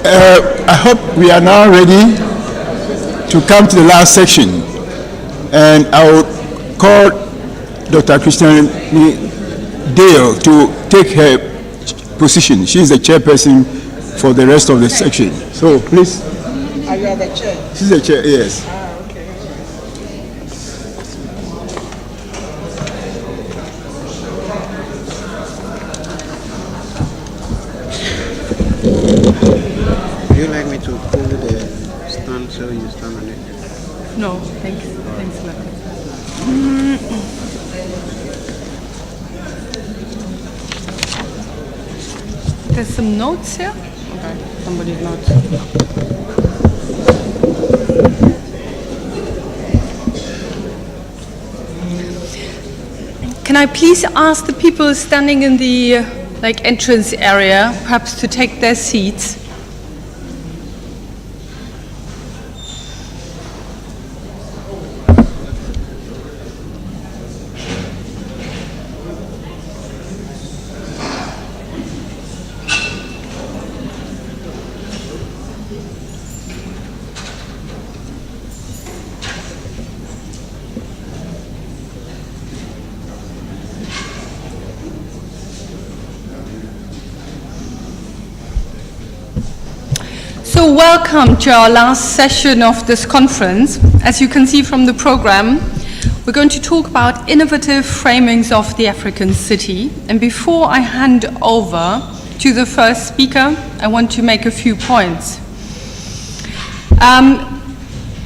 I hope we are now ready to come to the last section. And I will call Dr. Christian Dale to take her position. She is the chairperson for the rest of the section. So please. Are you the chair? She's the chair, yes. Okay. Would you like me to pull the stand so you stand on it? No, thanks. Thanks a lot. There's some notes here. Okay, somebody's notes. Can I please ask the people standing in the entrance area, perhaps to take their seats? So welcome to our last session of this conference. As you can see from the program, we're going to talk about innovative framings of the African city. And before I hand over to the first speaker, I want to make a few points.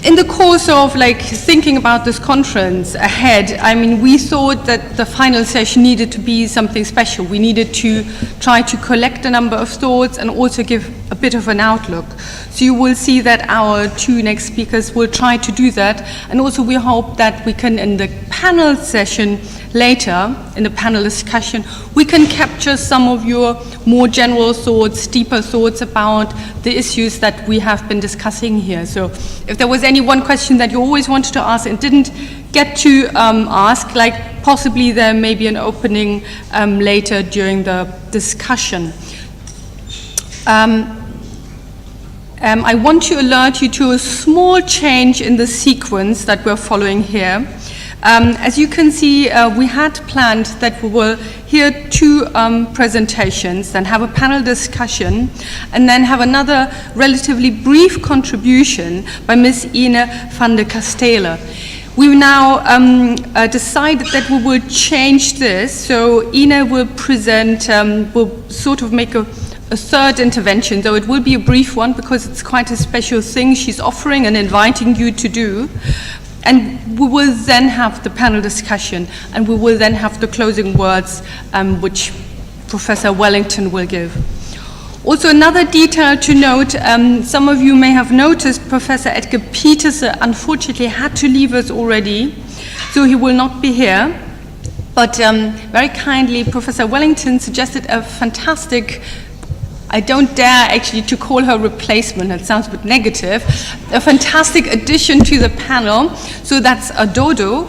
In the course of thinking about this conference ahead, we thought that the final session needed to be something special. We needed to try to collect a number of thoughts and also give a bit of an outlook. So you will see that our two next speakers will try to do that. And also we hope that we can, in the panel session later, in the panel discussion, we can capture some of your more general thoughts, deeper thoughts about the issues that we have been discussing here. So if there was any one question that you always wanted to ask and didn't get to ask, possibly there may be an opening later during the discussion. I want to alert you to a small change in the sequence that we're following here. As you can see, we had planned that we will hear two presentations, then have a panel discussion, and then have another relatively brief contribution by Ms. Ine van der Kastelen. We've now decided that we will change this, so Ine will present, will sort of make a third intervention, though it will be a brief one because it's quite a special thing she's offering and inviting you to do. And we will then have the panel discussion, and we will then have the closing words, which Professor Wellington will give. Also, another detail to note, some of you may have noticed Professor Edgar Petersen unfortunately had to leave us already, so he will not be here. But very kindly, Professor Wellington suggested a fantastic, I don't dare actually to call her replacement, that sounds a bit negative, a fantastic addition to the panel. So that's Adodo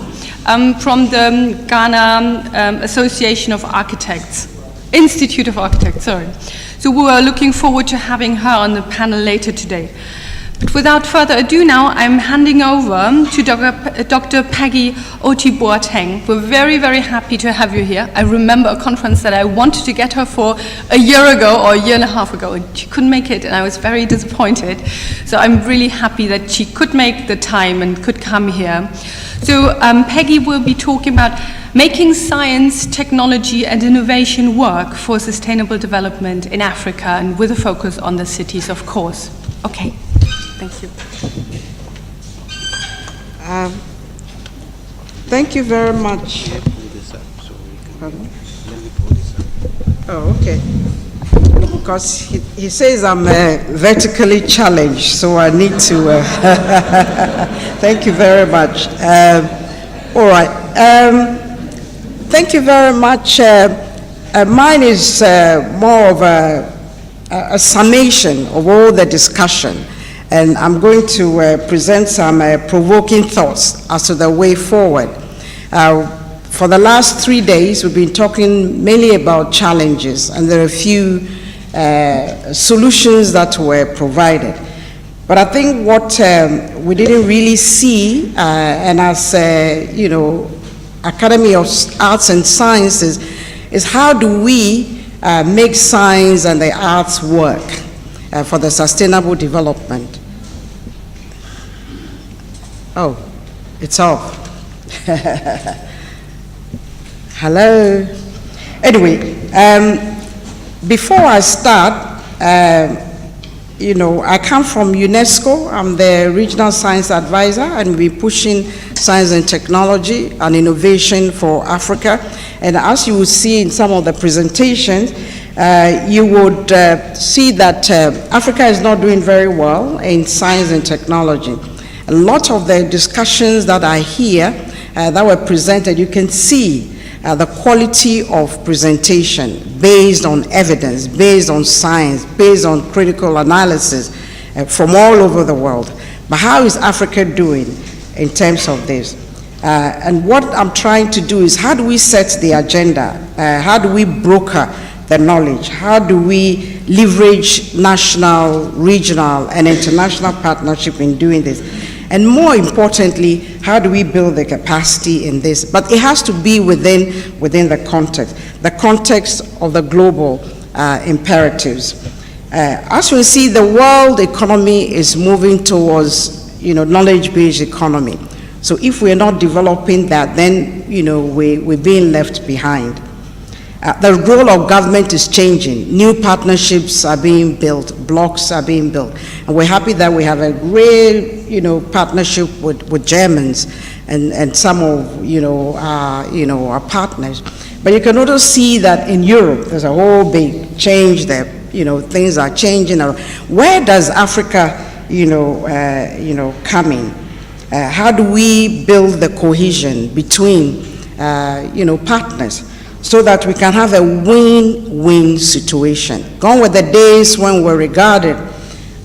from the Ghana Association of Architects, Institute of Architects, sorry. So we are looking forward to having her on the panel later today. But without further ado now, I'm handing over to Dr. Peggy Oti-Boateng. We're very, very happy to have you here. I remember a conference that I wanted to get her for a year ago or a year and a half ago, and she couldn't make it, and I was very disappointed. So I'm really happy that she could make the time and could come here. So Peggy will be talking about making science, technology, and innovation work for sustainable development in Africa, and with a focus on the cities, of course. Okay. Thank you. Thank you very much. Pardon? Oh, okay. Because he says I'm vertically challenged, so I need to. Thank you very much. All right. Thank you very much. Mine is more of a summation of all the discussion. And I'm going to present some provoking thoughts as to the way forward. For the last 3 days, we've been talking mainly about challenges, and there are a few solutions that were provided. But I think what we didn't really see, and as Academy of Arts and Sciences, is how do we make science and the arts work for the sustainable development. Oh, it's off. Hello. Anyway, before I start, I come from UNESCO. I'm the regional science advisor, and we're pushing science and technology and innovation for Africa. And as you will see in some of the presentations, you would see that Africa is not doing very well in science and technology. A lot of the discussions that I hear that were presented, you can see the quality of presentation based on evidence, based on science, based on critical analysis from all over the world. But how is Africa doing in terms of this? And what I'm trying to do is, how do we set the agenda? How do we broker the knowledge? How do we leverage national, regional, and international partnership in doing this? And more importantly, how do we build the capacity in this? But it has to be within the context of the global imperatives. As we see, the world economy is moving towards, knowledge-based economy. So if we're not developing that, then, we're being left behind. The role of government is changing. New partnerships are being built, blocks are being built. And we're happy that we have a great, partnership with Germans and some of, our partners. But you can also see that in Europe, there's a whole big change there. Things are changing. Where does Africa, come in? How do we build the cohesion between, partners, so that we can have a win-win situation? Gone were the days when we're regarded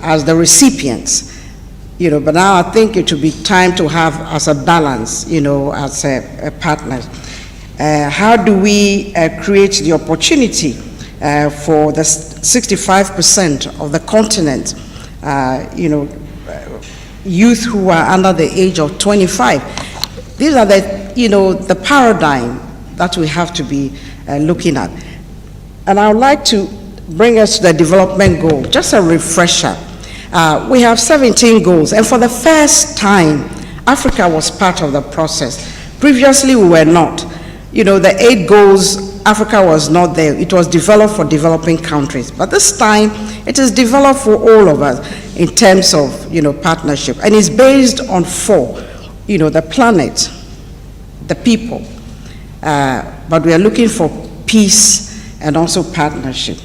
as the recipients, but now I think it will be time to have as a balance, as a partners. How do we create the opportunity for the 65% of the continent, youth who are under the age of 25? These are the paradigm that we have to be looking at. And I would like to bring us to the development goal, just a refresher. We have 17 goals, and for the first time, Africa was part of the process. Previously, we were not. The 8 goals, Africa was not there. It was developed for developing countries. But this time, it is developed for all of us in terms of, partnership. And it's based on 4, the planet, the people, but we are looking for peace and also partnership.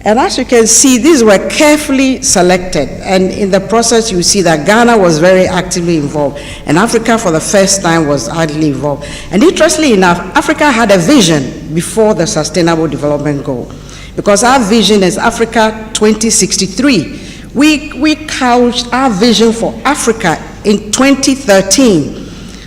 And as you can see, these were carefully selected, and in the process you see that Ghana was very actively involved, and Africa for the first time was actively involved. And interestingly enough, Africa had a vision before the Sustainable Development Goal, because our vision is Africa 2063. We couched our vision for Africa in 2013.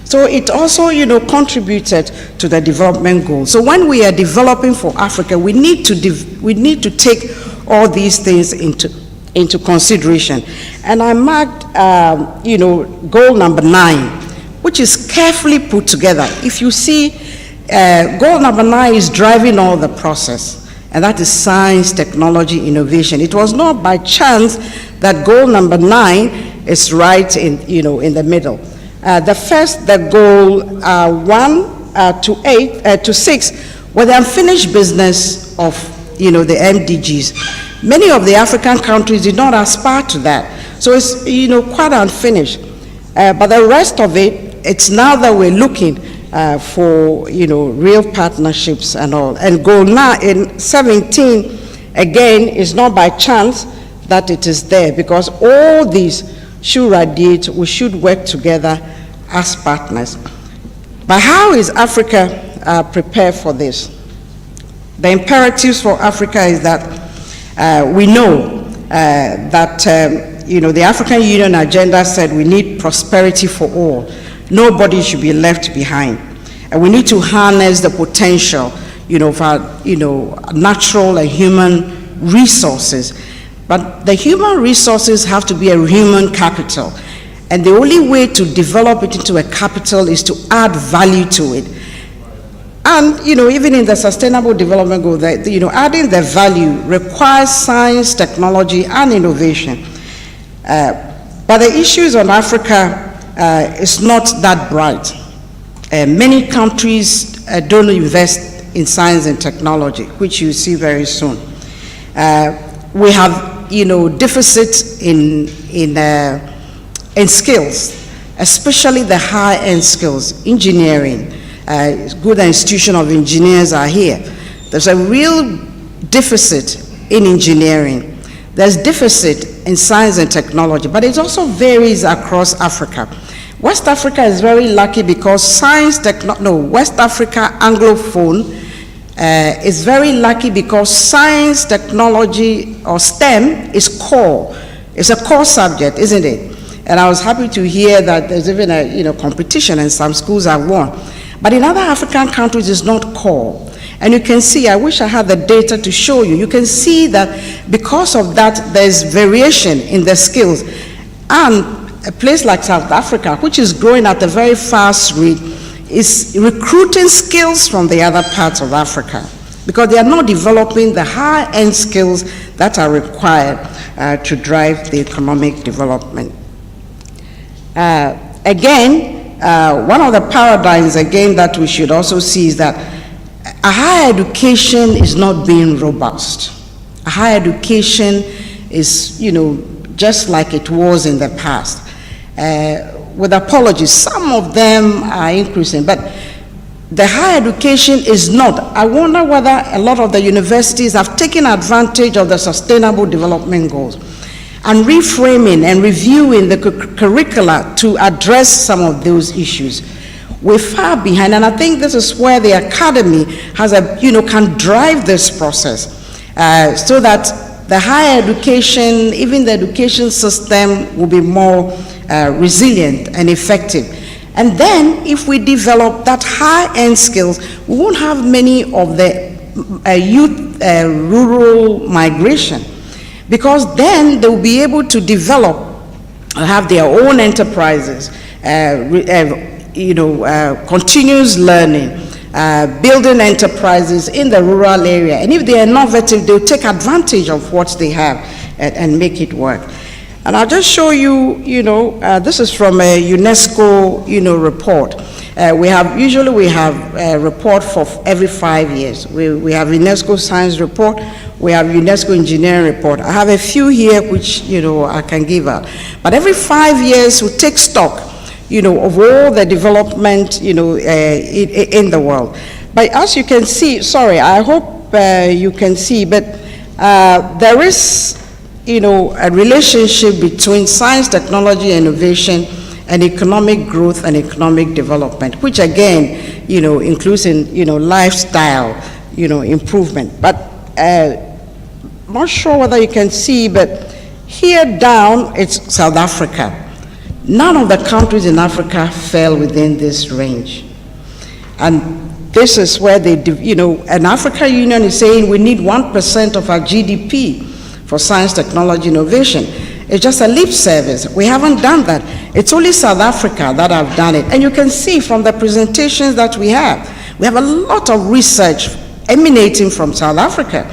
So it also, contributed to the development goals. So when we are developing for Africa, we need to take all these things into consideration. And I marked, goal number 9, which is carefully put together. If you see, goal number 9 is driving all the process, and that is science, technology, innovation. It was not by chance that goal number 9 is right in the middle. The goal 1 to 6 were the unfinished business of, the MDGs. Many of the African countries did not aspire to that. So it's, quite unfinished. But the rest of it, it's now that we're looking for, real partnerships and all. And goal 17, again, is not by chance that it is there, because all these should radiate, we should work together as partners. But how is Africa prepared for this? The imperatives for Africa is that we know that the African Union agenda said we need prosperity for all. Nobody should be left behind. And we need to harness the potential, of our, natural and human resources. But the human resources have to be a human capital. And the only way to develop it into a capital is to add value to it. And, even in the Sustainable Development Goal, adding the value requires science, technology, and innovation. But the issues on Africa is not that bright. Many countries don't invest in science and technology, which you see very soon. We have, deficits in skills, especially the high-end skills, engineering. Good institution of engineers are here. There's a real deficit in engineering. There's deficit in science and technology, but it also varies across Africa. West Africa is very lucky because West Africa Anglophone is very lucky because science, technology, or STEM is core. It's a core subject, isn't it? And I was happy to hear that there's even a competition and some schools have won. But in other African countries, it's not core. And you can see, I wish I had the data to show you, you can see that because of that, there's variation in the skills. And a place like South Africa, which is growing at a very fast rate, is recruiting skills from the other parts of Africa because they are not developing the high-end skills that are required to drive the economic development. One of the paradigms, that we should also see is that a higher education is not being robust. A higher education is, just like it was in the past. With apologies, some of them are increasing, but the higher education is not. I wonder whether a lot of the universities have taken advantage of the Sustainable Development Goals and reframing and reviewing the curricula to address some of those issues. We're far behind, and I think this is where the academy has can drive this process so that the higher education, even the education system, will be more resilient and effective. And then if we develop that high-end skills, we won't have many of the youth rural migration, because then they'll be able to develop, have their own enterprises, continuous learning, building enterprises in the rural area. And if they are innovative, they'll take advantage of what they have and make it work. And I'll just show you, this is from a UNESCO, report. We have a report for every 5 years. We have UNESCO Science Report, we have UNESCO Engineering Report. I have a few here which, I can give out. But every 5 years we take stock, of all the development, in the world. But as you can see, sorry, I hope you can see, but there is, a relationship between science, technology, innovation, and economic growth and economic development, which again, includes in, lifestyle, improvement. But not sure whether you can see, but here down, it's South Africa. None of the countries in Africa fell within this range. And this is where they, an African Union is saying we need 1% of our GDP for science, technology, innovation. It's just a lip service. We haven't done that. It's only South Africa that have done it. And you can see from the presentations that we have a lot of research emanating from South Africa.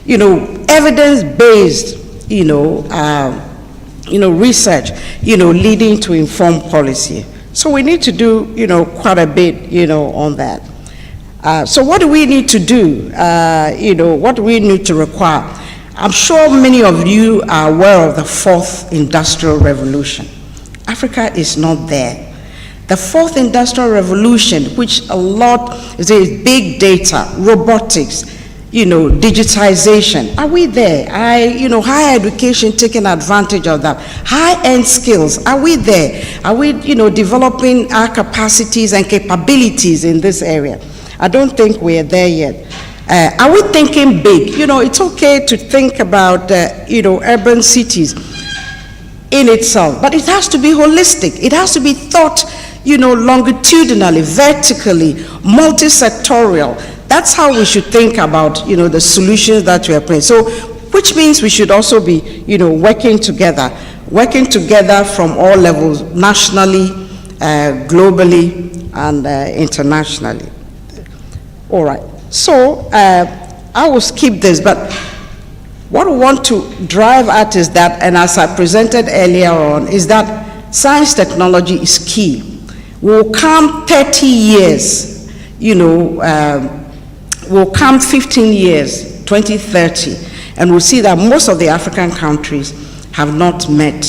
Evidence-based, research, leading to informed policy. So we need to do, quite a bit, on that. So what do we need to do? What do we need to require? I'm sure many of you are aware of the fourth industrial revolution. Africa is not there. The fourth industrial revolution, which a lot is big data, robotics, digitization. Are we there? Higher education taking advantage of that. High-end skills, are we there? Are we, developing our capacities and capabilities in this area? I don't think we're there yet. Are we thinking big? It's okay to think about, urban cities in itself, but it has to be holistic. It has to be thought, longitudinally, vertically, multi-sectorial. That's how we should think about, the solutions that we are playing. So which means we should also be, working together from all levels, nationally, globally, and internationally. All right, so I will skip this, but what we want to drive at is that, and as I presented earlier on, is that science technology is key. We'll come 30 years, we'll come 15 years, 2030, and we'll see that most of the African countries have not met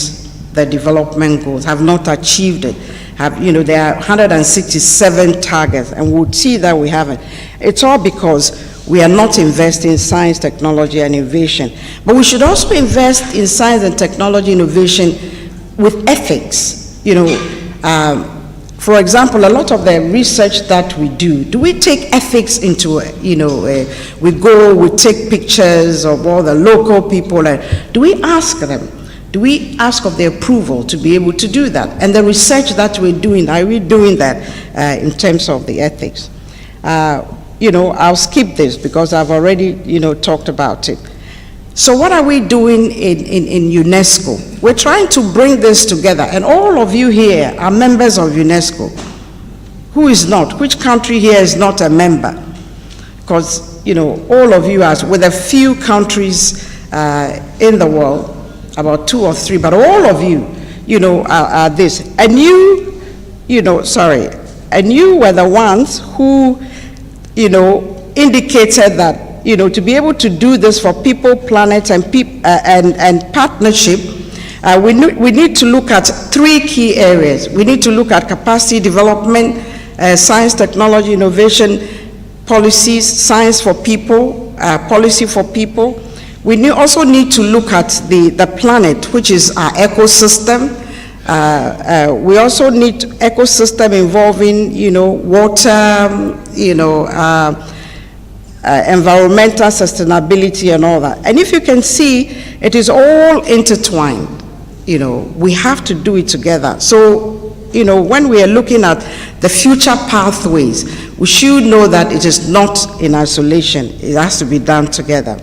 the development goals, have not achieved it. There are 167 targets, and we'll see that we haven't. It's all because we are not investing in science, technology, and innovation. But we should also invest in science and technology innovation with ethics. For example, a lot of the research that we do we take ethics into it? We take pictures of all the local people, and do we ask them? Do we ask of their approval to be able to do that? And the research that we're doing, are we doing that in terms of the ethics? I'll skip this because I've already, talked about it. So what are we doing in UNESCO? We're trying to bring this together, and all of you here are members of UNESCO. Who is not? Which country here is not a member? Because, all of you are, with a few countries in the world, about 2 or 3, but all of you, are this. And you were the ones who, indicated that, to be able to do this for people, planet, and partnership, we need to look at 3 key areas. We need to look at capacity development, science, technology, innovation, policies, science for people, policy for people. We also need to look at the planet, which is our ecosystem. We also need ecosystem involving, water, environmental sustainability and all that. And if you can see, it is all intertwined. We have to do it together. So, when we are looking at the future pathways, we should know that it is not in isolation. It has to be done together.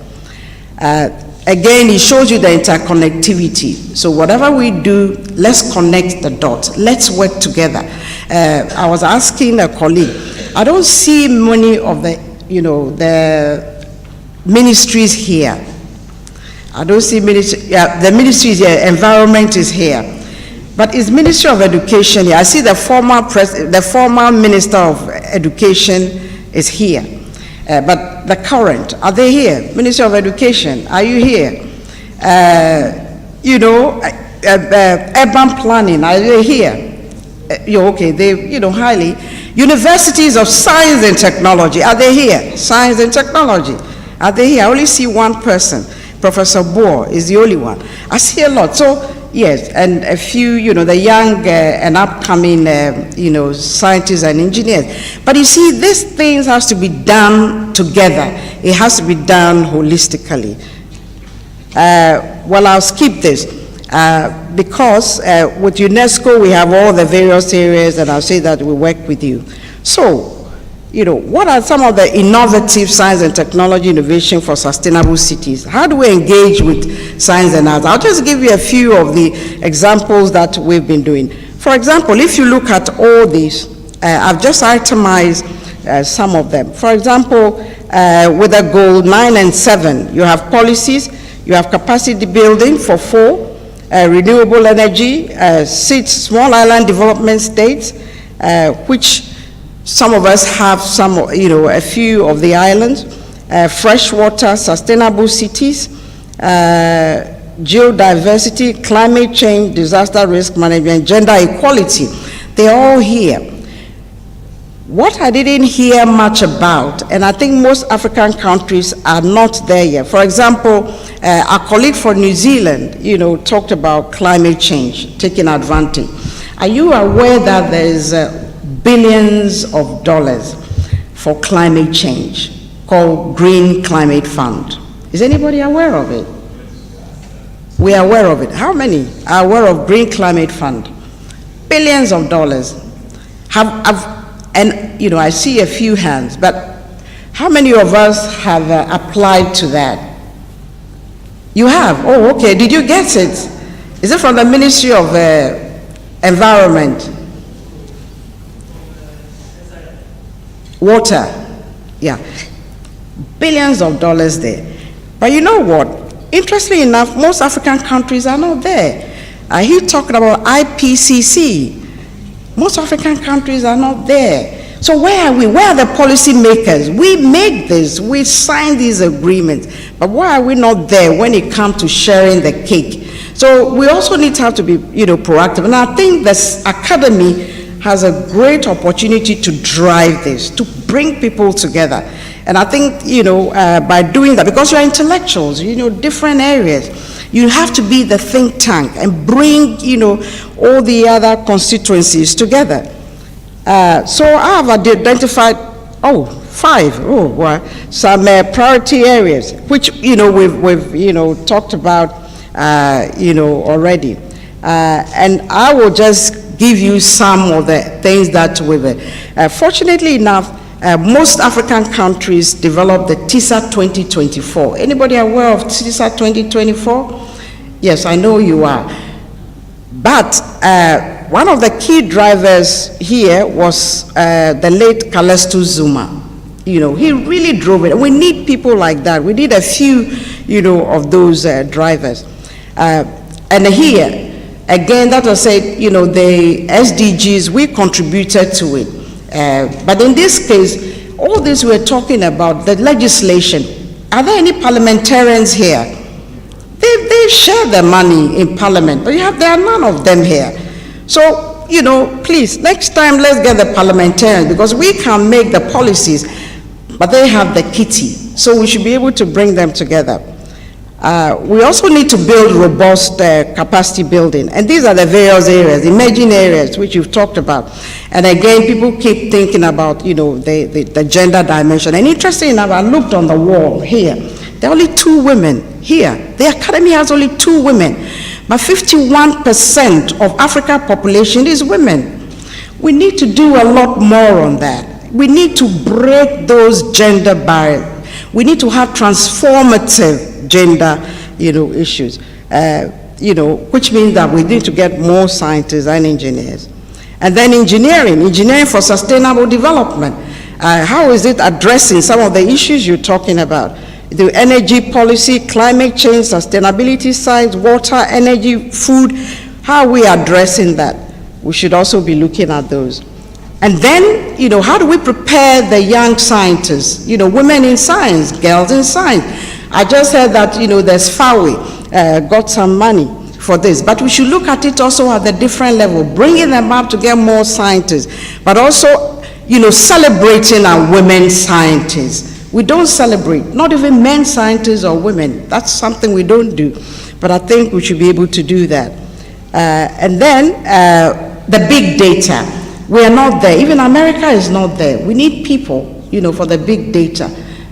Again, it shows you the interconnectivity. So whatever we do, let's connect the dots. Let's work together. I was asking a colleague, I don't see many of the ministries here. I don't see the ministries here, environment is here. But is Ministry of Education here? I see the former Minister of Education is here. But the current, are they here? Ministry of Education, are you here? Urban planning, are they here? You're okay, they, highly. Universities of Science and Technology, are they here? Science and Technology, are they here? I only see one person. Professor Boer is the only one. I see a lot. So, yes, and a few, the young and upcoming, scientists and engineers. But you see, these things has to be done together. It has to be done holistically. Well, I'll skip this because with UNESCO, we have all the various areas, and I'll say that we work with you. So, what are some of the innovative science and technology innovation for sustainable cities? How do we engage with science and arts? I'll just give you a few of the examples that we've been doing. For example, if you look at all these, I've just itemized some of them. For example, with the goal 9 and 7, you have policies, you have capacity building for 4, renewable energy, 6 small island development states, which some of us have a few of the islands, fresh water, sustainable cities, geodiversity, climate change, disaster risk management, gender equality. They're all here. What I didn't hear much about, and I think most African countries are not there yet. For example, our colleague from New Zealand, talked about climate change, taking advantage. Are you aware that there's billions of dollars for climate change called Green Climate Fund? Is anybody aware of it? We are aware of it. How many are aware of Green Climate Fund? Billions of dollars. And I see a few hands, but how many of us have applied to that? You have? Oh, okay. Did you get it? Is it from the Ministry of Environment? Water. Yeah. Billions of dollars there. But you know what? Interestingly enough, most African countries are not there. He's talking about IPCC. Most African countries are not there. So where are we? Where are the policy makers? We make this, we sign these agreements, but why are we not there when it comes to sharing the cake? So we also need to have to be, proactive. And I think this academy has a great opportunity to drive this, to bring people together. And I think, by doing that, because you're intellectuals, different areas, you have to be the think tank and bring, all the other constituencies together. So I have identified, 5, some priority areas, which, we've talked about, already. And I will just give you some of the things that we've, fortunately enough, most African countries developed the TISA 2024. Anybody aware of TISA 2024? Yes, I know you are. But one of the key drivers here was the late Callisto Zuma. He really drove it. We need people like that. We need a few, of those drivers. And here, again, that was said, the SDGs, we contributed to it. But in this case, all this we're talking about, the legislation, are there any parliamentarians here? They share the money in parliament, but there are none of them here. So, please, next time let's get the parliamentarians, because we can make the policies, but they have the kitty. So we should be able to bring them together. We also need to build robust capacity building. And these are the various areas, emerging areas, which you've talked about. And again, people keep thinking about, the gender dimension. And interestingly enough, I looked on the wall here. There are only 2 women here. The academy has only 2 women. But 51% of Africa's population is women. We need to do a lot more on that. We need to break those gender barriers. We need to have transformative gender, issues, which means that we need to get more scientists and engineers. And then engineering for sustainable development. How is it addressing some of the issues you're talking about? The energy policy, climate change, sustainability science, water, energy, food. How are we addressing that? We should also be looking at those. And then, how do we prepare the young scientists? Women in science, girls in science. I just heard that, there's FAWE, got some money for this. But we should look at it also at the different level, bringing them up to get more scientists, but also, celebrating our women scientists. We don't celebrate, not even men scientists or women. That's something we don't do. But I think we should be able to do that. And then the big data. We are not there. Even America is not there. We need people, for the big data.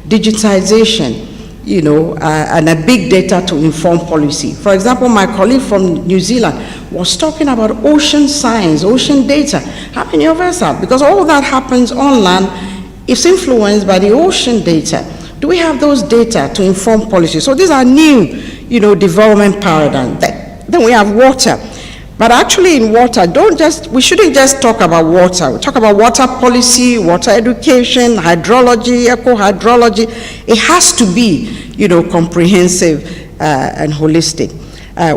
Digitization, and a big data to inform policy. For example, my colleague from New Zealand was talking about ocean science, ocean data. How many of us have? Because all that happens on land. It's influenced by the ocean data. Do we have those data to inform policy? So these are new, development paradigms. Then we have water. But actually in water, we shouldn't just talk about water. We talk about water policy, water education, hydrology, eco-hydrology. It has to be, comprehensive and holistic.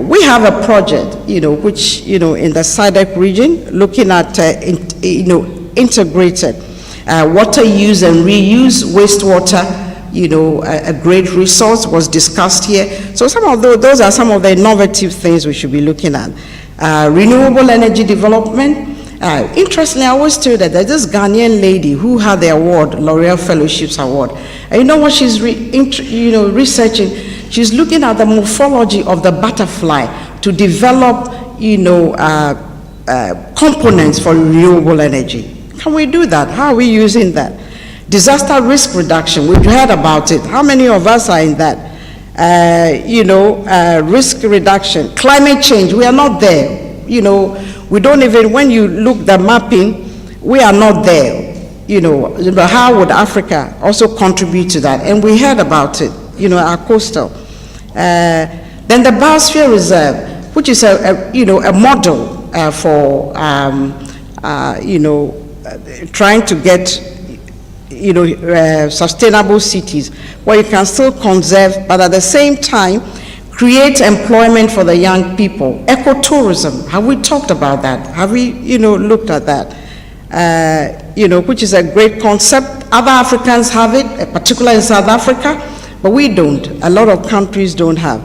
We have a project, which, in the SADC region, looking at, integrated water use and reuse, wastewater, a great resource was discussed here. So some of those are some of the innovative things we should be looking at. Renewable energy development. Interestingly, I always tell you that there's this Ghanaian lady who had the award, L'Oreal Fellowships Award. And you know what she's researching? She's looking at the morphology of the butterfly to develop, components for renewable energy. Can we do that? How are we using that? Disaster risk reduction, we've heard about it. How many of us are in that? Risk reduction. Climate change, we are not there. We don't even, when you look the mapping, we are not there. But how would Africa also contribute to that? And we heard about it, our coastal. Then the Biosphere Reserve, which is a model for trying to get sustainable cities where you can still conserve, but at the same time create employment for the young people. Ecotourism, have we talked about that? Have we looked at that? Which is a great concept. Other Africans have it, particularly in South Africa, but we don't. A lot of countries don't have.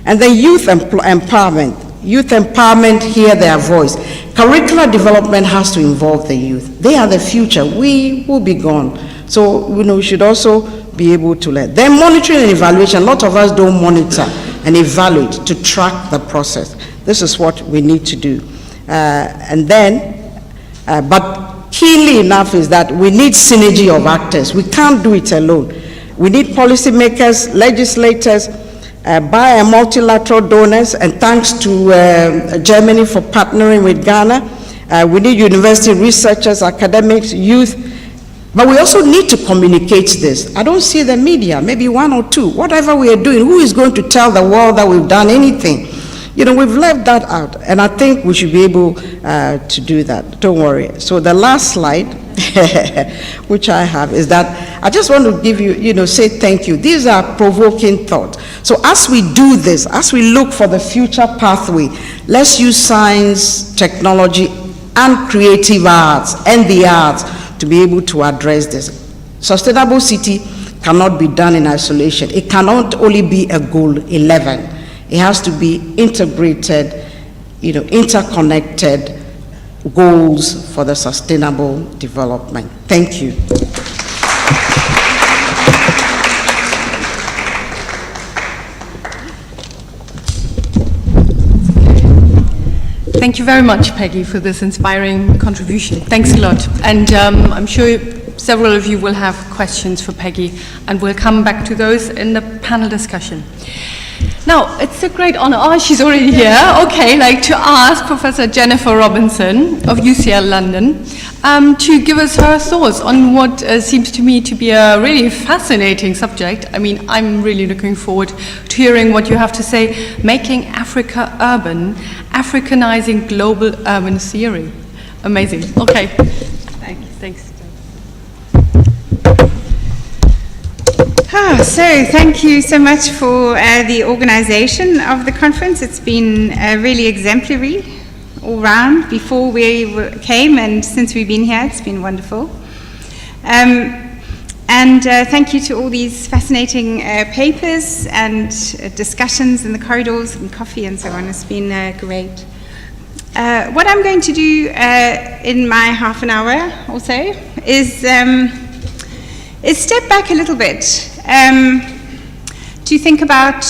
And then youth empowerment. Youth empowerment, hear their voice. Curricular development has to involve the youth. They are the future. We will be gone. So, we should also be able to learn. Then monitoring and evaluation. A lot of us don't monitor and evaluate to track the process. This is what we need to do. But keenly enough is that we need synergy of actors. We can't do it alone. We need policymakers, legislators, bi- and multilateral donors, and thanks to Germany for partnering with Ghana. We need university researchers, academics, youth, but we also need to communicate this. I don't see the media, maybe one or two. Whatever we are doing, who is going to tell the world that we've done anything? We've left that out, and I think we should be able to do that. Don't worry. So the last slide, which I have, is that I just want to give you, say thank you. These are provoking thoughts. So as we do this, as we look for the future pathway, let's use science, technology, and creative arts, and the arts, to be able to address this. Sustainable city cannot be done in isolation. It cannot only be a goal 11. It has to be integrated, interconnected goals for the sustainable development. Thank you. Thank you very much, Peggy, for this inspiring contribution. Thanks a lot. And I'm sure several of you will have questions for Peggy, and we'll come back to those in the panel discussion. Now, it's a great honor. Oh, she's already here. Okay, to ask Professor Jennifer Robinson of UCL London to give us her thoughts on what seems to me to be a really fascinating subject. I mean, I'm really looking forward to hearing what you have to say. Making Africa urban, Africanizing global urban theory. Amazing. Okay. Thanks. So thank you so much for the organization of the conference. It's been really exemplary all round. Before we came and since we've been here, it's been wonderful. And thank you to all these fascinating papers and discussions in the corridors and coffee and so on. It's been great. What I'm going to do in my half an hour or so is step back a little bit to think about,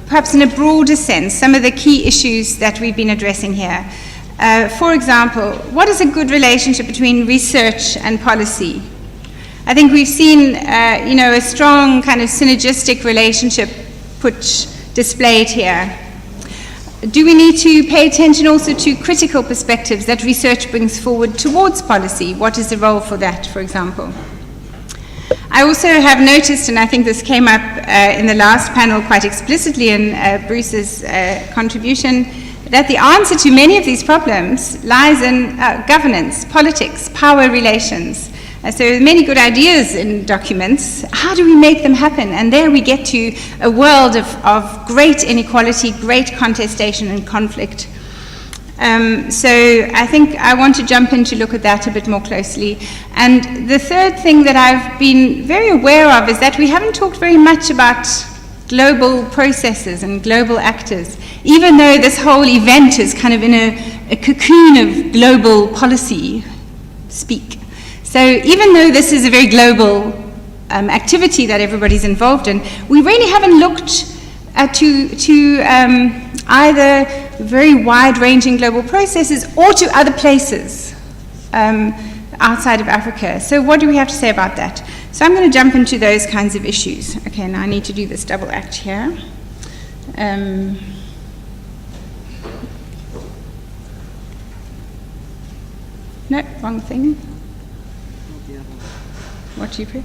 perhaps in a broader sense, some of the key issues that we've been addressing here. For example, what is a good relationship between research and policy? I think we've seen, a strong kind of synergistic relationship displayed here. Do we need to pay attention also to critical perspectives that research brings forward towards policy? What is the role for that, for example? I also have noticed, and I think this came up in the last panel quite explicitly in Bruce's contribution, that the answer to many of these problems lies in governance, politics, power relations. So many good ideas in documents. How do we make them happen? And there we get to a world of great inequality, great contestation and conflict. So I think I want to jump in to look at that a bit more closely. And the third thing that I've been very aware of is that we haven't talked very much about global processes and global actors, even though this whole event is kind of in a cocoon of global policy speak. So even though this is a very global activity that everybody's involved in, we really haven't looked to either very wide-ranging global processes or to other places outside of Africa. So what do we have to say about that? So I'm going to jump into those kinds of issues. Okay, now I need to do this double act here. No, wrong thing. What do you press?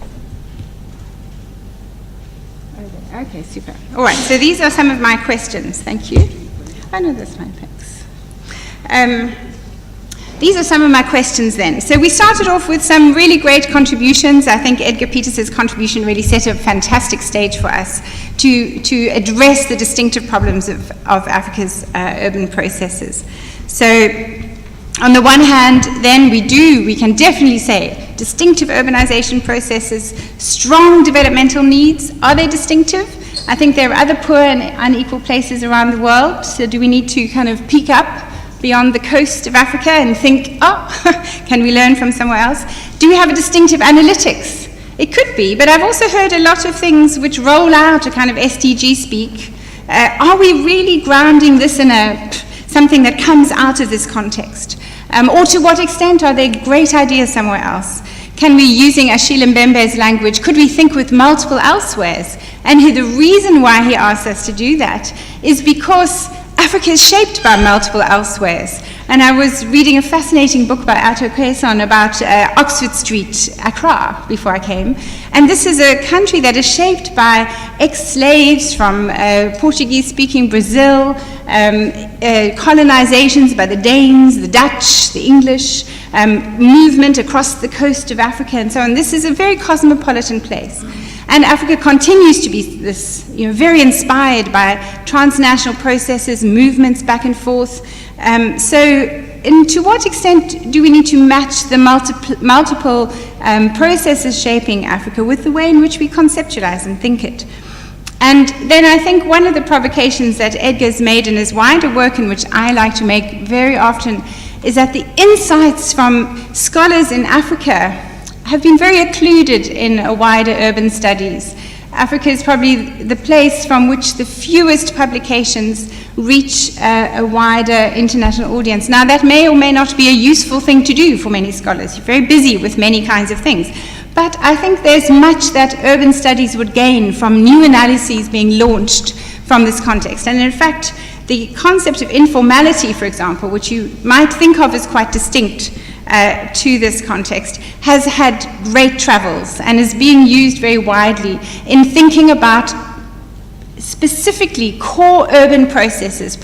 Okay, super. All right, so these are some of my questions. Thank you. Oh, no, that's fine, thanks. These are some of my questions then. So we started off with some really great contributions. I think Edgar Peters' contribution really set a fantastic stage for us to address the distinctive problems of Africa's urban processes. So on the one hand, then we can definitely say distinctive urbanization processes, strong developmental needs. Are they distinctive? I think there are other poor and unequal places around the world. So do we need to kind of peek up beyond the coast of Africa and think, can we learn from somewhere else? Do we have a distinctive analytics? It could be, but I've also heard a lot of things which roll out a kind of SDG speak. Are we really grounding this in something that comes out of this context? Or to what extent are there great ideas somewhere else? Can we, using Achille Mbembe's language, could we think with multiple elsewheres? And the reason why he asks us to do that is because Africa is shaped by multiple elsewheres. And I was reading a fascinating book by Ato Quaison about Oxford Street, Accra, before I came. And this is a country that is shaped by ex-slaves from Portuguese-speaking Brazil, colonizations by the Danes, the Dutch, the English, movement across the coast of Africa and so on. This is a very cosmopolitan place. And Africa continues to be this, very inspired by transnational processes, movements back and forth. And to what extent do we need to match the multiple processes shaping Africa with the way in which we conceptualize and think it? And then I think one of the provocations that Edgar's made in his wider work, and which I like to make very often, is that the insights from scholars in Africa have been very occluded in a wider urban studies. Africa is probably the place from which the fewest publications reach a wider international audience. Now, that may or may not be a useful thing to do for many scholars. You're very busy with many kinds of things. But I think there's much that urban studies would gain from new analyses being launched from this context. And in fact, the concept of informality, for example, which you might think of as quite distinct to this context, has had great travels and is being used very widely in thinking about specifically core urban processes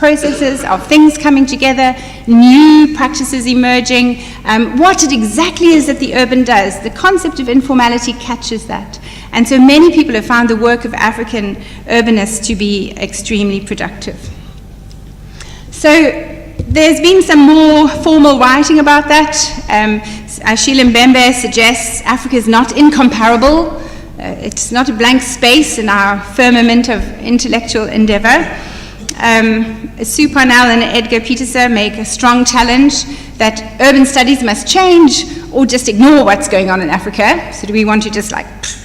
of things coming together, new practices emerging, what it exactly is that the urban does. The concept of informality catches that. And so many people have found the work of African urbanists to be extremely productive. So there's been some more formal writing about that. Achille Mbembe suggests Africa is not incomparable. It's not a blank space in our firmament of intellectual endeavor. Sue Parnell and Edgar Peters make a strong challenge that urban studies must change or just ignore what's going on in Africa. So do we want to just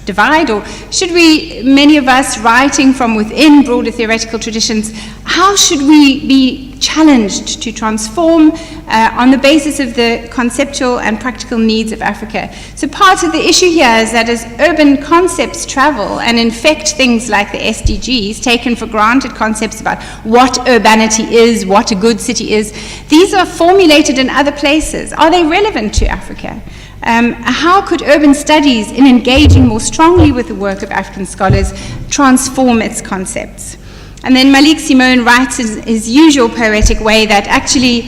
divide, or should we, many of us writing from within broader theoretical traditions, how should we be challenged to transform on the basis of the conceptual and practical needs of Africa? So part of the issue here is that as urban concepts travel and infect things like the SDGs, taken for granted concepts about what urbanity is, what a good city is, these are formulated in other places. Are they relevant to Africa? How could urban studies, in engaging more strongly with the work of African scholars, transform its concepts? And then Malik Simone writes in his usual poetic way that actually,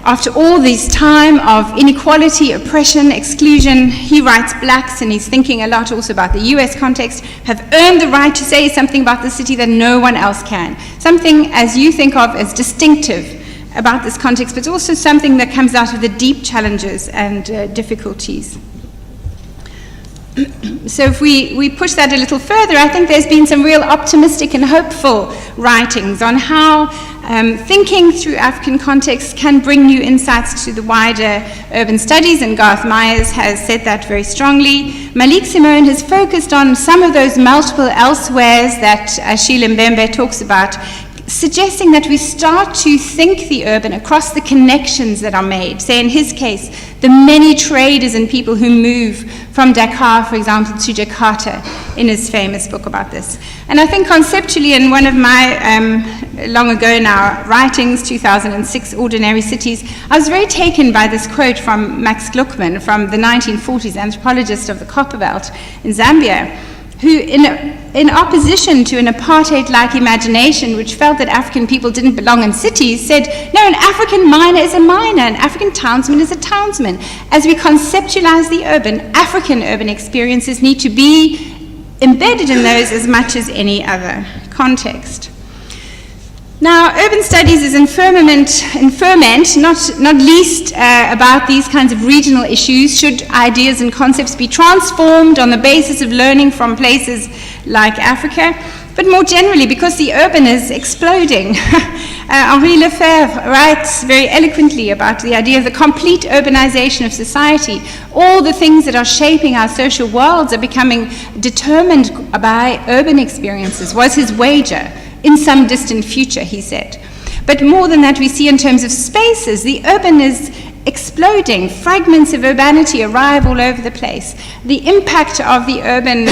after all this time of inequality, oppression, exclusion, he writes blacks, and he's thinking a lot also about the US context, have earned the right to say something about the city that no one else can. Something, as you think of, as distinctive about this context, but also something that comes out of the deep challenges and difficulties. So if we push that a little further, I think there's been some real optimistic and hopeful writings on how thinking through African contexts can bring new insights to the wider urban studies, and Garth Myers has said that very strongly. Malik Simone has focused on some of those multiple elsewheres that Achille Mbembe talks about, suggesting that we start to think the urban across the connections that are made. Say, in his case, the many traders and people who move from Dakar, for example, to Jakarta, in his famous book about this. And I think conceptually, in one of my long ago now writings, 2006, Ordinary Cities, I was very taken by this quote from Max Gluckman from the 1940s, anthropologist of the Copperbelt in Zambia, who, in opposition to an apartheid-like imagination which felt that African people didn't belong in cities, said, no, an African miner is a miner, an African townsman is a townsman. As we conceptualize the urban, African urban experiences need to be embedded in those as much as any other context. Now, urban studies is in ferment, not least about these kinds of regional issues. Should ideas and concepts be transformed on the basis of learning from places like Africa? But more generally, because the urban is exploding. Henri Lefebvre writes very eloquently about the idea of the complete urbanization of society. All the things that are shaping our social worlds are becoming determined by urban experiences, was his wager. In some distant future, he said. But more than that, we see in terms of spaces, the urban is exploding. Fragments of urbanity arrive all over the place. The impact of the urban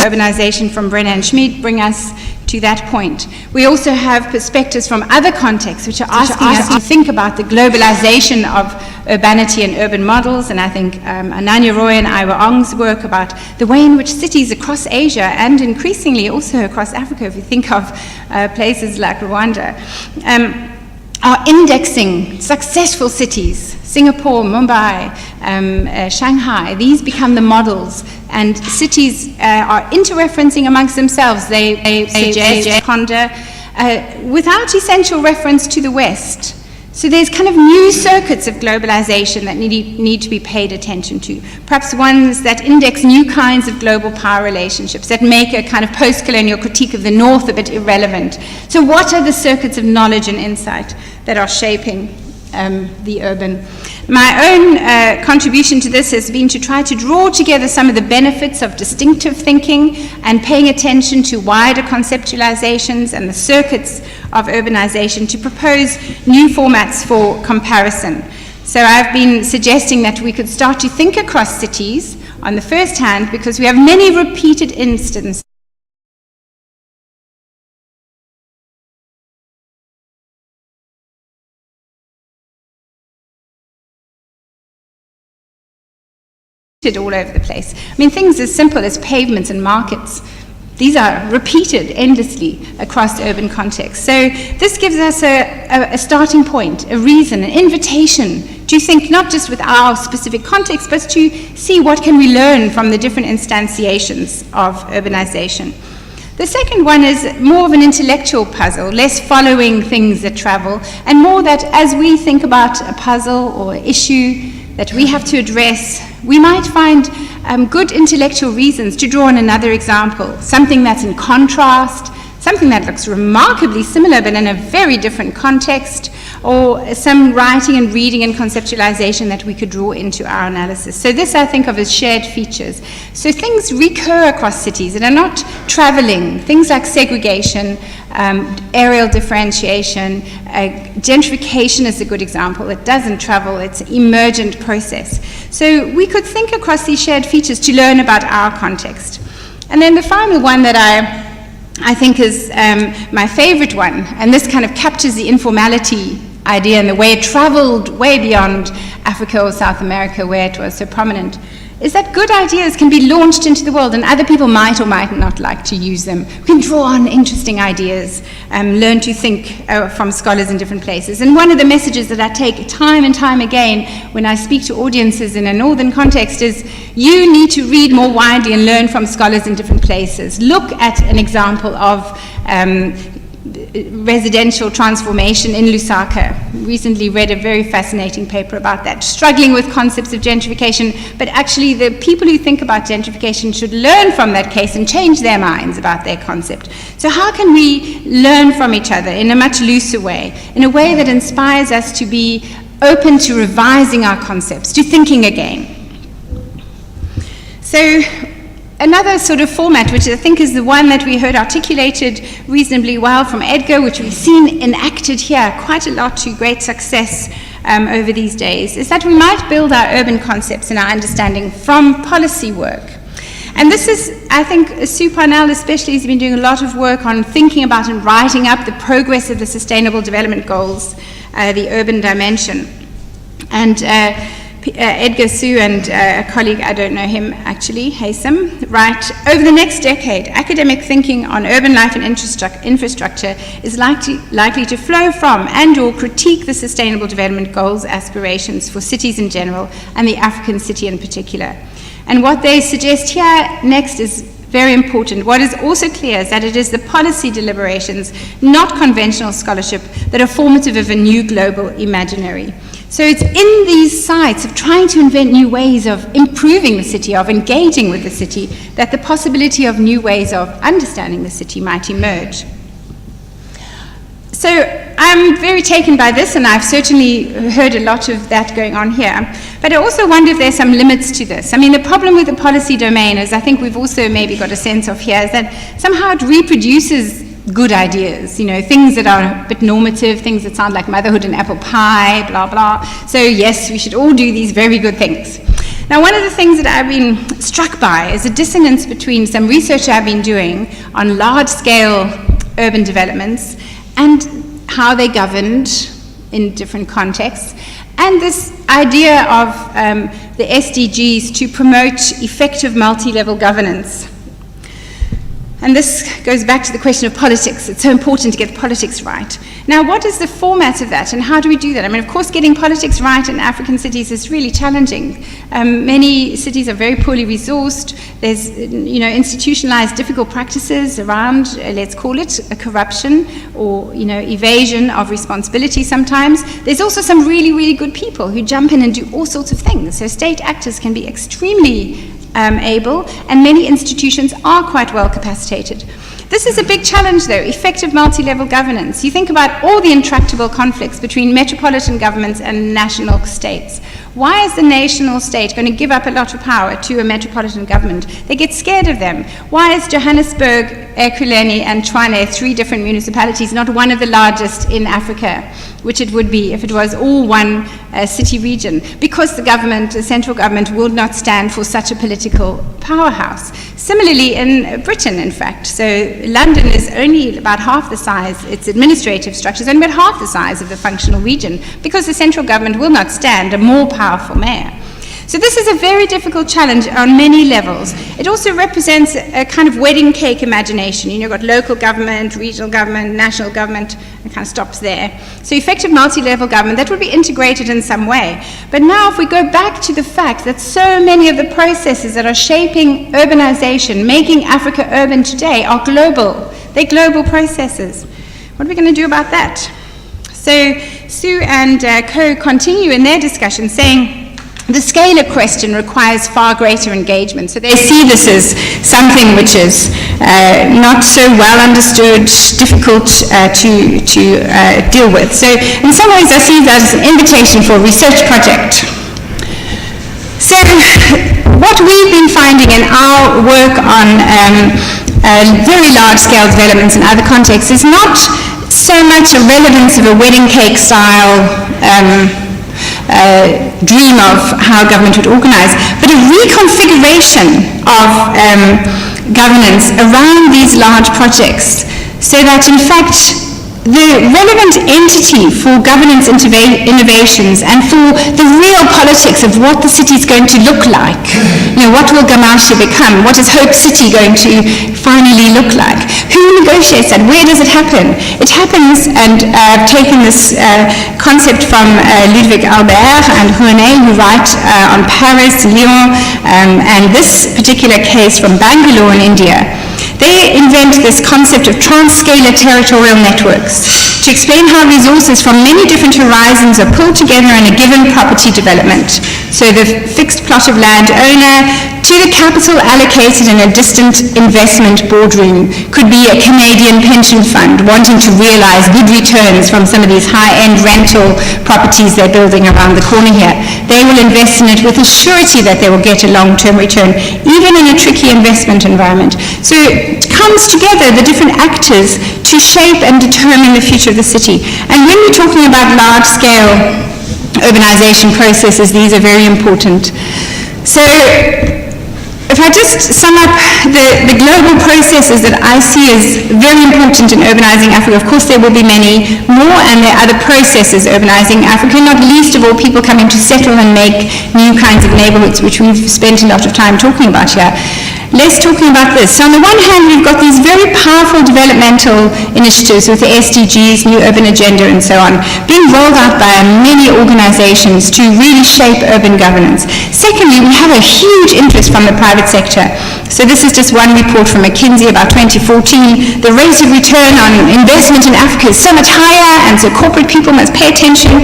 urbanization from Brenner and Schmid bring us to that point. We also have perspectives from other contexts which are asking us to think about the globalization of urbanity and urban models, and I think Ananya Roy and Iwa Ong's work about the way in which cities across Asia and increasingly also across Africa, if you think of places like Rwanda, are indexing successful cities. Singapore, Mumbai, Shanghai, these become the models, and cities are interreferencing amongst themselves. They suggest, ponder, without essential reference to the West. So there's kind of new circuits of globalization that need to be paid attention to. Perhaps ones that index new kinds of global power relationships, that make a kind of post-colonial critique of the North a bit irrelevant. So what are the circuits of knowledge and insight that are shaping the urban? My own contribution to this has been to try to draw together some of the benefits of distinctive thinking and paying attention to wider conceptualizations and the circuits of urbanization to propose new formats for comparison. So I've been suggesting that we could start to think across cities on the first hand, because we have many repeated instances all over the place. I mean, things as simple as pavements and markets. These are repeated endlessly across urban contexts. So this gives us a starting point, a reason, an invitation to think not just with our specific context, but to see what can we learn from the different instantiations of urbanization. The second one is more of an intellectual puzzle, less following things that travel, and more that as we think about a puzzle or issue that we have to address, we might find good intellectual reasons to draw on another example, something that's in contrast, something that looks remarkably similar but in a very different context, or some writing and reading and conceptualization that we could draw into our analysis. So this I think of as shared features. So things recur across cities and are not traveling. Things like segregation, areal differentiation, gentrification is a good example. It doesn't travel, it's an emergent process. So we could think across these shared features to learn about our context. And then the final one that I think is my favorite one, and this kind of captures the informality idea and the way it traveled way beyond Africa or South America where it was so prominent, is that good ideas can be launched into the world and other people might or might not like to use them. We can draw on interesting ideas, learn to think from scholars in different places. And one of the messages that I take time and time again when I speak to audiences in a northern context is you need to read more widely and learn from scholars in different places. Look at an example of residential transformation in Lusaka. Recently read a very fascinating paper about that, struggling with concepts of gentrification, but actually the people who think about gentrification should learn from that case and change their minds about their concept. So how can we learn from each other in a much looser way, in a way that inspires us to be open to revising our concepts, to thinking again? So another sort of format, which I think is the one that we heard articulated reasonably well from Edgar, which we've seen enacted here quite a lot to great success over these days, is that we might build our urban concepts and our understanding from policy work. And this is, I think, Sue Parnell especially has been doing a lot of work on thinking about and writing up the progress of the Sustainable Development Goals, the urban dimension. And Edgar Sue and a colleague, I don't know him actually, Haysom, write, over the next decade, academic thinking on urban life and infrastructure is likely to flow from and or critique the Sustainable Development Goals aspirations for cities in general and the African city in particular. And what they suggest here next is very important. What is also clear is that it is the policy deliberations, not conventional scholarship, that are formative of a new global imaginary. So it's in these sites of trying to invent new ways of improving the city, of engaging with the city, that the possibility of new ways of understanding the city might emerge. So I'm very taken by this, and I've certainly heard a lot of that going on here. But I also wonder if there's some limits to this. I mean, the problem with the policy domain, as I think we've also maybe got a sense of here, is that somehow it reproduces good ideas, you know, things that are a bit normative, things that sound like motherhood and apple pie, blah, blah. So yes, we should all do these very good things. Now, one of the things that I've been struck by is a dissonance between some research I've been doing on large-scale urban developments and how they governed in different contexts, and this idea of the SDGs to promote effective multi-level governance. And this goes back to the question of politics. It's so important to get the politics right. Now, what is the format of that, and how do we do that? I mean, of course, getting politics right in African cities is really challenging. Many cities are very poorly resourced. There's, you know, institutionalized difficult practices around, let's call it, corruption or, you know, evasion of responsibility sometimes. There's also some really, really good people who jump in and do all sorts of things. So state actors can be extremely able, and many institutions are quite well capacitated. This is a big challenge, though, effective multi-level governance. You think about all the intractable conflicts between metropolitan governments and national states. Why is the national state going to give up a lot of power to a metropolitan government? They get scared of them. Why is Johannesburg, Ekurhuleni, and Tshwane, 3 different municipalities, not one of the largest in Africa, which it would be if it was all one city region? Because the government, the central government, will not stand for such a political powerhouse. Similarly in Britain, in fact. So London is only about half the size, its administrative structure is only about half the size of the functional region, because the central government will not stand a more powerful mayor. So this is a very difficult challenge on many levels. It also represents a kind of wedding cake imagination. You know, you've got local government, regional government, national government, it kind of stops there. So effective multi-level government, that would be integrated in some way. But now if we go back to the fact that so many of the processes that are shaping urbanization, making Africa urban today, are global. They're global processes. What are we going to do about that? So Sue and Co continue in their discussion saying, the scalar question requires far greater engagement. So they see this as something which is not so well understood, difficult to deal with. So in some ways I see that as an invitation for a research project. So what we've been finding in our work on very large-scale developments in other contexts is not so much a relevance of a wedding cake style dream of how government would organize, but a reconfiguration of governance around these large projects, so that in fact the relevant entity for governance innovations and for the real politics of what the city is going to look like. You know, what will Gamasha become? What is Hope City going to finally look like? Who negotiates that? Where does it happen? It happens, and I've taken this concept from Ludwig Albert and René, who write on Paris, Lyon, and this particular case from Bangalore in India. they invent this concept of transscalar territorial networks to explain how resources from many different horizons are pulled together in a given property development. So the fixed plot of land owner to the capital allocated in a distant investment boardroom could be a Canadian pension fund wanting to realize good returns from some of these high-end rental properties they're building around the corner here. They will invest in it with a surety that they will get a long-term return, even in a tricky investment environment. So it comes together, the different actors, to shape and determine the future of the city. And when we're talking about large-scale urbanization processes, these are very important. So if I just sum up the global processes that I see as very important in urbanizing Africa, of course there will be many more, and there are other processes urbanizing Africa, not least of all people coming to settle and make new kinds of neighborhoods, which we've spent a lot of time talking about here. Less talking about this. So on the one hand, we've got these very powerful developmental initiatives with the SDGs, New Urban Agenda, and so on, being rolled out by many organizations to really shape urban governance. Secondly, we have a huge interest from the private sector. So this is just one report from McKinsey about 2014. The rate of return on investment in Africa is so much higher, and so corporate people must pay attention.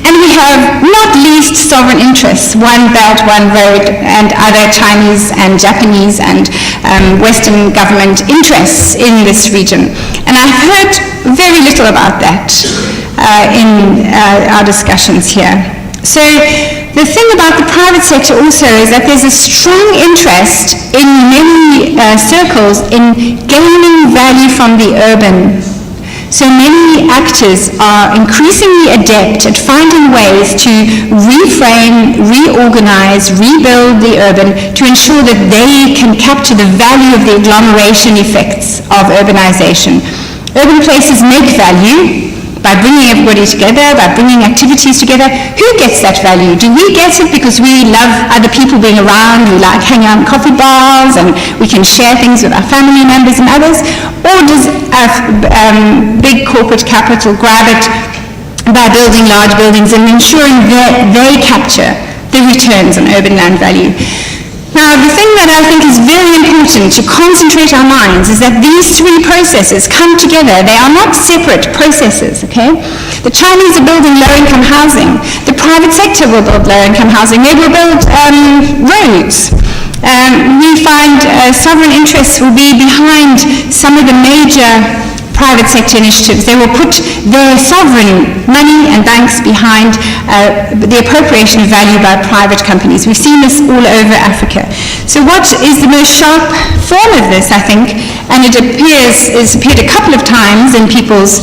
And we have not least sovereign interests, One Belt, One Road, and other Chinese and Japanese and Western government interests in this region. And I've heard very little about that in our discussions here. So the thing about the private sector also is that there's a strong interest in many circles in gaining value from the urban. So many actors are increasingly adept at finding ways to reframe, reorganize, rebuild the urban to ensure that they can capture the value of the agglomeration effects of urbanization. Urban places make value by bringing everybody together, by bringing activities together. Who gets that value? Do we get it because we love other people being around, we like hanging out in coffee bars, and we can share things with our family members and others? Or does big corporate capital grab it by building large buildings and ensuring that they capture the returns on urban land value? Now, the thing that I think is very important to concentrate our minds is that these three processes come together. They are not separate processes, okay? The Chinese are building low-income housing. The private sector will build low-income housing. They will build roads. We find sovereign interests will be behind some of the major private sector initiatives. They will put their sovereign money and banks behind the appropriation of value by private companies. We've seen this all over Africa. So what is the most sharp form of this, I think, and it's appeared a couple of times in people's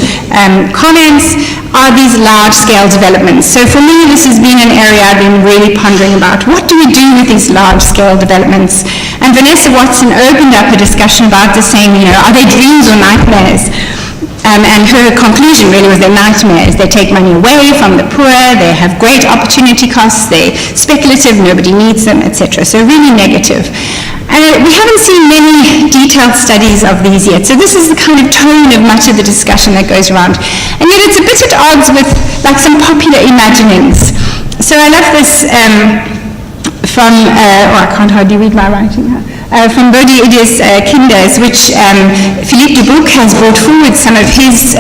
comments, are these large-scale developments. So for me, this has been an area I've been really pondering about. What do we do with these large-scale developments? And Vanessa Watson opened up a discussion about this, saying, are they dreams or nightmares? And her conclusion really was they're nightmares. They take money away from the poor, they have great opportunity costs, they're speculative, nobody needs them, etc. So really negative. We haven't seen many detailed studies of these yet, so this is the kind of tone of much of the discussion that goes around. And yet it's a bit at odds with like some popular imaginings. So I love this from, I can't hardly read my writing here. From Bodhi Idias Kinders, which Philippe Dubuc has brought forward some of his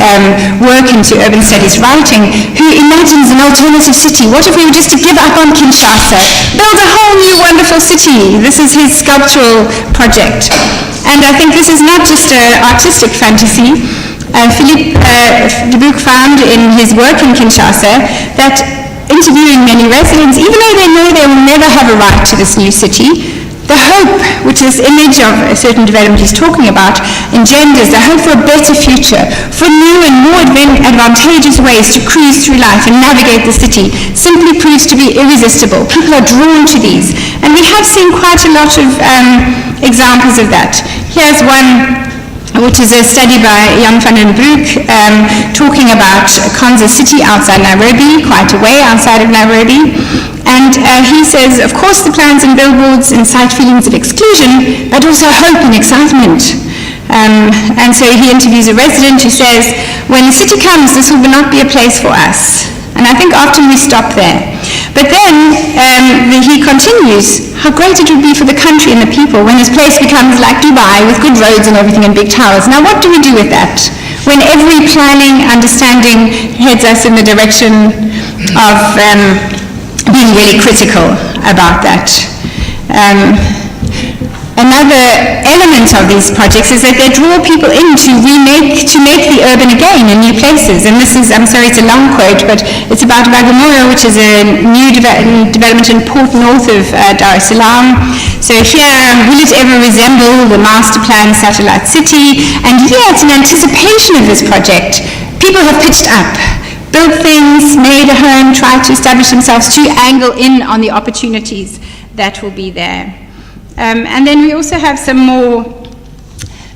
work into urban studies writing, who imagines an alternative city. What if we were just to give up on Kinshasa, build a whole new wonderful city? This is his sculptural project. And I think this is not just an artistic fantasy. Philippe Dubuc found in his work in Kinshasa that interviewing many residents, even though they know they will never have a right to this new city, the hope, which this image of a certain development he's talking about engenders, the hope for a better future, for new and more advantageous ways to cruise through life and navigate the city, simply proves to be irresistible. People are drawn to these. And we have seen quite a lot of examples of that. Here's one, which is a study by Jan van den Broek, talking about Konza City outside Nairobi, quite a way outside of Nairobi. And he says, of course, the plans and billboards incite feelings of exclusion, but also hope and excitement. And so he interviews a resident who says, when the city comes, this will not be a place for us. And I think often we stop there. But then he continues, how great it would be for the country and the people when this place becomes like Dubai with good roads and everything and big towers. Now what do we do with that? When every planning understanding heads us in the direction of being really critical about that. Another element of these projects is that they draw people in to make the urban again in new places. And this is, I'm sorry, it's a long quote, but it's about Bagamoyo, which is a new development in Port North of Dar es Salaam. So here, will it ever resemble the master plan satellite city? And here, it's an anticipation of this project. People have pitched up, built things, made a home, tried to establish themselves to angle in on the opportunities that will be there. And then we also have some more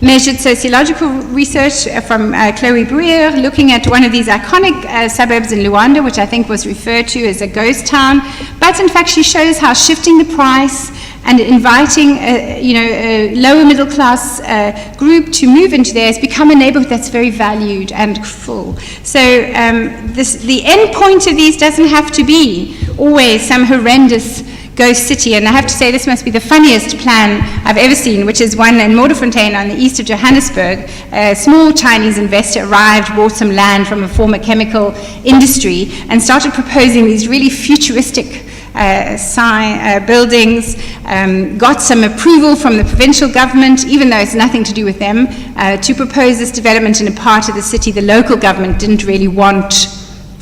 measured sociological research from Chloe Breer, looking at one of these iconic suburbs in Luanda, which I think was referred to as a ghost town. But in fact, she shows how shifting the price and inviting a lower middle class group to move into there has become a neighborhood that's very valued and full. So the end point of these doesn't have to be always some horrendous ghost city, and I have to say this must be the funniest plan I've ever seen, which is one in Modderfontein on the east of Johannesburg. A small Chinese investor arrived, bought some land from a former chemical industry, and started proposing these really futuristic buildings, got some approval from the provincial government, even though it's nothing to do with them, to propose this development in a part of the city the local government didn't really want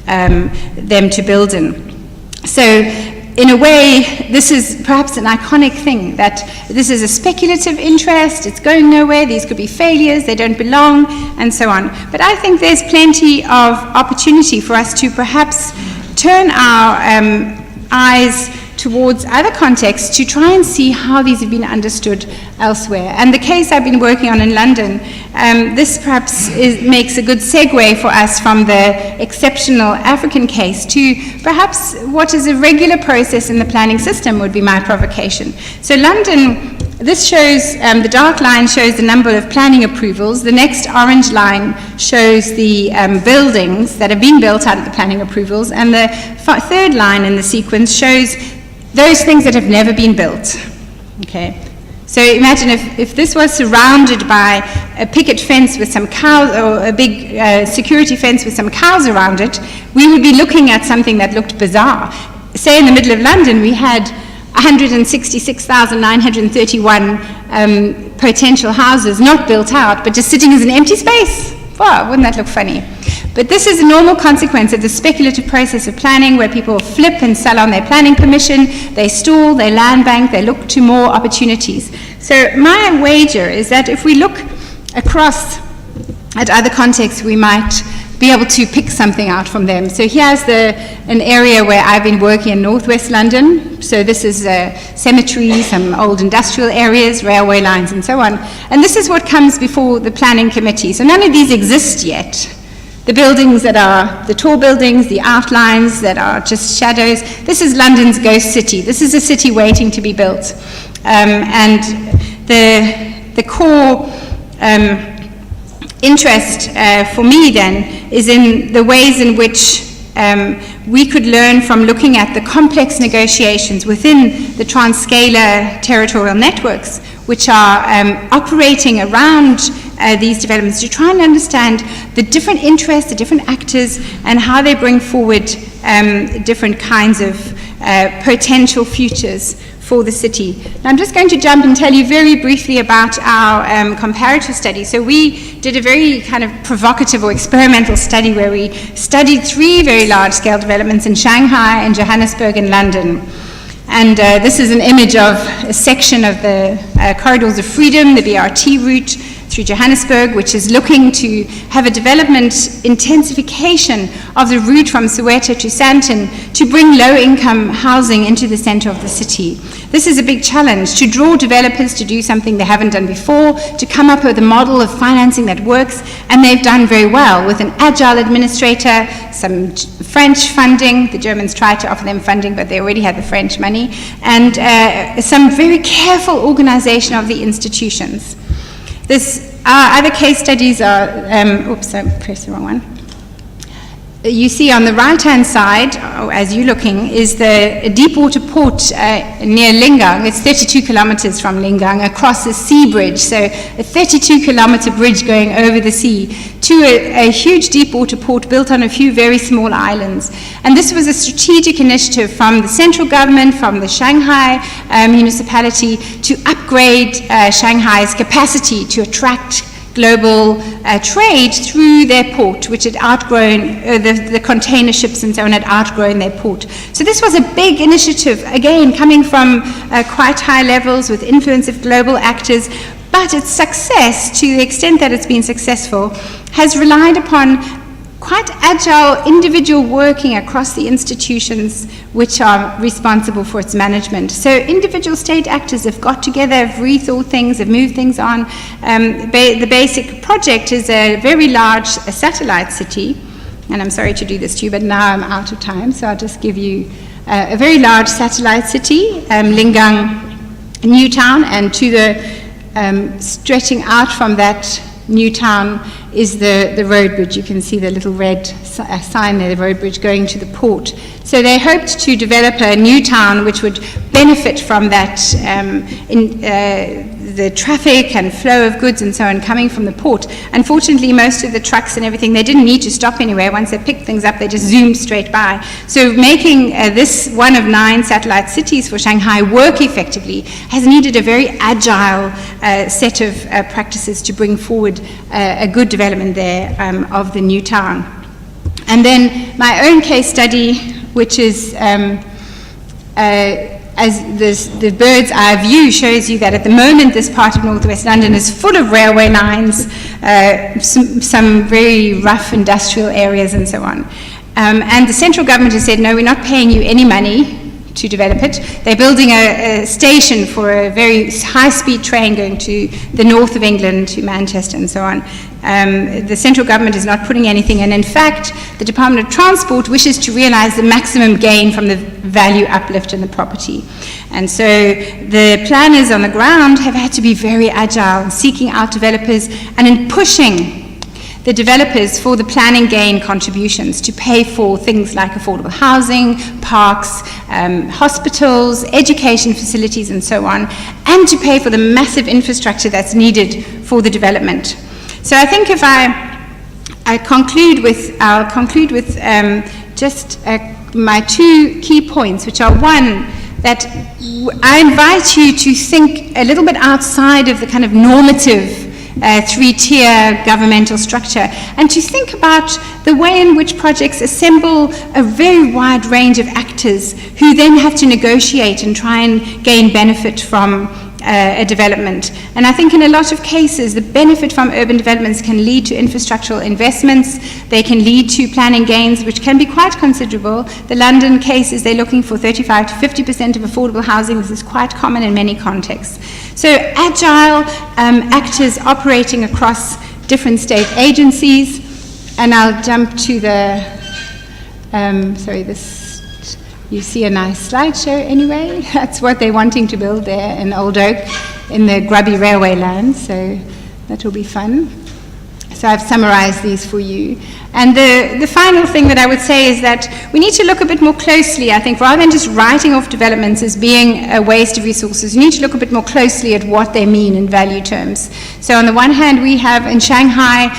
them to build in. So in a way, this is perhaps an iconic thing, that this is a speculative interest, it's going nowhere, these could be failures, they don't belong, and so on. But I think there's plenty of opportunity for us to perhaps turn our eyes towards other contexts to try and see how these have been understood elsewhere. And the case I've been working on in London, this perhaps makes a good segue for us from the exceptional African case to perhaps what is a regular process in the planning system would be my provocation. So London, this shows, the dark line shows the number of planning approvals. The next orange line shows the buildings that have been built out of the planning approvals. And the third line in the sequence shows those things that have never been built. Okay. So imagine if this was surrounded by a picket fence with some cows, or a big security fence with some cows around it, we would be looking at something that looked bizarre. Say in the middle of London, we had 166,931 potential houses not built out, but just sitting as an empty space. Wow, wouldn't that look funny? But this is a normal consequence of the speculative process of planning, where people flip and sell on their planning permission, they stall, they land bank, they look to more opportunities. So my wager is that if we look across at other contexts, we might be able to pick something out from them. So here's an area where I've been working in northwest London. So this is a cemetery, some old industrial areas, railway lines, and so on. And this is what comes before the planning committee. So none of these exist yet. The buildings that are the tall buildings, the outlines that are just shadows. This is London's ghost city. This is a city waiting to be built. And the core interest for me then is in the ways in which we could learn from looking at the complex negotiations within the Transscalar territorial networks, which are operating around these developments, to try and understand the different interests, the different actors, and how they bring forward different kinds of potential futures for the city. Now I'm just going to jump and tell you very briefly about our comparative study. So we did a very kind of provocative or experimental study where we studied 3 very large-scale developments in Shanghai, in Johannesburg, and London. And this is an image of a section of the Corridors of Freedom, the BRT route through Johannesburg, which is looking to have a development intensification of the route from Soweto to Sandton to bring low-income housing into the center of the city. This is a big challenge, to draw developers to do something they haven't done before, to come up with a model of financing that works, and they've done very well with an agile administrator, some French funding. The Germans tried to offer them funding, but they already had the French money, and some very careful organization of the institutions. Other case studies are, oops, I pressed the wrong one. you see on the right-hand side, as you're looking, is the deepwater port near Lingang. It's 32 kilometers from Lingang across a sea bridge, so a 32-kilometer bridge going over the sea to a huge deepwater port built on a few very small islands. And this was a strategic initiative from the central government, from the Shanghai municipality, to upgrade Shanghai's capacity to attract global trade through their port, which had outgrown, the container ships and so on had outgrown their port. So this was a big initiative, again, coming from quite high levels with influence of global actors, but its success, to the extent that it's been successful, has relied upon quite agile individual working across the institutions which are responsible for its management. So individual state actors have got together, have rethought things, have moved things on. The basic project is a very large satellite city, and I'm sorry to do this to you, but now I'm out of time, so I'll just give you a very large satellite city, Lingang New Town, and to the stretching out from that new town is the road bridge. You can see the little red sign there, the road bridge going to the port. So they hoped to develop a new town which would benefit from that, the traffic and flow of goods and so on coming from the port. Unfortunately, most of the trucks and everything, they didn't need to stop anywhere. Once they picked things up, they just zoomed straight by. So making this one of 9 satellite cities for Shanghai work effectively has needed a very agile set of practices to bring forward a good development there of the new town. And then my own case study, which is as the bird's eye view shows you that at the moment this part of northwest London is full of railway lines, some very rough industrial areas and so on. And the central government has said, no, we're not paying you any money to develop it. They're building a station for a very high-speed train going to the north of England, to Manchester and so on. The central government is not putting anything in. In fact, the Department of Transport wishes to realize the maximum gain from the value uplift in the property. And so the planners on the ground have had to be very agile in seeking out developers and in pushing the developers for the planning gain contributions to pay for things like affordable housing, parks, hospitals, education facilities and so on, and to pay for the massive infrastructure that's needed for the development. So I think if I'll conclude with just my 2 key points, which are, one, that I invite you to think a little bit outside of the kind of normative 3-tier governmental structure, and to think about the way in which projects assemble a very wide range of actors who then have to negotiate and try and gain benefit from a development. And I think in a lot of cases the benefit from urban developments can lead to infrastructural investments, they can lead to planning gains which can be quite considerable. The London case is they're looking for 35 to 50% of affordable housing. This is quite common in many contexts. So agile actors operating across different state agencies, and I'll jump to the, you see a nice slideshow anyway. That's what they're wanting to build there in Old Oak in the grubby railway land, so that will be fun. So I've summarized these for you. And the final thing that I would say is that we need to look a bit more closely, I think, rather than just writing off developments as being a waste of resources, we need to look a bit more closely at what they mean in value terms. So on the one hand, we have in Shanghai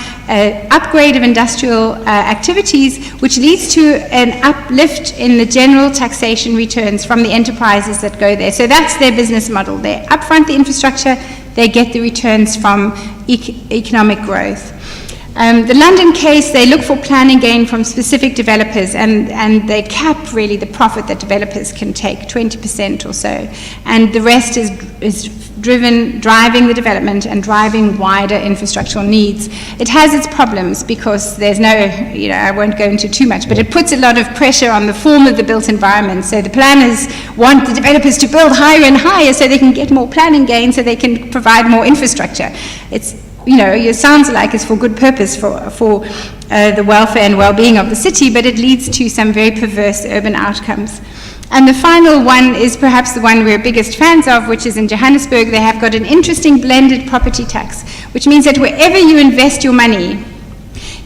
upgrade of industrial activities, which leads to an uplift in the general taxation returns from the enterprises that go there. So that's their business model. They upfront the infrastructure, they get the returns from economic growth. The London case, they look for planning gain from specific developers, and they cap really the profit that developers can take, 20% or so. And the rest is driving the development and driving wider infrastructural needs. It has its problems because there's no, I won't go into too much, but it puts a lot of pressure on the form of the built environment. So the planners want the developers to build higher and higher so they can get more planning gain, so they can provide more infrastructure. It sounds like it's for good purpose for the welfare and well-being of the city, but it leads to some very perverse urban outcomes. And the final one is perhaps the one we're biggest fans of, which is in Johannesburg. They have got an interesting blended property tax, which means that wherever you invest your money,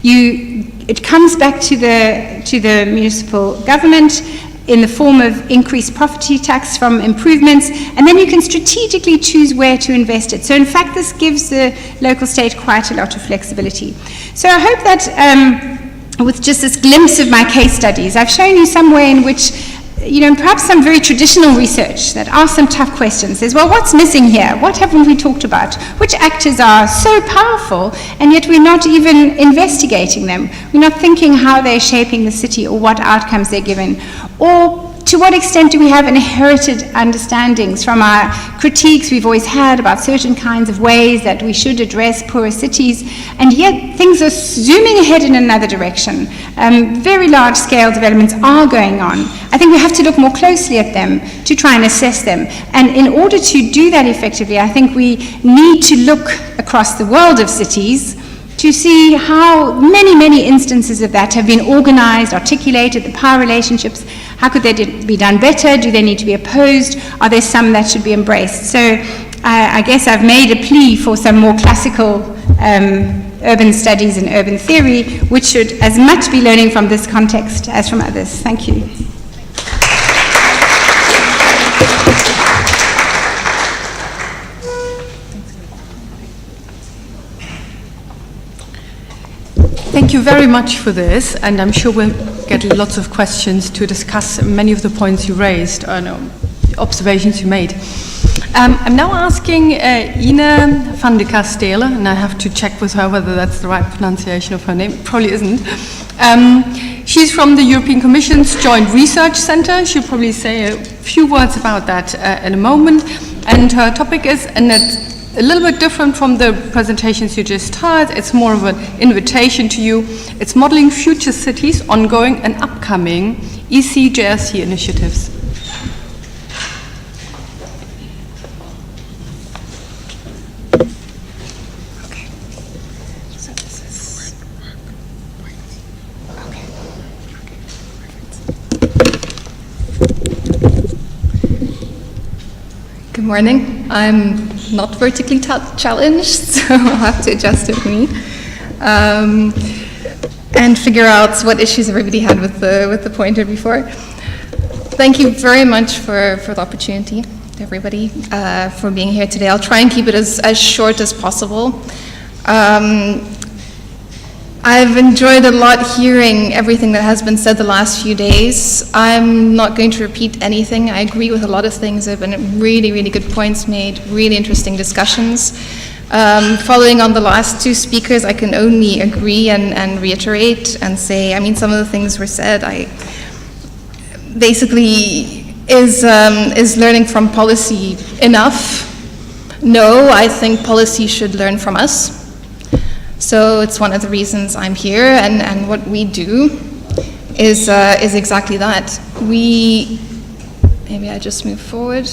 you it comes back to the municipal government in the form of increased property tax from improvements, and then you can strategically choose where to invest it. So in fact, this gives the local state quite a lot of flexibility. So I hope that with just this glimpse of my case studies, I've shown you some way in which, perhaps some very traditional research that asks some tough questions is, well, what's missing here? What haven't we talked about? Which actors are so powerful, and yet we're not even investigating them? We're not thinking how they're shaping the city or what outcomes they're given. Or to what extent do we have inherited understandings from our critiques we've always had about certain kinds of ways that we should address poorer cities, and yet things are zooming ahead in another direction. Very large-scale developments are going on. I think we have to look more closely at them to try and assess them. And in order to do that effectively, I think we need to look across the world of cities to see how many instances of that have been organized, articulated, the power relationships. How could they be done better? Do they need to be opposed? Are there some that should be embraced? So I guess I've made a plea for some more classical urban studies and urban theory, which should as much be learning from this context as from others. Thank you. Thank you very much for this, and I'm sure we'll get lots of questions to discuss many of the points you raised, observations you made. I'm now asking Ina van de Kastelen, and I have to check with her whether that's the right pronunciation of her name. It probably isn't. She's from the European Commission's Joint Research Centre. She'll probably say a few words about that in a moment. And her topic is, and it's a little bit different from the presentations you just heard. It's more of an invitation to you. It's modeling future cities, ongoing and upcoming EC-JRC initiatives. Okay. So this is... Okay. Good morning. I'm not vertically challenged, so I'll have to adjust it me and figure out what issues everybody had with the pointer before. Thank you very much for the opportunity, to everybody, for being here today. I'll try and keep it as short as possible. I've enjoyed a lot hearing everything that has been said the last few days. I'm not going to repeat anything. I agree with a lot of things. There have been really good points made, really interesting discussions. Following on the last two speakers, I can only agree and reiterate and say, some of the things were said. Basically, is learning from policy enough? No, I think policy should learn from us. So it's one of the reasons I'm here, and what we do is exactly that. Maybe I just move forward.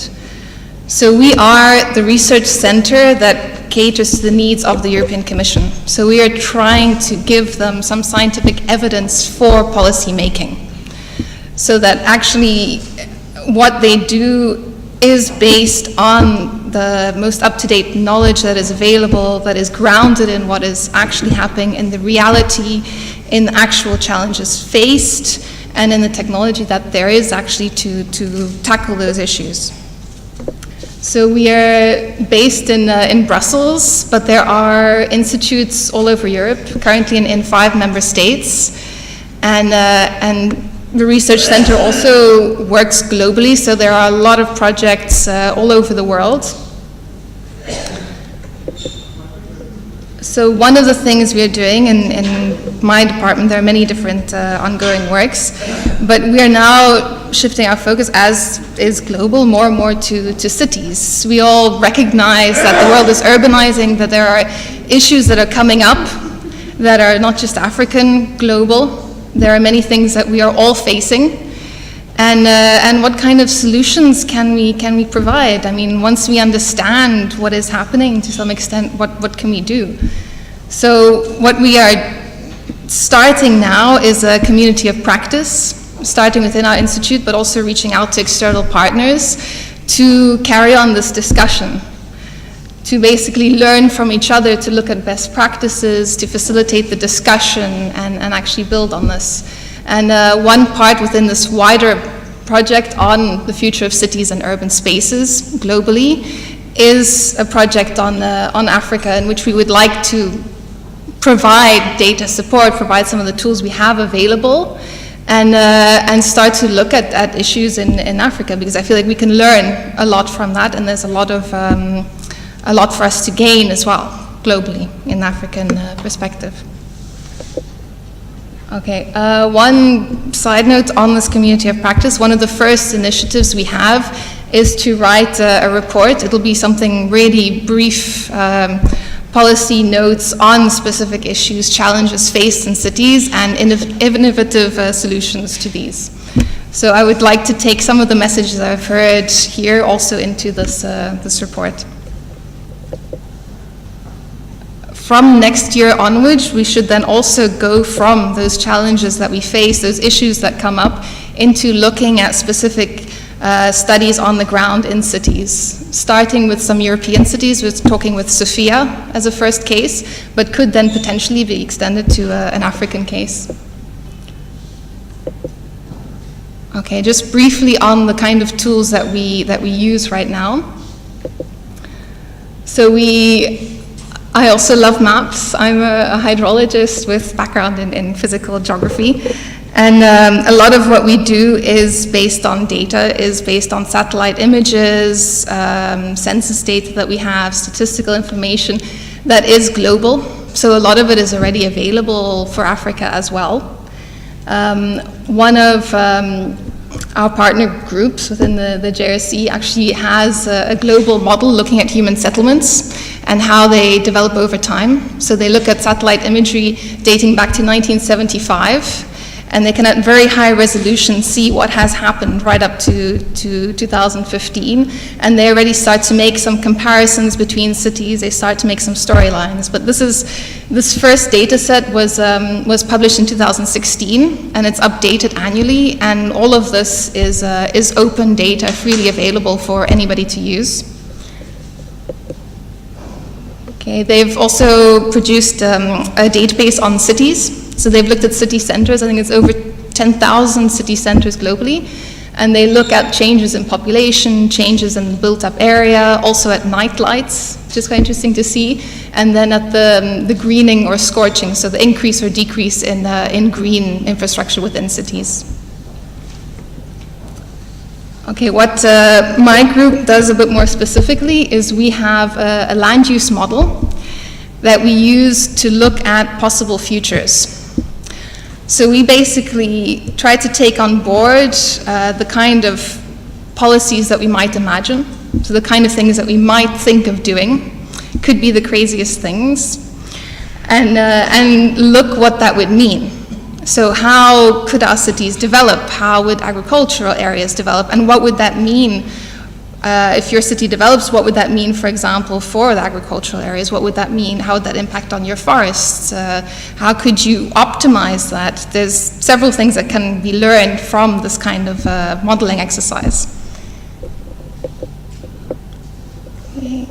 So we are the research center that caters to the needs of the European Commission. So we are trying to give them some scientific evidence for policy making, so that actually what they do is based on the most up-to-date knowledge that is available, that is grounded in what is actually happening in the reality, in the actual challenges faced, and in the technology that there is actually to tackle those issues. So we are based in Brussels, but there are institutes all over Europe, currently in 5 member states, and the research center also works globally, so there are a lot of projects all over the world. So one of the things we are doing in my department, there are many different ongoing works, but we are now shifting our focus, as is global, more and more to cities. We all recognize that the world is urbanizing, that there are issues that are coming up that are not just African, global. There are many things that we are all facing, and what kind of solutions can we provide? Once we understand what is happening to some extent, what can we do? So what we are starting now is a community of practice, starting within our institute, but also reaching out to external partners to carry on this discussion, to basically learn from each other, to look at best practices, to facilitate the discussion and actually build on this. And one part within this wider project on the future of cities and urban spaces globally is a project on Africa, in which we would like to provide data support, provide some of the tools we have available, and start to look at issues in Africa, because I feel like we can learn a lot from that, and there's a lot for us to gain as well globally in African perspective. Okay, one side note on this community of practice. One of the first initiatives we have is to write a report. It'll be something really brief, policy notes on specific issues, challenges faced in cities, and innovative solutions to these. So I would like to take some of the messages I've heard here also into this report. From next year onwards, we should then also go from those challenges that we face, those issues that come up, into looking at specific studies on the ground in cities, starting with some European cities. We're talking with Sofia as a first case, but could then potentially be extended to an African case. Okay, just briefly on the kind of tools that we use right now. So I also love maps. I'm a hydrologist with background in physical geography. And a lot of what we do is based on data, is based on satellite images, census data that we have, statistical information that is global. So a lot of it is already available for Africa as well. One of our partner groups within the JRC actually has a global model looking at human settlements and how they develop over time. So they look at satellite imagery dating back to 1975. And they can at very high resolution see what has happened right up to 2015. And they already start to make some comparisons between cities. They start to make some storylines. But this first data set was published in 2016, and it's updated annually. And all of this is open data, freely available for anybody to use. Okay, they've also produced a database on cities. So they've looked at city centers. I think it's over 10,000 city centers globally. And they look at changes in population, changes in the built-up area, also at night lights, which is quite interesting to see. And then at the greening or scorching, so the increase or decrease in green infrastructure within cities. Okay, what my group does a bit more specifically is we have a land use model that we use to look at possible futures. So we basically try to take on board the kind of policies that we might imagine, so the kind of things that we might think of doing, could be the craziest things, and look what that would mean. So how could our cities develop? How would agricultural areas develop? And what would that mean if your city develops? What would that mean, for example, for the agricultural areas? What would that mean? How would that impact on your forests? How could you optimize that? There's several things that can be learned from this kind of modeling exercise. Okay.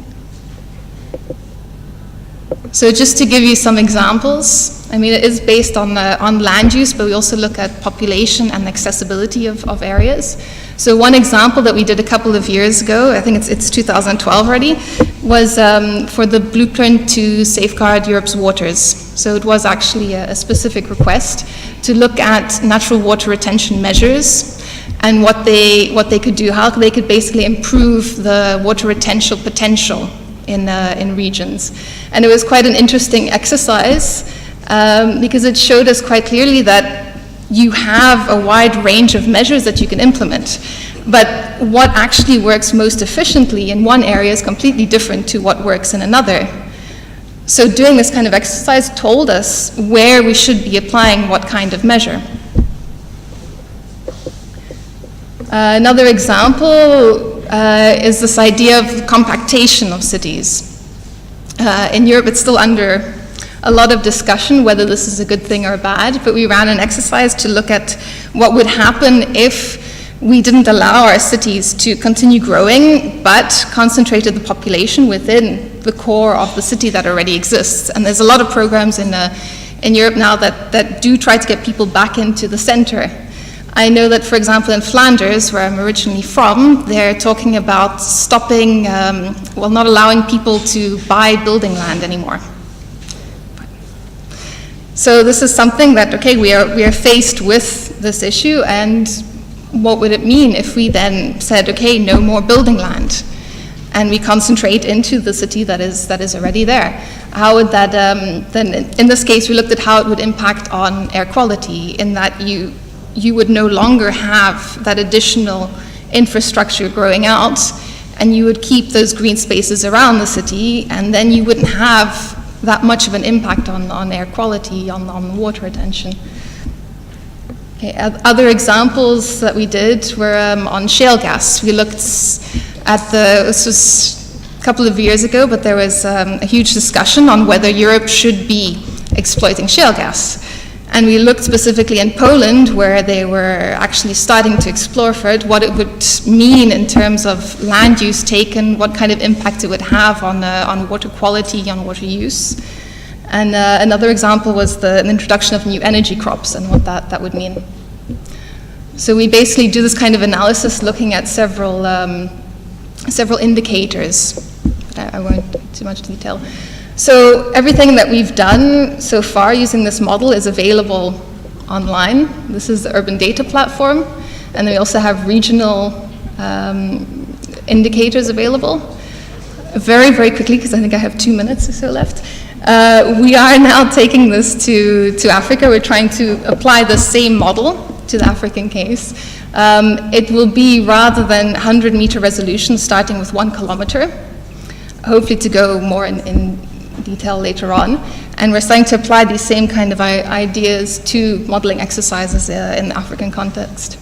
So just to give you some examples, I mean, it is based on land use, but we also look at population and accessibility of areas. So one example that we did a couple of years ago, I think it's 2012 already, was for the blueprint to safeguard Europe's waters. So it was actually a specific request to look at natural water retention measures and what they could do, how they could basically improve the water retention potential in regions. And it was quite an interesting exercise because it showed us quite clearly that you have a wide range of measures that you can implement. But what actually works most efficiently in one area is completely different to what works in another. So doing this kind of exercise told us where we should be applying what kind of measure. Another example is this idea of compactation of cities. In Europe, it's still under a lot of discussion whether this is a good thing or bad, but we ran an exercise to look at what would happen if we didn't allow our cities to continue growing, but concentrated the population within the core of the city that already exists. And there's a lot of programs in Europe now that do try to get people back into the center. I know that, for example, in Flanders, where I'm originally from, they're talking about stopping, not allowing people to buy building land anymore. So this is something that, okay, we are faced with this issue, and what would it mean if we then said, okay, no more building land, and we concentrate into the city that is already there? How would that, then in this case, we looked at how it would impact on air quality, in that you would no longer have that additional infrastructure growing out, and you would keep those green spaces around the city, and then you wouldn't have that much of an impact on air quality, on water retention. Okay, other examples that we did were on shale gas. We looked at this was a couple of years ago, but there was a huge discussion on whether Europe should be exploiting shale gas. And we looked specifically in Poland, where they were actually starting to explore for it, what it would mean in terms of land use taken, what kind of impact it would have on water quality, on water use. And another example was the introduction of new energy crops and what that would mean. So we basically do this kind of analysis looking at several indicators, but I won't go into too much detail. So everything that we've done so far using this model is available online. This is the Urban Data Platform, and then we also have regional indicators available. Very, very quickly, because I think I have 2 minutes or so left. We are now taking this to Africa. We're trying to apply the same model to the African case. It will be, rather than 100-meter resolution, starting with 1 kilometer, hopefully to go more in detail later on. And we're starting to apply these same kind of ideas to modeling exercises in the African context.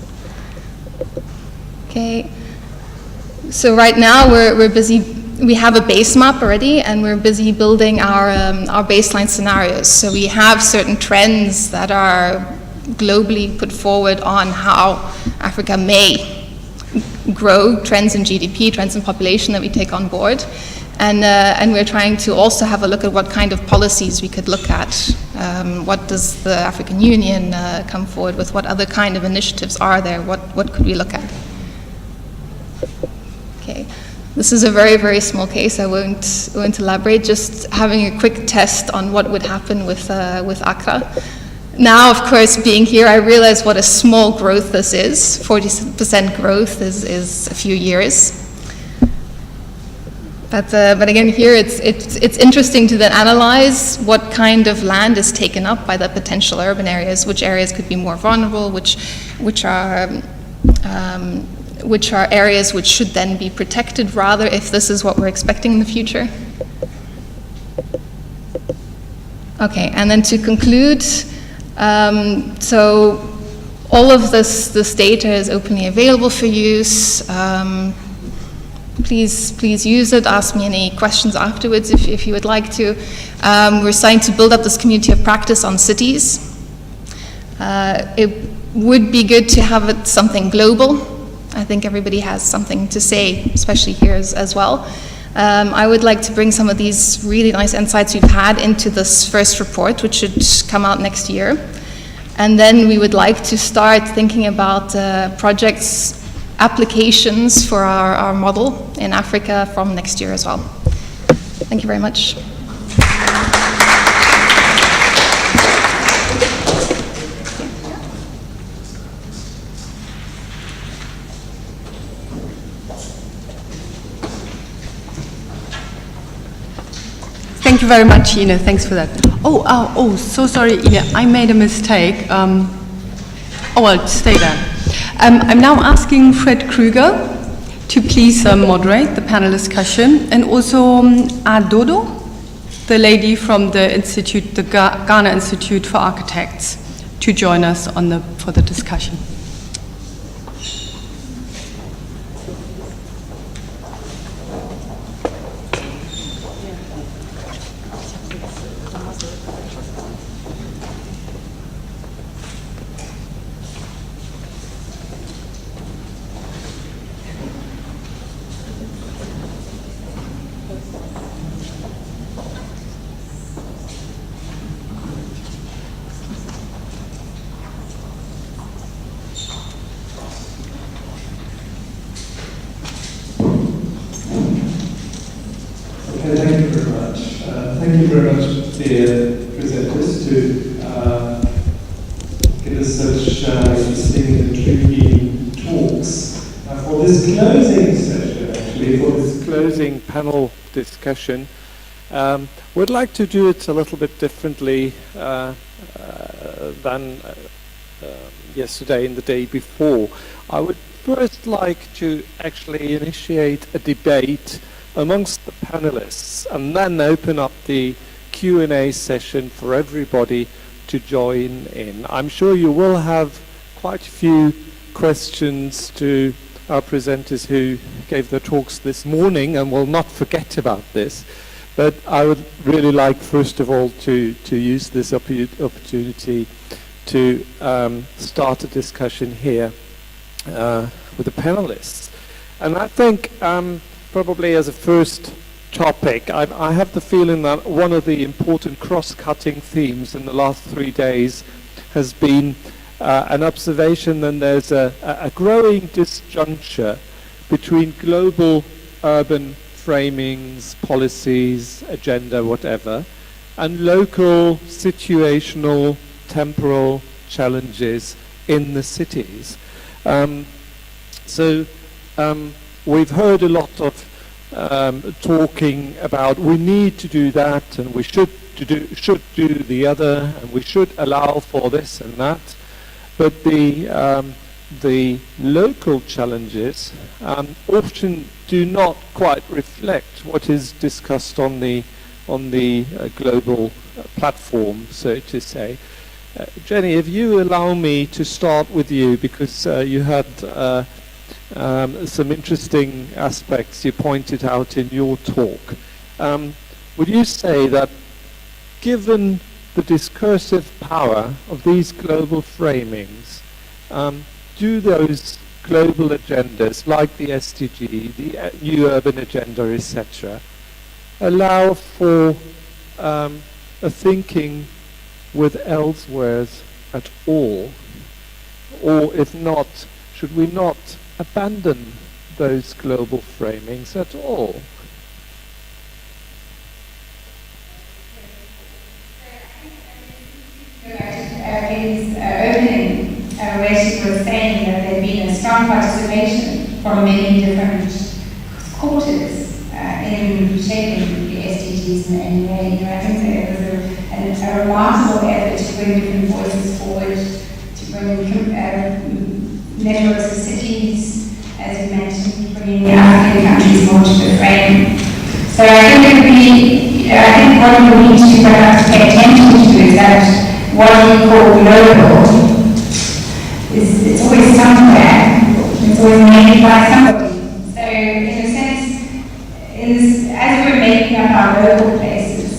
Okay, so right now we're busy. We have a base map already, and we're busy building our baseline scenarios. So we have certain trends that are globally put forward on how Africa may grow, trends in GDP, trends in population that we take on board. And we're trying to also have a look at what kind of policies we could look at. What does the African Union come forward with? What other kind of initiatives are there? What could we look at? Okay. This is a very, very small case. I won't elaborate. Just having a quick test on what would happen with Accra. Now, of course, being here, I realize what a small growth this is. 40% growth is a few years. But again, here it's interesting to then analyze what kind of land is taken up by the potential urban areas, which areas could be more vulnerable, which are areas which should then be protected rather, if this is what we're expecting in the future. Okay, and then to conclude, so all of this data is openly available for use. Please use it. Ask me any questions afterwards if you would like to. We're starting to build up this community of practice on cities. It would be good to have it something global. I think everybody has something to say, especially here as well. I would like to bring some of these really nice insights we've had into this first report, which should come out next year. And then we would like to start thinking about projects, applications for our model in Africa from next year as well. Thank you very much. Thank you very much, Ine. Thanks for that. Oh, so sorry, Ine. I made a mistake. I'll stay there. I'm now asking Fred Kruger to please moderate the panel discussion, and also Adodo, the lady from the institute, the Ghana Institute for Architects, to join us for the discussion. dear presenters to give us such interesting and intriguing talks. For this closing session, actually, for this closing panel discussion, we'd like to do it a little bit differently than yesterday and the day before. I would first like to actually initiate a debate amongst the panelists and then open up the Q&A session for everybody to join in. I'm sure you will have quite a few questions to our presenters who gave their talks this morning and will not forget about this. But I would really like, first of all, to use this opportunity to start a discussion here with the panelists. And I think probably as a first topic, I have the feeling that one of the important cross-cutting themes in the last 3 days has been an observation that there's a growing disjuncture between global urban framings, policies, agenda, whatever, and local, situational, temporal challenges in the cities. We've heard a lot of talking about we need to do that and we should do the other and we should allow for this and that. But the local challenges often do not quite reflect what is discussed on the global platform, so to say. Jenny, if you allow me to start with you, because you had some interesting aspects you pointed out in your talk. Would you say that given the discursive power of these global framings, do those global agendas like the SDG, the New Urban Agenda, etc., allow for a thinking with elsewheres at all? Or if not, should we not abandon those global framings at all? His opening, where she was saying that there had been a strong participation from many different quarters in shaping the SDGs in any way. I think there was a remarkable effort to bring different voices forward, to bring networks of cities, as you mentioned, bringing the African countries more to the frame. So I think what we need to perhaps pay attention to is that what we call global it's always somewhere, it's always made by somebody. So in a sense, as we're making up our local places,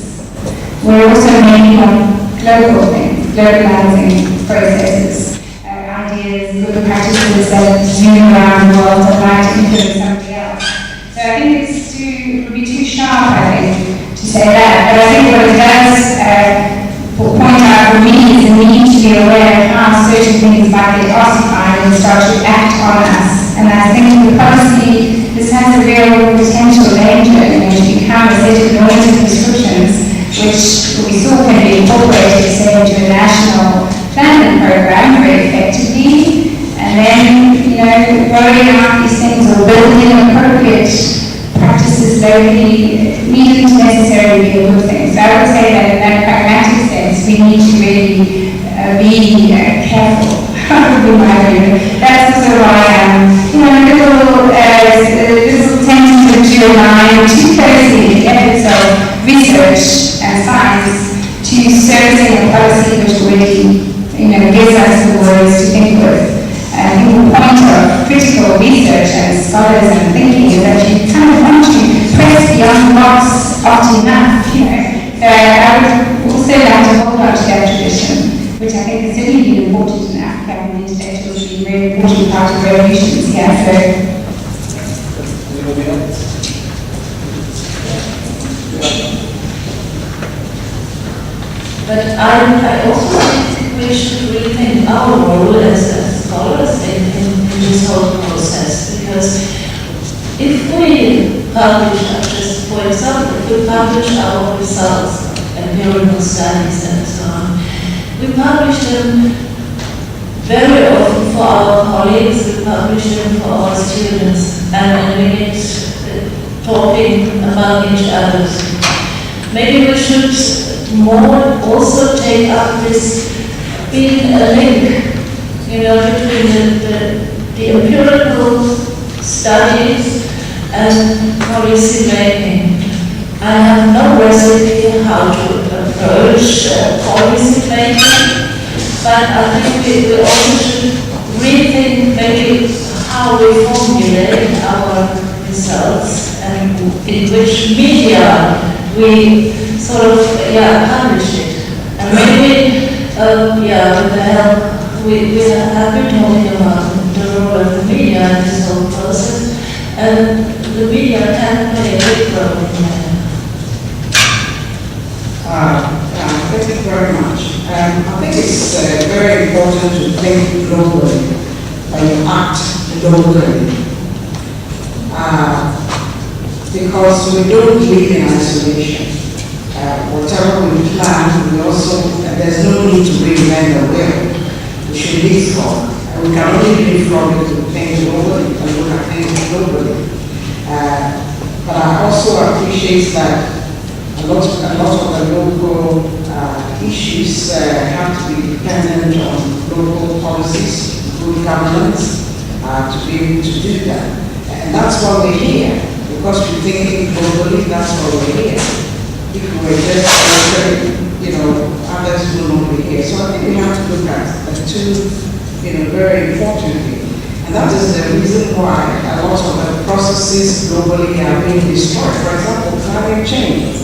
we're also making up global things, globalizing processes, ideas, good practices that zoom around the world that might influence somebody else. So I think it would be too sharp, I think, to say that. But I think what it does point out for me is the need to be aware of how certain things might get ossified and start to act on us. And I think the policy, this has a real potential danger, to become a set of normative prescriptions, which we saw can be incorporated, say, into a national planning program very effectively, and then, rolling out these things or building appropriate practices locally needn't necessarily be a good thing. So I would say that in that pragmatic sense, we need to really be careful. That would be my view. That's also why I'm, a little tempted to align too closely the efforts of research and science to servicing a policy which really, gives us the words to think with. The point of critical research and scholars and thinking is that you kind of want to press beyond the box often enough, So I would also like to hold on to that tradition, which I think has certainly been important in Africa and intellectuals being a very important part of revolutions here. But I also think we should rethink our role as scholars in this whole process, because if we publish, just for example, if we publish our results and empirical studies and so on. We publish them very often for our colleagues, we publish them for our students, and we get talking among each other. Maybe we should more also take up this being a link, between the empirical studies and policy making. I have no recipe how to approach policy making, but I think we also should rethink maybe how we formulate our results and in which media we sort of publish it. And maybe with the help we have been talking about the role of the media in this whole process, and the media can play a big role in that. Thank you very much. I think it's very important to think globally and act locally. Because we don't live in isolation. Whatever we plan, there's no need to reinvent the wheel. We should leapfrog. We can only leapfrog to think globally and look at things globally. But I also appreciate that a lot of the local issues have to be dependent on local policies, good governance, to be able to do that. And that's why we're here. Because we're thinking globally, that's why we're here. If we were just others will not be here. So I think we have to look at the two, very importantly. And that is the reason why a lot of the processes globally are being destroyed. For example, climate change.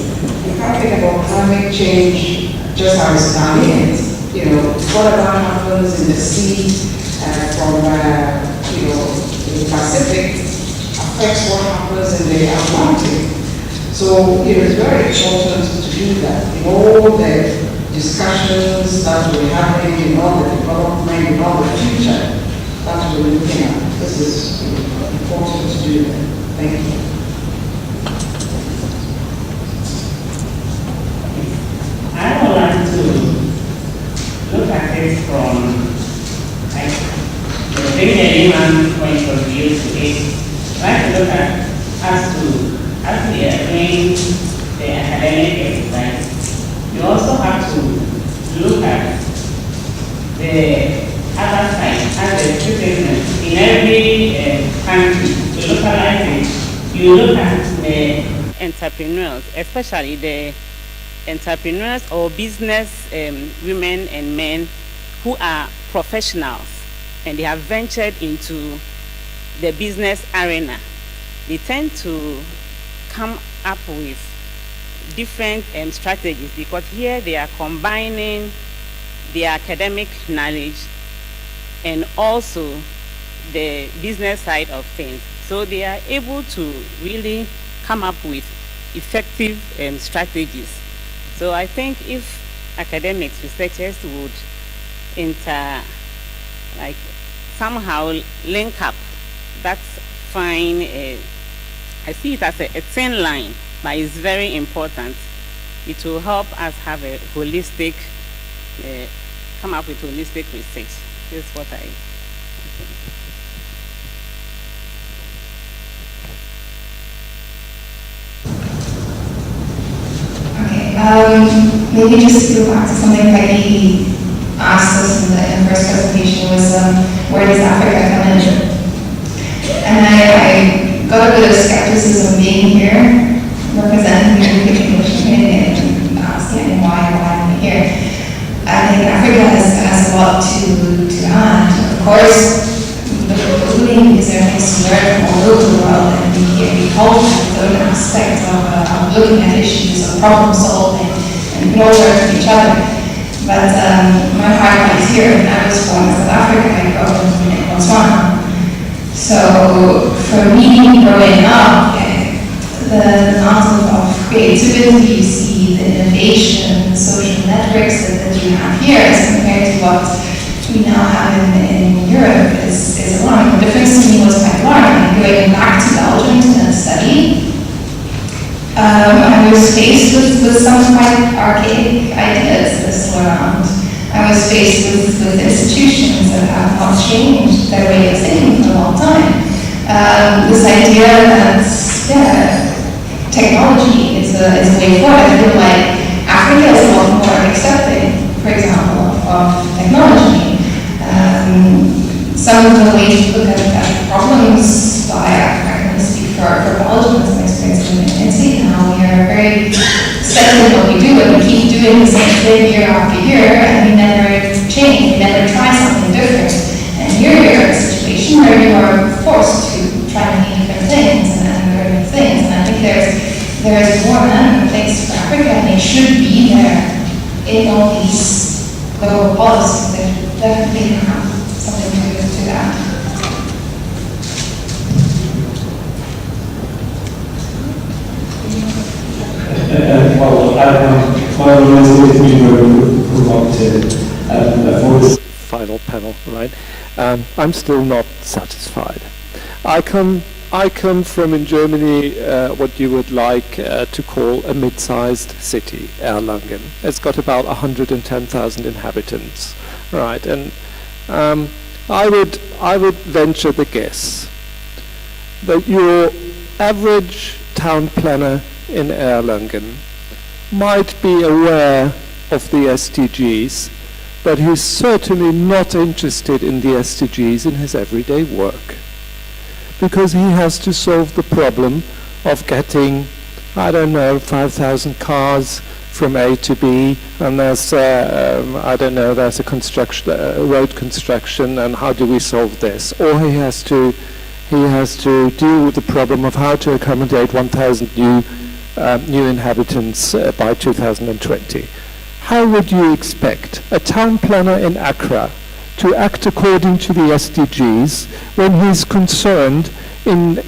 You can't think about climate change just as it's Ghanaians. Whatever happens in the sea from the Pacific affects what happens in the Atlantic. So it's very important to do that. In all the discussions that we're having, in all the development, in all the future that we're looking at, this is important to do that. Thank you. I would like to look at it from the human point of view to it. Try to look at as we are doing the academic exercise. You also have to look at the other side as a citizen in every country. To localize it, you look at the entrepreneurs, especially the entrepreneurs or business women and men who are professionals and they have ventured into the business arena. They tend to come up with different strategies because here they are combining their academic knowledge and also the business side of things. So they are able to really come up with effective strategies. So I think if academics, researchers would somehow link up, that's fine. I see it as a thin line, but it's very important. It will help us have a holistic, come up with holistic research. This is what I think. Maybe just to go back to something Peggy asked us in the first presentation was, where does Africa come in? And I got a bit of skepticism being here, representing the European Commission and asking why I'm here. I think Africa has a lot to add. Of course, is there things to learn from all over the world, and we hold its own aspect of looking at issues, of problem solving, and we all learn from each other. But my heart lies here, and I was born in South Africa. I grew up in Botswana. So for me, growing up, the amount of creativity you see, the innovation, the social networks that you have here as compared to what we now have in Europe is alarming. The difference to me was quite alarming. Going back to Belgium to study, I was faced with some quite archaic ideas this go around. I was faced with institutions that have not changed their way of thinking for a long time. This idea that technology is a way forward. I feel like Africa is a lot more accepting, for example, of technology. Some of the ways to look at problems I can speak for Belgium as an experience in Italy now. We are very set in what we do, and we keep doing the same thing year after year, and we never change, we never try something different. And here you're in a situation where you are forced to try many different things and learn new things. And I think there's more than a place for Africa, and they should be there in all these global policies that definitely have something to do to that. Well, final always been very provocative for this final panel, right? I'm still not satisfied. I come from in Germany what you would like to call a mid-sized city, Erlangen. It's got about 110,000 inhabitants, right? And I would venture the guess that your average town planner in Erlangen might be aware of the SDGs, but he's certainly not interested in the SDGs in his everyday work, because he has to solve the problem of getting, I don't know, 5,000 cars from A to B, and there's, I don't know, there's a construction, road construction, and how do we solve this? Or he has to deal with the problem of how to accommodate 1,000 new inhabitants by 2020. How would you expect a town planner in Accra to act according to the SDGs when he's concerned in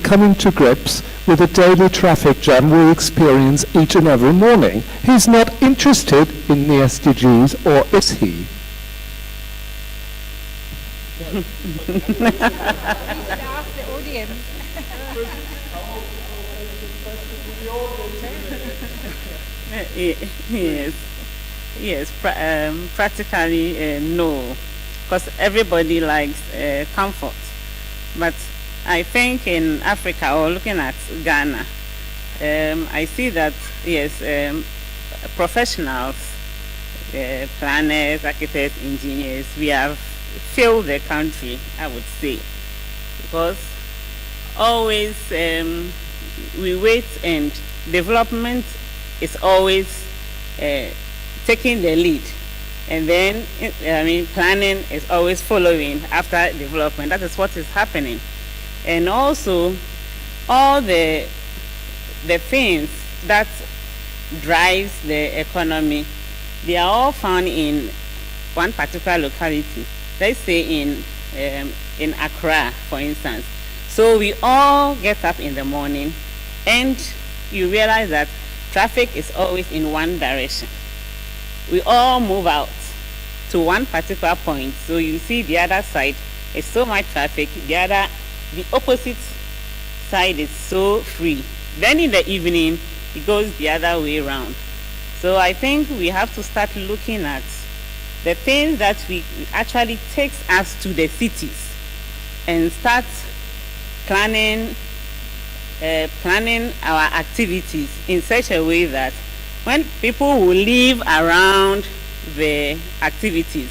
coming to grips with the daily traffic jam we experience each and every morning? He's not interested in the SDGs, or is he? Practically no, because everybody likes comfort. But I think in Africa, or looking at Ghana, I see that yes, professionals, planners, architects, engineers, we have filled the country, I would say, because always we wait, and development is always taking the lead, and then planning is always following after development. That is what is happening. And also all the things that drives the economy, they are all found in one particular locality. Let's say in Accra, for instance. So we all get up in the morning, and you realize that traffic is always in one direction. We all move out to one particular point, so you see the other side is so much traffic, the opposite side is so free. Then in the evening, it goes the other way around. So I think we have to start looking at the things that we actually takes us to the cities, and start planning our activities in such a way that when people will live around the activities,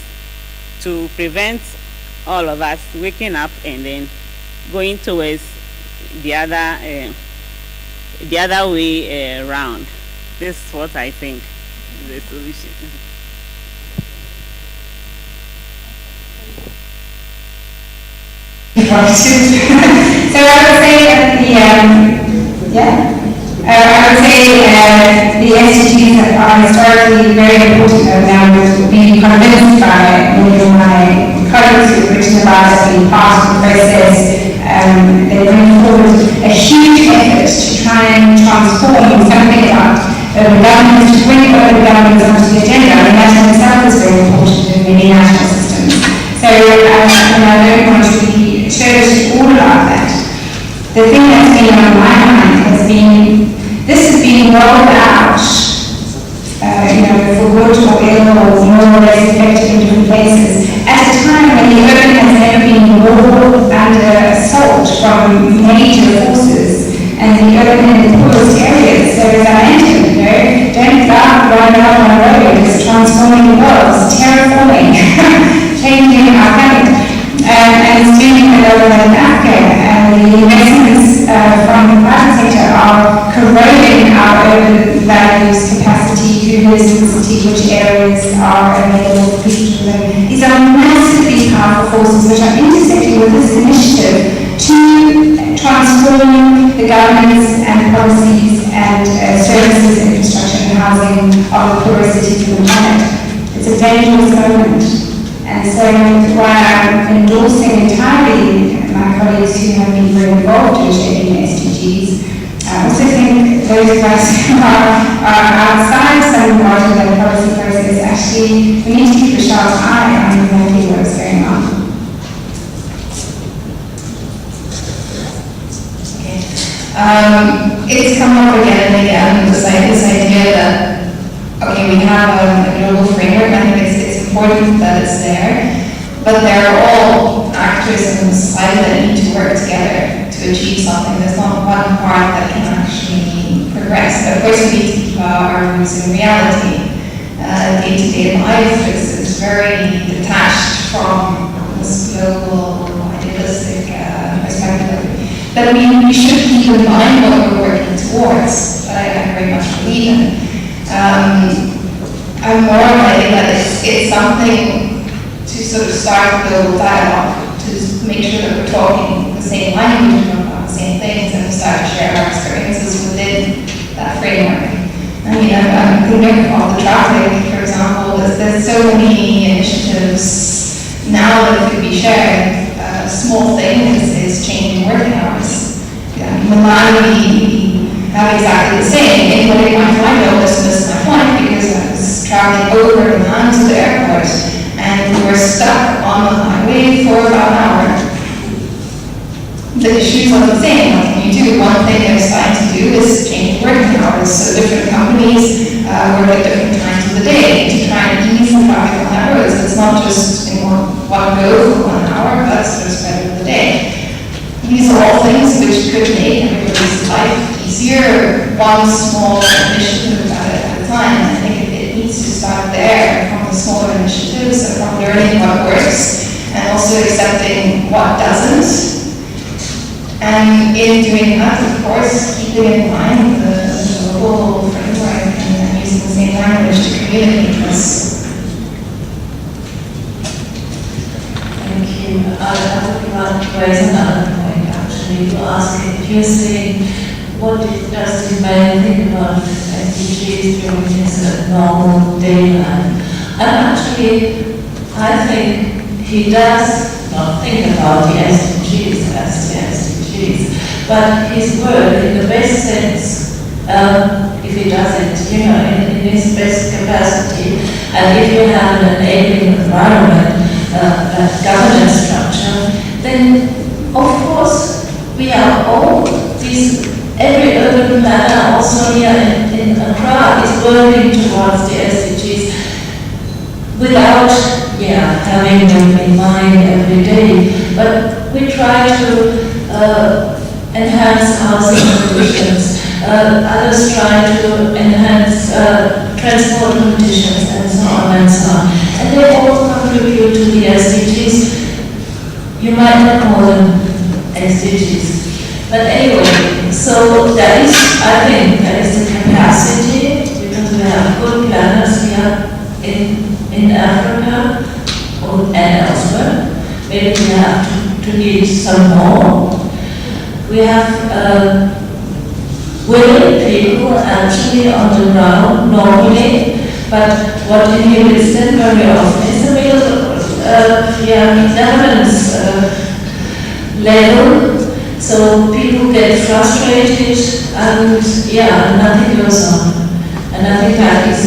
to prevent all of us waking up and then going towards the other way around. This is what I think is the solution. So I would say that the SDGs are historically very important, and now we've been convinced by many of my colleagues who've written about it, being part of the process. They bring forward a huge effort to try and transform something about urban governance, to bring urban governance onto the agenda. I mean, that in itself is very important in many national systems. So I don't want to be churched all about that. The thing that's been on my mind has been harsh, for good or ill or more or less effective in different places, at a time when the urban has never been more under assault from major forces, and the urban in the poorest areas, so as I mentioned, don't run out on the road, it's transforming the world, it's terraforming, changing our planet, and it's doing it over in Africa, and the investments from the private sector are corroding our urban values, capacity, who lives in the city, which areas are available for people to live. These are massively powerful forces which are intersecting with this initiative to transform the governance and policies and services, infrastructure and housing of the poorest cities in the planet. It's a dangerous moment. And so while I'm endorsing entirely my colleagues who have been very involved in shaping the SDGs, I also think those of us who are outside some part of the policy process, actually, we need to keep a sharp eye on exactly what's going on. It's come up again and again, this idea that, okay, we have a global framework, I think it's important that it's there, but they're all actors in society that need to work together to achieve something. There's not one part that can actually progress. But of course, we need to keep our roots in reality. Day-to-day life is very detached from this global, idealistic perspective. But we should keep in mind what we're working towards, that I very much believe in. I'm more likely that it's something to sort of start the global dialogue, to make sure that we're talking the same language about the same things and start to share our experiences within that framework. I mean, I'm thinking of the traffic, for example, there's so many initiatives now that could be shared. A small thing is changing working hours. Milan, we have exactly the same. Anybody might find out this is my point because I was traveling over Milan to the airport and we were stuck on the highway for about an hour. The issues are the same. What can you do? One thing they're starting to do is change working hours. So different companies work at different times of the day to try and ease the traffic on that road. So it's not just in one go for 1 hour, but sort of spread over the day. These are all things which could make everybody's life easier, one small initiative at a time. I think it needs to start there, from the smaller initiatives, and from learning what works, and also accepting what doesn't. And in doing that, of course, keeping in mind the global framework and using the same language to communicate this. Thank you. I would like to raise another point, actually. You're saying, what does the man think about SDGs during his normal daily life? And actually, I think he does not think about the SDGs as the SDGs, but his work in the best sense, if he does it, in his best capacity, and if you have an enabling environment, a governance structure, then of course we are all every urban planner also here in Accra is working towards the SDGs without having them in mind every day. But we try to enhance housing conditions. Others try to enhance transport conditions and so on and so on. And they all contribute to the SDGs. You might not call them SDGs. But anyway, so that is, I think, that is the capacity, because we have good planners here in Africa and elsewhere. Maybe we have to need some more. We have willing people actually on the ground normally, but what inhibits them very often is the middle governance level. So people get frustrated and nothing goes on. And I think that is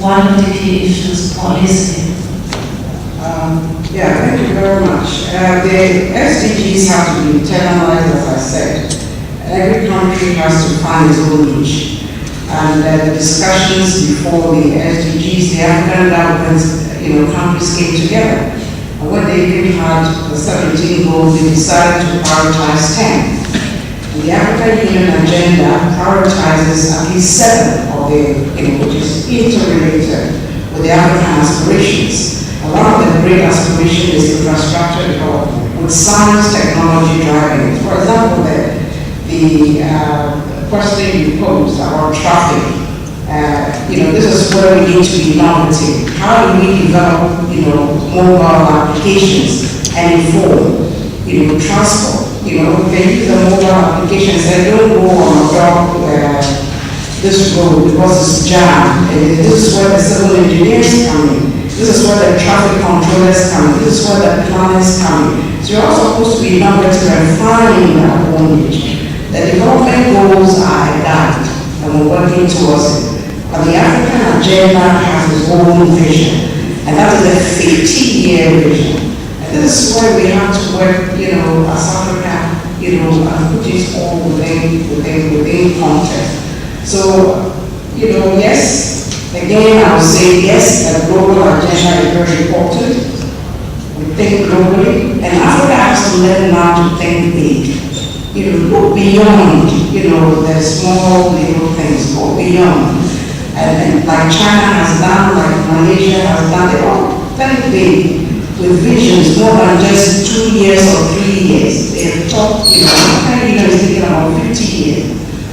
one of the key issues, policy. Thank you very much. The SDGs have to be internalized, as I said. Every country has to find its own niche. and the discussions before the SDGs, the African development countries came together. And when they even had the 17 goals, they decided to prioritize 10. And the African Union agenda prioritizes at least 7 of the, which is interrelated with the African aspirations. A lot of the great aspiration is infrastructure development, with science, technology driving it. For example, the question you posed about traffic, this is where we need to be innovative. How do we develop, mobile applications and inform, transport? We can use the mobile applications and don't go on a block this road because it's jammed. And this is where the civil engineers come in. This is where the traffic controllers come in. This is where the planners come in. So you're all supposed to be innovative and finding that advantage. The development goals are adapted and we're working towards it. But the African agenda has its own vision, and that is a 50-year vision. And this is where we have to work, as Africa, and put it all within context. So, yes, again, I would say yes, the global agenda is very important. We think globally, and Africa has to learn now to think big. Look beyond, the small little things, go beyond. And like China has done, like Malaysia has done, they all think big, with visions more than just 2 years or 3 years. They have talked, African Union is thinking about 50 years.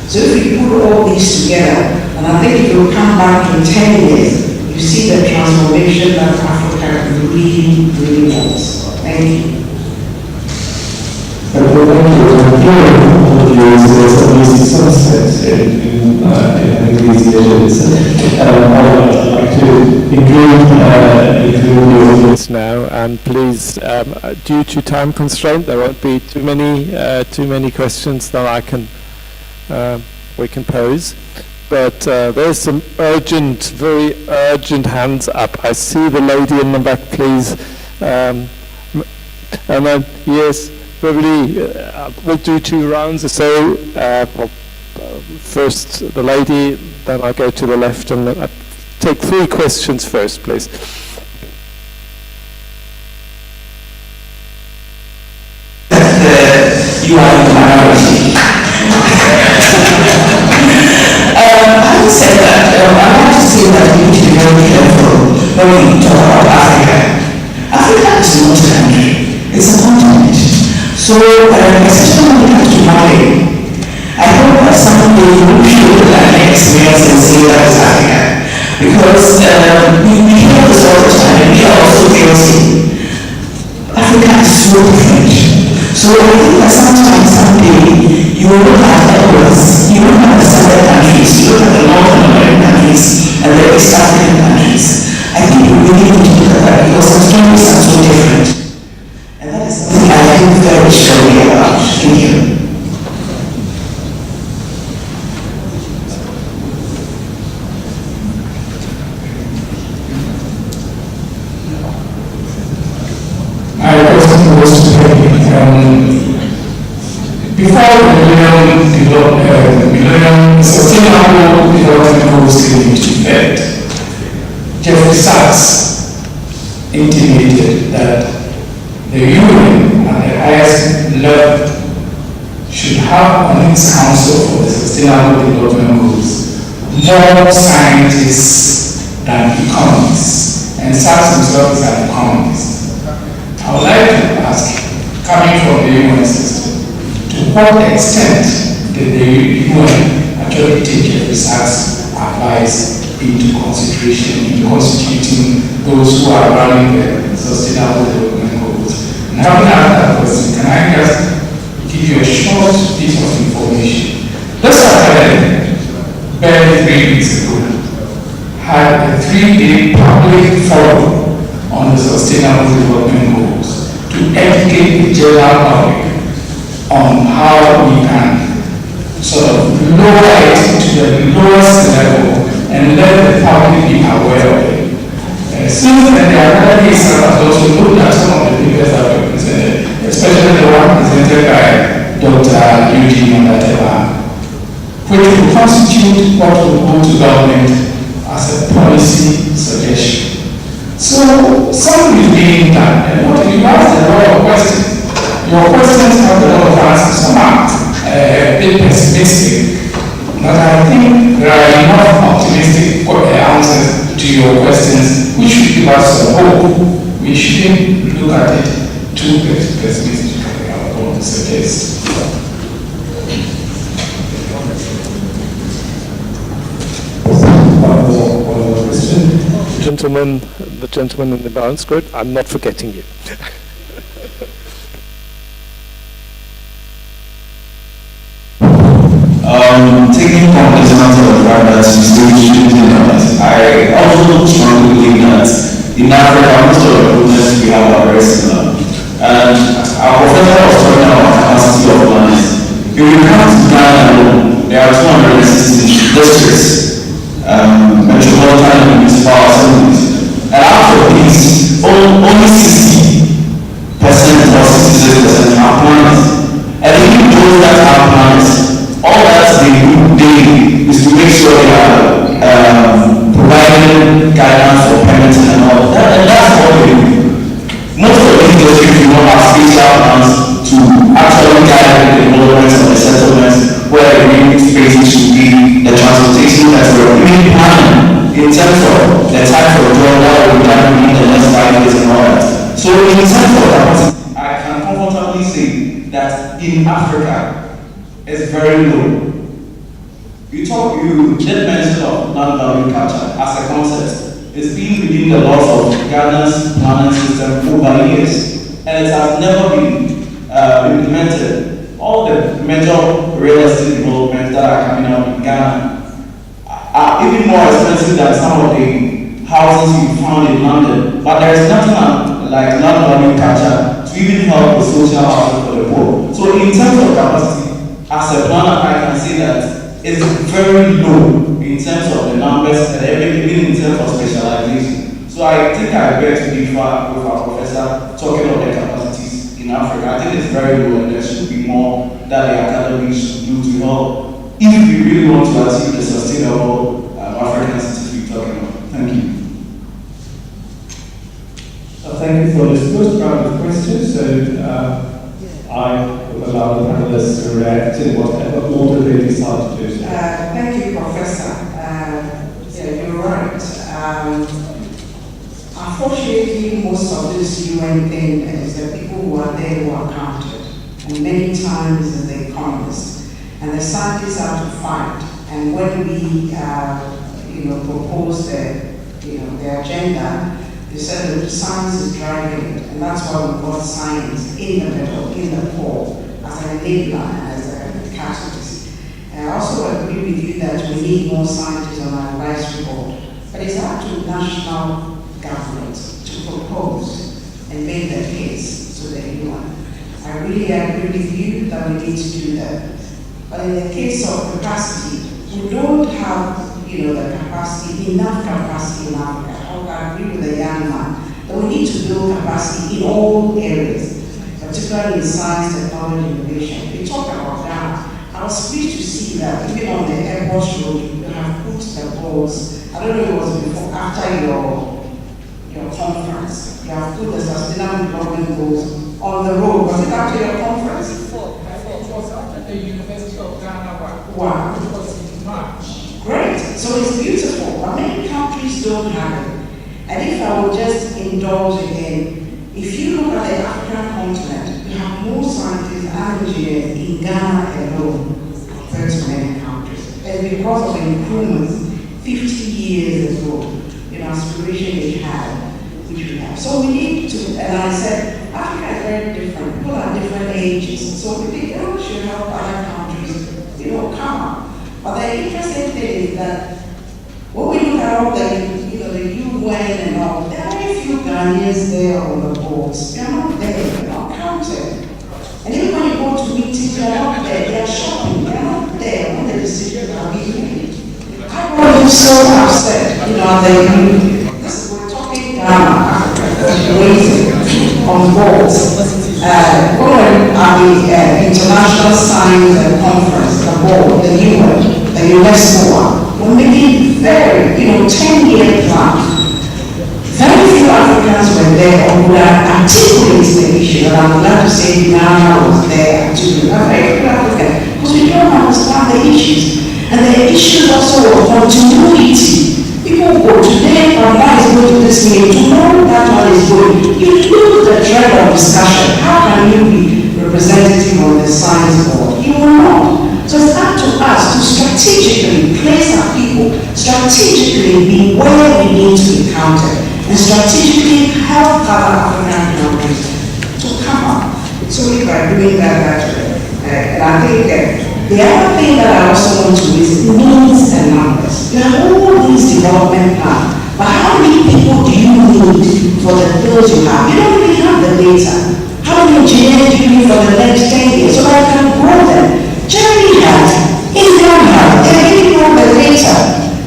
So if we put all these together, and I think if you come back to 10 years, you see the transformation that Africa really, really wants. Thank you. Thank you. There's at least some sense in these visions. I'd like to include this now, and please, due to time constraint, there won't be too many questions that we can pose. But there's some very urgent hands up. I see the lady in the back, please. And then, yes, probably we'll do 2 rounds or so. First the lady, then I'll go to the left, and I'll take 3 questions first, please. You are in the minority. Having said that, I have to say that we need to be very careful when we talk about Africa. Africa is not a country, it's a continent. So, especially when it comes to mining, I hope that someday you will show that experience and say that is Africa. Because we hear this all the time, and we are also guilty. Africa is so different. So I think that someday you will look at Edwards, you will look at the southern countries, you look at the North American countries, and the East African countries. I think we really need to look at that because our stories are so different. And that is something I think very strongly about. Thank you. My question was to before the sustainable development goals came into effect, Jeffrey Sachs intimated that the UN at the highest level should have on its council for the sustainable development goals more scientists than economists, and Sachs himself is an economist. I would like to ask, coming from the UN system, to what extent did the UN actually take Jeffrey Sachs' advice into consideration, into constituting those who are running the sustainable development goals? And having asked that question, can I just give you a short piece of information? This academy, barely 3 weeks ago, had a 3-day public forum on the sustainable development goals to educate the general public on how we can sort of lower it to the lowest level and let the public be aware of it. Since then, the academy itself has also looked at some of the papers that were presented, especially the one presented by Dr. Eugene Mondatela. which will constitute what will go to government as a policy suggestion. So something is being done, and what you asked a lot of questions. Your questions have a lot of answers. Some are a bit pessimistic, but I think there are enough optimistic answers to your questions which should give us some hope. We shouldn't look at it too pessimistically, I'm going to suggest. One more question. The gentleman in the brown skirt, I'm not forgetting you. Taking cognizance of the fact that we still shouldn't do that, I also strongly believe that in Africa, most of the problems we have are very similar. And our professor was talking about capacity of planners. If you come to Ghana alone, there are 260 districts, metropolitan and municipal assemblies. And out of these, only 60% or 66% are planners. And even those that are planners, all that they do daily is to make sure they are providing guidance for permitting and all that. And that's all they do. Most of these districts do not have spatial plans to actually guide the development of the settlements, where the green spaces should be, the transportation network, even planning in terms of the type of job that will be done in the next 5 years and all that. So in terms of that, I can comfortably say that in Africa, it's very low. You did mention of non-value capture as a concept. It's been within the laws of Ghana's planning system over years, and it has never been implemented. All the major real estate developments that are coming up in Ghana are even more expensive than some of the houses you found in London. But there is nothing like non-value capture to even help with social housing for the poor. So in terms of capacity, as a planner, I can say that it's very low in terms of the numbers and even in terms of specialization. So I think I beg to differ with our professor talking of the capacities in Africa. I think it's very low, and there should be more that the academy should do to help if we really want to achieve the sustainable African cities we're talking about. Thank you. Thank you for this first round of questions. So I will allow the panelists to react in whatever order they decide to do so. Thank you, Professor. Yeah, you're right. Unfortunately, most of this UN thing is the people who are there who are counted, and many times it's the economists. And the scientists have to fight. And when we, propose the agenda, they said that the science is driving it, and that's why we got science in the middle, in the core, as an enabler and as a catalyst. And I also agree with you that we need more scientists on our advisory board, but it's up to national government to propose and make the case to the UN. I really agree with you that we need to do that. But in the case of capacity, we don't have enough capacity in Africa. I agree with the young man that we need to build capacity in all areas, particularly in science, technology, innovation. We talk about Ghana. I was pleased to see that even on the airport road, you have put the goals. I don't know if it was before, after your conference. You have put the sustainable development goals on the road. Was it after your conference? Before. It was after the University of Ghana one. Wow. It was in March. Great. So it's beautiful, but many countries don't have it. And if I will just indulge again, if you look at the African continent, we have more scientists and engineers in Ghana alone compared to many countries. And because of the improvements 50 years ago, aspiration we had, which we have. So we need to, and I said, Africa is very different. People are different ages. So we think, we should help other countries, come up. But the interesting thing is that when we look at all the UN and all, there are very few Ghanaians there on the boards. They're not there, they're not counted. And even when you go to meetings, they're not there, they're shopping, they're not there when the decisions are being made. I was so upset, we're talking Ghana, Africa, waiting on boards. When at the International Science Conference, the board, the UN, invest more. We're making very, 10-year plan. Very few Africans were there or would have articulated the issue, and I'm glad to say Ghana was there articulating. I'm very good African, because we don't understand the issues. And the issues also of continuity. People go today, my man is going to this meeting, tomorrow that one is going. You do the thread of discussion. How can you be representative of the science board? You will not. So it's up to us to strategically place our people, strategically be where we need to be counted, and strategically help other African countries to come up. So if by doing that, and I think the other thing that I also want to raise is needs and numbers. You have all these development plans, but how many people do you need for the bills you have? You don't really have the data. How many engineers do you need for the next 10 years so that you can grow them? Germany has, India has, they're giving all the data.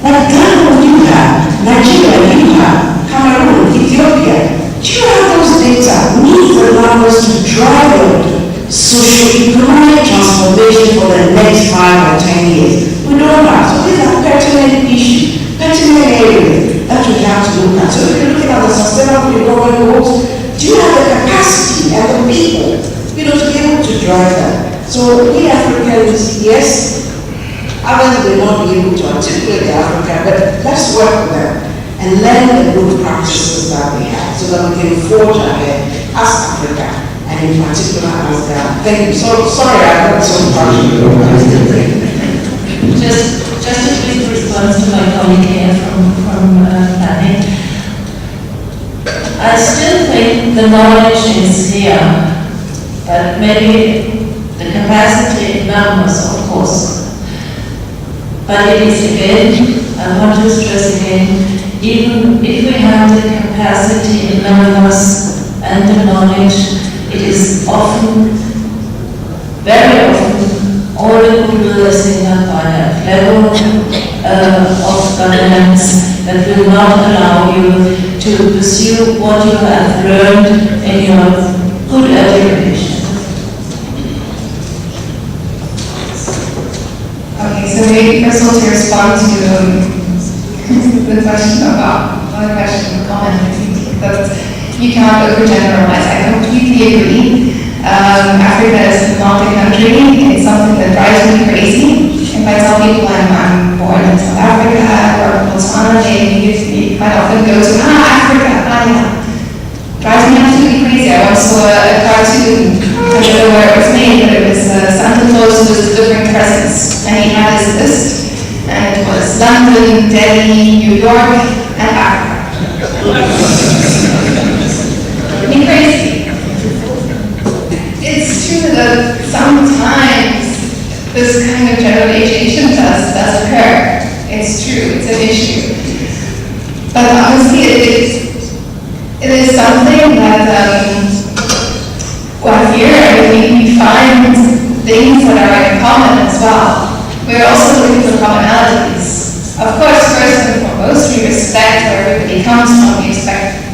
Like Ghana you have, Nigeria you have, Cameroon, Ethiopia. Do you have those data? Needs and numbers to drive them. Socio-economic transformation for the next 5 or 10 years. We don't have. So these are pertinent issues, pertinent areas that we have to look at. So if you're looking at the sustainable development goals, do you have the capacity and the people, to be able to drive that? So we Africans, yes, others may not be able to articulate the Africa, but let's work with them and learn the good practices that we have so that we can forge ahead as Africa. And in particular as Ghana. Thank you. So sorry I got so passionate. Just a quick response to my colleague here from planning. I still think the knowledge is here, but maybe the capacity in numbers, of course. But it is again, I want to stress again, even if we have the capacity in numbers and the knowledge, it is often, very often, all the goodwill is hindered by that level of governance that will not allow you to pursue what you have learned in your good education. Okay, so maybe first of all to respond to the question about, not a question, a comment, I think that you cannot overgeneralize. I completely agree. Africa is not a country. It's something that drives me crazy. If I tell people I'm born in South Africa or Botswana, they immediately quite often go to, Africa, yeah. Drives me absolutely crazy. I once saw a cartoon, I don't know where it was made, but it was Santa Claus with different presents. And he had his list, and it was London, Delhi, New York, and Africa. Crazy. It's true that sometimes this kind of generalization does occur. It's true, it's an issue. But honestly, it is something that, here we find things that are in common as well. We're also looking for commonalities. Of course, first and foremost, we respect where everybody comes from. We respect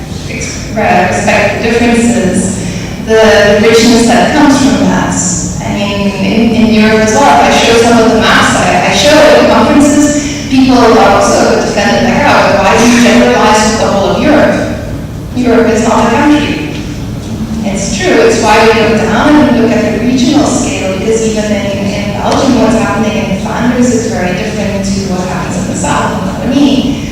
the differences, the richness that comes from that. I mean, in Europe as well, if I show some of the maps I show at conferences, people are also defending like, why do you generalize the whole of Europe? Europe is not a country. It's true, it's why we go down and we look at the regional scale, because even in Belgium, what's happening in Flanders is very different to what happens in the south. I mean,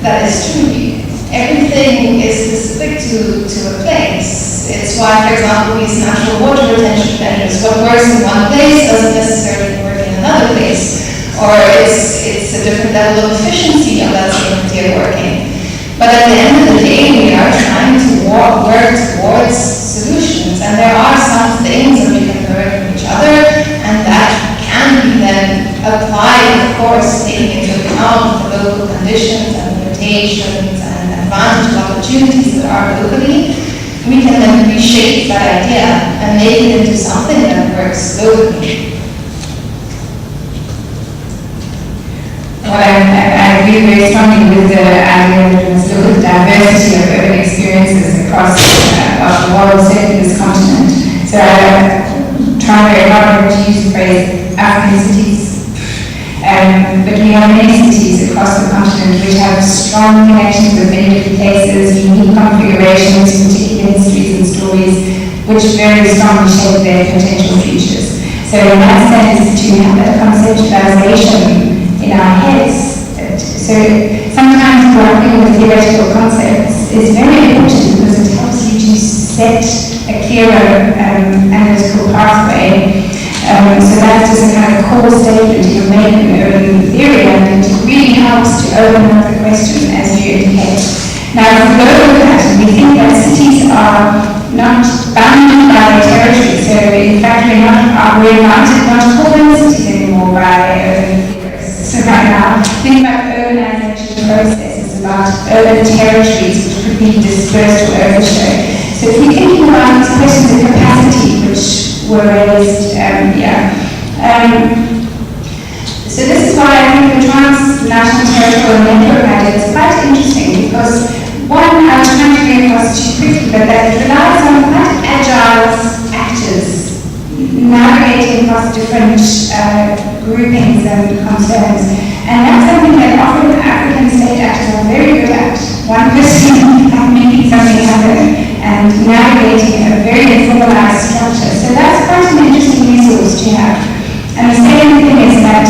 that is true. Everything is specific to a place. It's why, for example, these natural water retention measures, what works in one place doesn't necessarily work in another place. Or it's a different level of efficiency of that same idea working. But at the end of the day, we are trying to work towards solutions. And there are some things that we can learn from each other, and that can be then applied, of course, taking into account the local conditions and limitations and advantage opportunities that are locally. We can then reshape that idea and make it into something that works locally. Well, I agree very strongly with the idea that we must look at the diversity of urban experiences across the world, certainly this continent. So I try very hard to use the phrase African cities. are many cities across the continent which have strong connections with many different places, unique configurations, particular histories and stories, which very strongly shape their potential futures. So in that sense, to have that conceptualization in our heads, so sometimes working with theoretical concepts is very important because it helps you to set a clearer analytical pathway. So that's just a kind of core statement you make in urban theory, and it really helps to open up the question as you indicate. Now, if we go with that, we think that cities are not bounded by their territory. So, in fact, we're invited not to call them cities anymore by urban theorists. So right now, think about urbanization processes, about urban territories which could be dispersed or overshared. So if we're thinking about these questions of capacity, which were raised so this is why I think the transnational territorial network idea is quite interesting, because one, I was trying to get across too quickly, but that it relies on quite agile actors navigating across different groupings and concerns. And that's something that often African state actors are very good at. One person making something happen and navigating a very informalized structure. So that's quite an interesting resource to have. And the second thing is that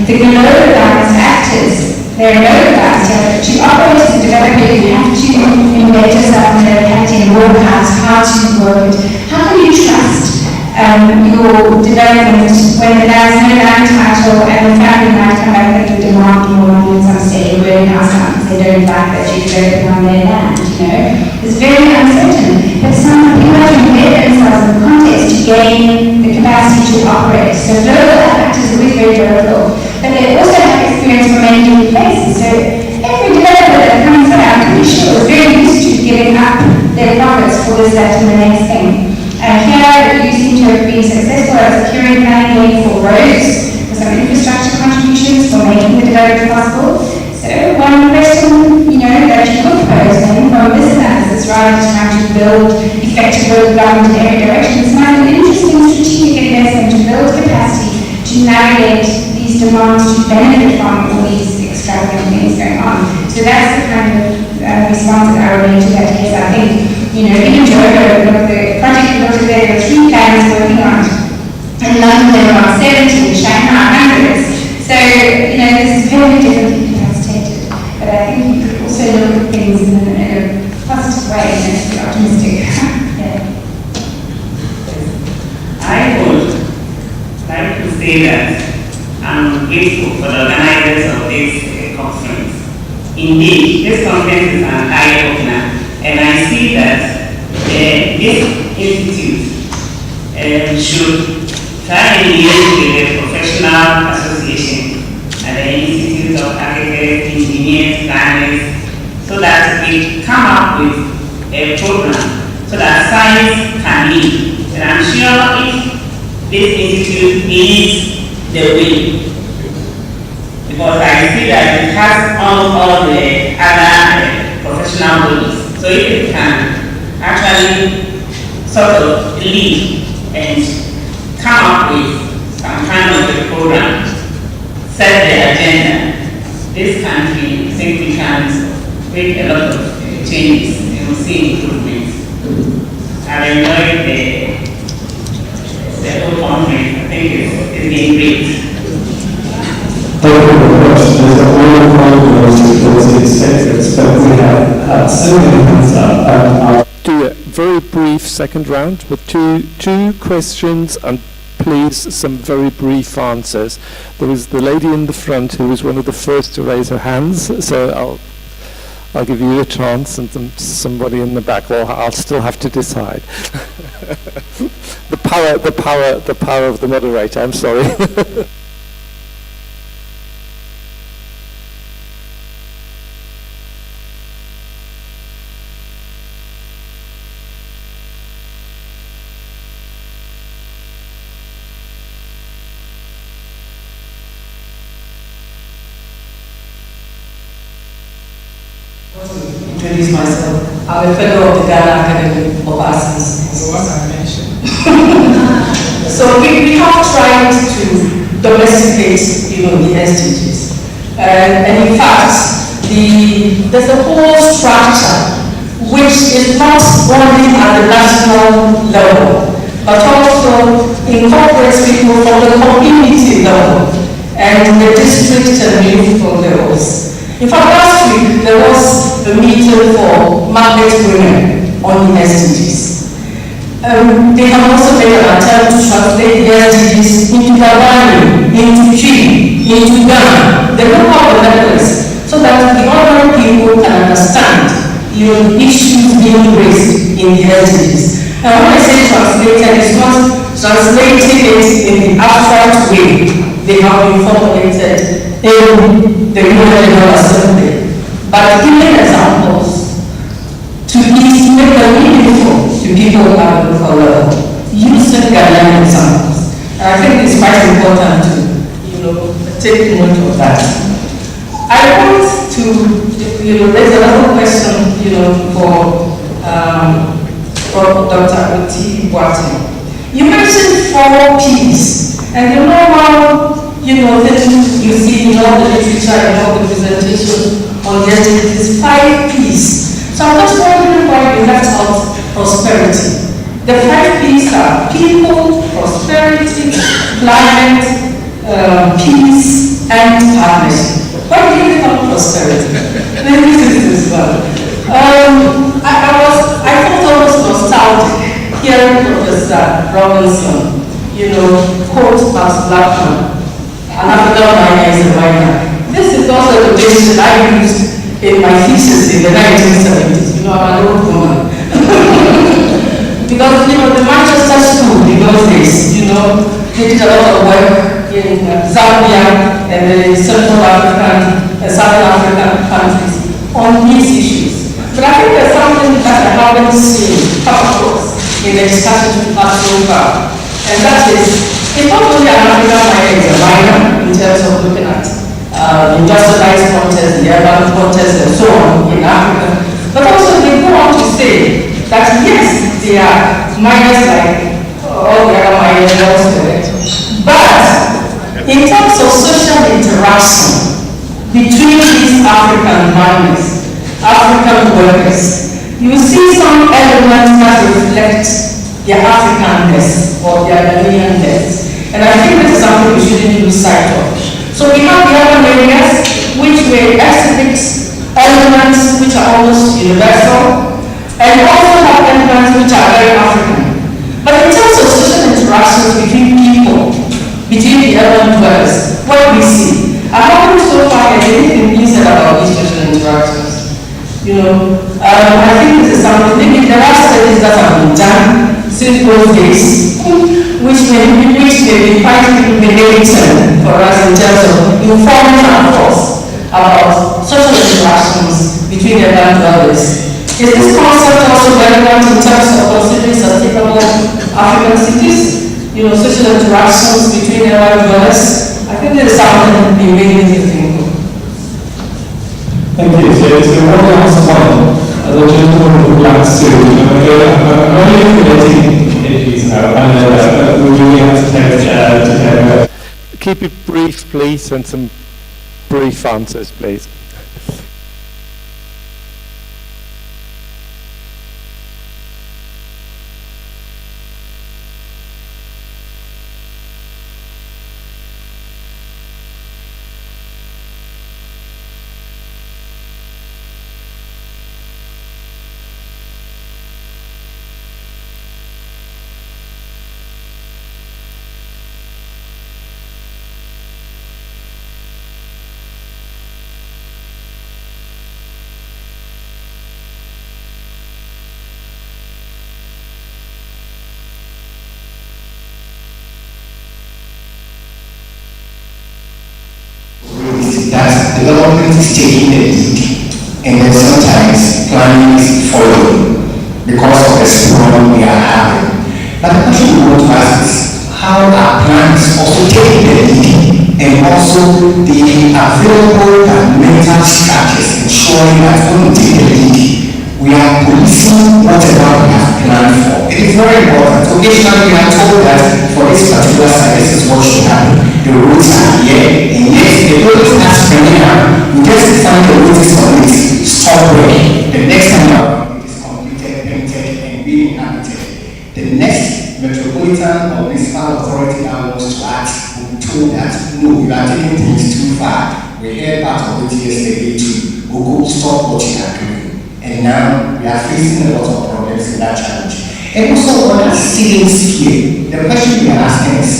the globalized actors, they're localized. To operate as a developer, you have to embed yourself in the locality and work out how to work it. How can you trust your development when there's no land title and the family might come back and demand more money in some state or burning house down because they don't like that you're developing on their land, you know? It's very uncertain. But some people have to embed themselves in the context to gain the capacity to operate. So local actors are always very local, but they also have experience from many different places. So every developer that comes out, I'm pretty sure, is very used to giving up their profits for this, that, and the next thing. Here, you seem to have been successful at securing planning for roads, for some infrastructure contributions, for making the development possible. So one question, that you could pose then from this analysis, rather than trying to build effective local government area directions, might be an interesting strategic investment to build capacity to navigate these demands to benefit from all these extravagant things going on. So that's the kind of response that I would make to that case. I think, even Jogo, the project you looked at there, there were 3 plans working on it. In London, there were about 70, in Shanghai, hundreds. So, this is very differently capacitated. But I think you could also look at things in a positive way and be optimistic. Yeah. I would like to say that I'm grateful for the organizers of this conference. Indeed, this conference is an eye-opener, and I see that this institute should try and engage with the professional association and the Institute of Architects, Engineers, Planners, so that we come up with a program so that science can lead. And I'm sure if this institute is the way, because I see that it has all the other professional bodies. So if it can actually sort of lead and come up with some kind of a program, set the agenda, this country, I think we can make a lot of changes and see improvements. I've enjoyed the whole conference. I think it's been great. Thank you very much. There's a whole conference because it's secrets, but we have so many hands up. Do a very brief second round with two questions and please some very brief answers. There was the lady in the front who was one of the first to raise her hands, so I'll give you a chance, and somebody in the back. Well, I'll still have to decide. the power of the moderator. I'm sorry. Introduce myself. I'm a fellow of the Ghana Academy of Arts and Sciences. The one I mentioned. So we have tried to domesticate, the SDGs. And in fact, there's a whole structure which is not only at the national level, but also incorporates people from the community level and the district and municipal levels. In fact, last week there was a meeting for market women on the SDGs. They have also made an attempt to translate the SDGs into Gabani, into Chi, into Ghana, the local levels, so that the ordinary people can understand the issues being raised in the SDGs. And when I say translated, it's not translating it in the abstract way they have been formulated in the General Assembly, but giving examples to make them meaningful to people at the local level, using Ghanaian examples. And I think it's quite important to, take note of that. I want to, there's another question, for Dr. Oti Boateng. You mentioned 4 P's, and you know how, things you see in all the literature and all the presentations on the SDGs, 5 P's. So I'm just wondering why you left out prosperity. The 5 P's are people, prosperity, climate, peace, and partnership. Why do you leave out prosperity? Maybe this is well. I thought almost nostalgic hearing Professor Robinson, quote Max Blackman, an African miner is a miner. This is also the basis I used in my thesis in the 1970s. I'm an old woman. Because, the Manchester School in those days, they did a lot of work in Zambia and the Central African and Southern African countries on these issues. But I think there's something that I haven't seen come across in the discussion so far, and that is, it's not only an African miner is a miner in terms of looking at industrialized context, the urban context, and so on in Africa, but also they go on to say that yes, they are miners like all the other miners elsewhere, but in terms of social interaction between these African miners, African workers, you see some elements that reflect their Africanness or their Ghanaianness. And I think this is something we shouldn't lose sight of. So we have the urban areas which may exhibit elements which are almost universal, and we also have elements which are very African. But in terms of social interactions between people, between the urban dwellers, what we see, I haven't so far anything being said about these social interactions. I think this is something, maybe there are studies that have been done since those days, which may be quite illuminating for us in terms of informing our thoughts about social interactions between the urban dwellers. Is this concept also relevant in terms of considering sustainable African cities? Social interactions between urban dwellers? I think there is something we really need to think of. Thank you. So one last one. The gentleman who would like to I'm only collecting issues now, and we really have to take Keep it brief, please, and some brief answers, please. That development is taking the lead, and then sometimes planning is following because of the problem we are having. But the question we want to ask is how are plans also taking the lead, and also the available mental structures ensuring that when we take the lead, we are policing whatever we have planned for. It is very important. Occasionally we are told that for this particular site, this is what should happen. The routes are here, and yet the roads are spreading out. We just find the route is complete, stop working. The next time around, it is completed, painted, and being inhabited. The next metropolitan or municipal authority that wants to act will be told that no, you are taking things too far. We heard part of it yesterday too. Go stop what you are doing. And now we are facing a lot of problems in that challenge. And also what are ceilings here? The question we are asking is,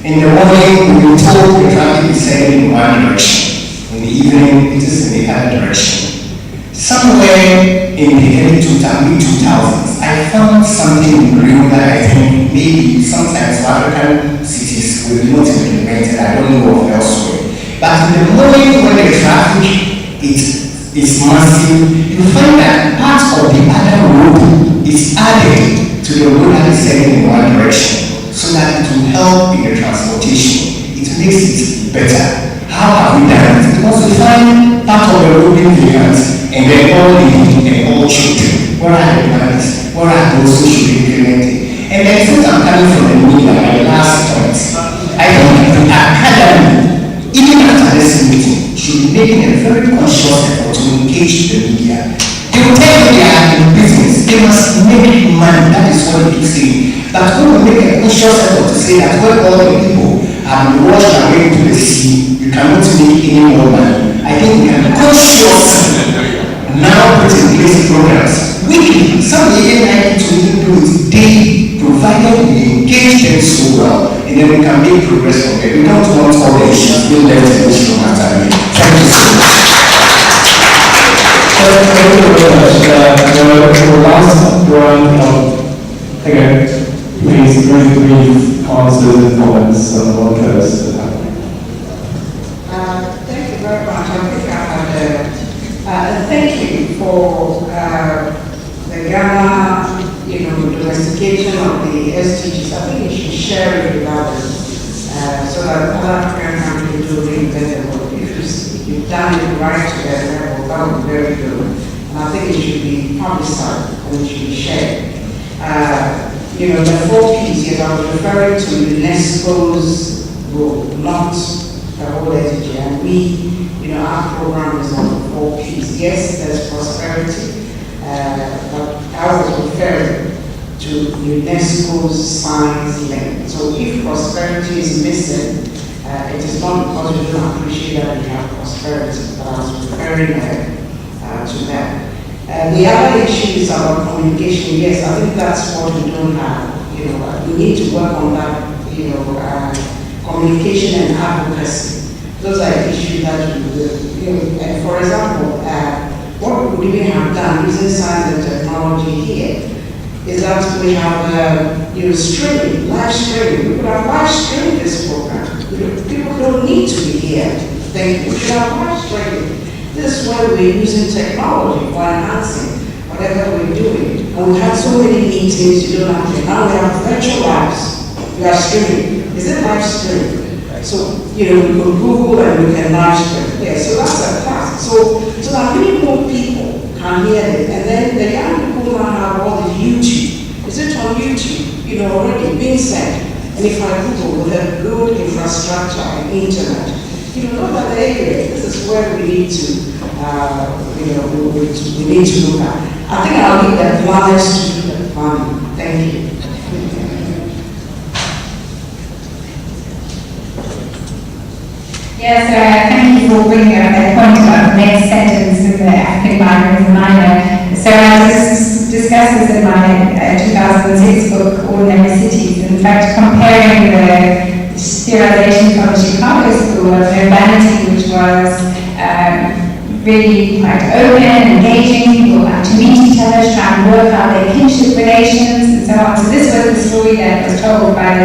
in the morning we were told the traffic is heading in one direction. In the evening it is in the other direction. Somewhere in the early 2000s, I found something in Rio that I think maybe sometimes African cities will not implement it. I don't know of elsewhere. But in the morning when the traffic is massive, you find that part of the other road is added to the road that is heading in one direction so that it will help in the transportation. It makes it better. How have we done it? Because we find part of the road being vacant and then all leaving and all children. Where are the plans? Where are those who should be implemented? And then since I'm coming from the media, my last point, I think the academy, even after this meeting, should be making a very conscious effort to engage the media. They will tell you they are in business, they must make money, that is what they say. But when we make a conscious effort to say that when all the people have been washed away to the sea, you cannot make any more money. I think we can consciously now put in place programs weekly. Some even like to even do it daily, provided we engage them so well, and then we can make progress from there. We don't want all the issues being left in this room after me. Thank you so much. Thank you very much. The last round of, again, please very brief answers and comments on what occurs. Thank you very much. I think I had thank you for the Ghana, domestication of the SDGs. I think you should share it with others so that other African countries do really better work. If you've done it right to their level, that would be very good. And I think it should be publicized and it should be shared. The 4 Ps, yes, I was referring to UNESCO's role, not the whole SDG. And we, our program is on the 4 Ps. Yes, there's prosperity, but I was referring to UNESCO's science link. So if prosperity is missing, it is not because we don't appreciate that we have prosperity, but I was referring to that. The other issue is about communication. Yes, I think that's what we don't have. We need to work on that, communication and advocacy. Those are issues that for example, what we even have done using science and technology here is that we have, streaming, live streaming. We could have live streamed this program. People don't need to be here. We should have live streaming. This is why we're using technology for enhancing whatever we're doing. And we have so many meetings, you don't have to. Now we have virtual lives. We are streaming. Is it live streaming? So, we can Google and we can live stream. Yeah, so that's a class. So that many more people can hear it. And then the young people now have all the YouTube. Is it on YouTube? Already being said. And if I Google with a good infrastructure and internet, look at the area. This is where we need to, we need to look at. I think I'll leave the planners to do the planning. Thank you. Yes, thank you for bringing up that point about the next sentence in the African migrant reminder. So I just discussed this in my 2006 book, Ordinary Cities. In fact, comparing the sterilization from the Chicago School of urbanity, which was really quite open, engaging, people had to meet each other, try and work out their kinship relations, and so on. So this was the story that was told by the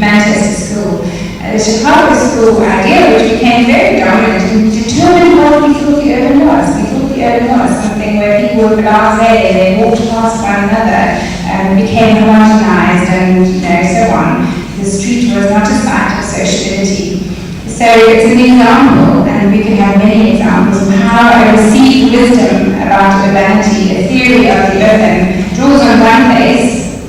Manchester School. The Chicago School idea, which became very dominant, determined what we thought the urban was. We thought the urban was something where people were blasé, they walked past one another, and became homogenized, and so on. The street was not a site of sociability. So it's an example, and we can have many examples of how a received wisdom about urbanity, a theory theory of the urban draws on one place,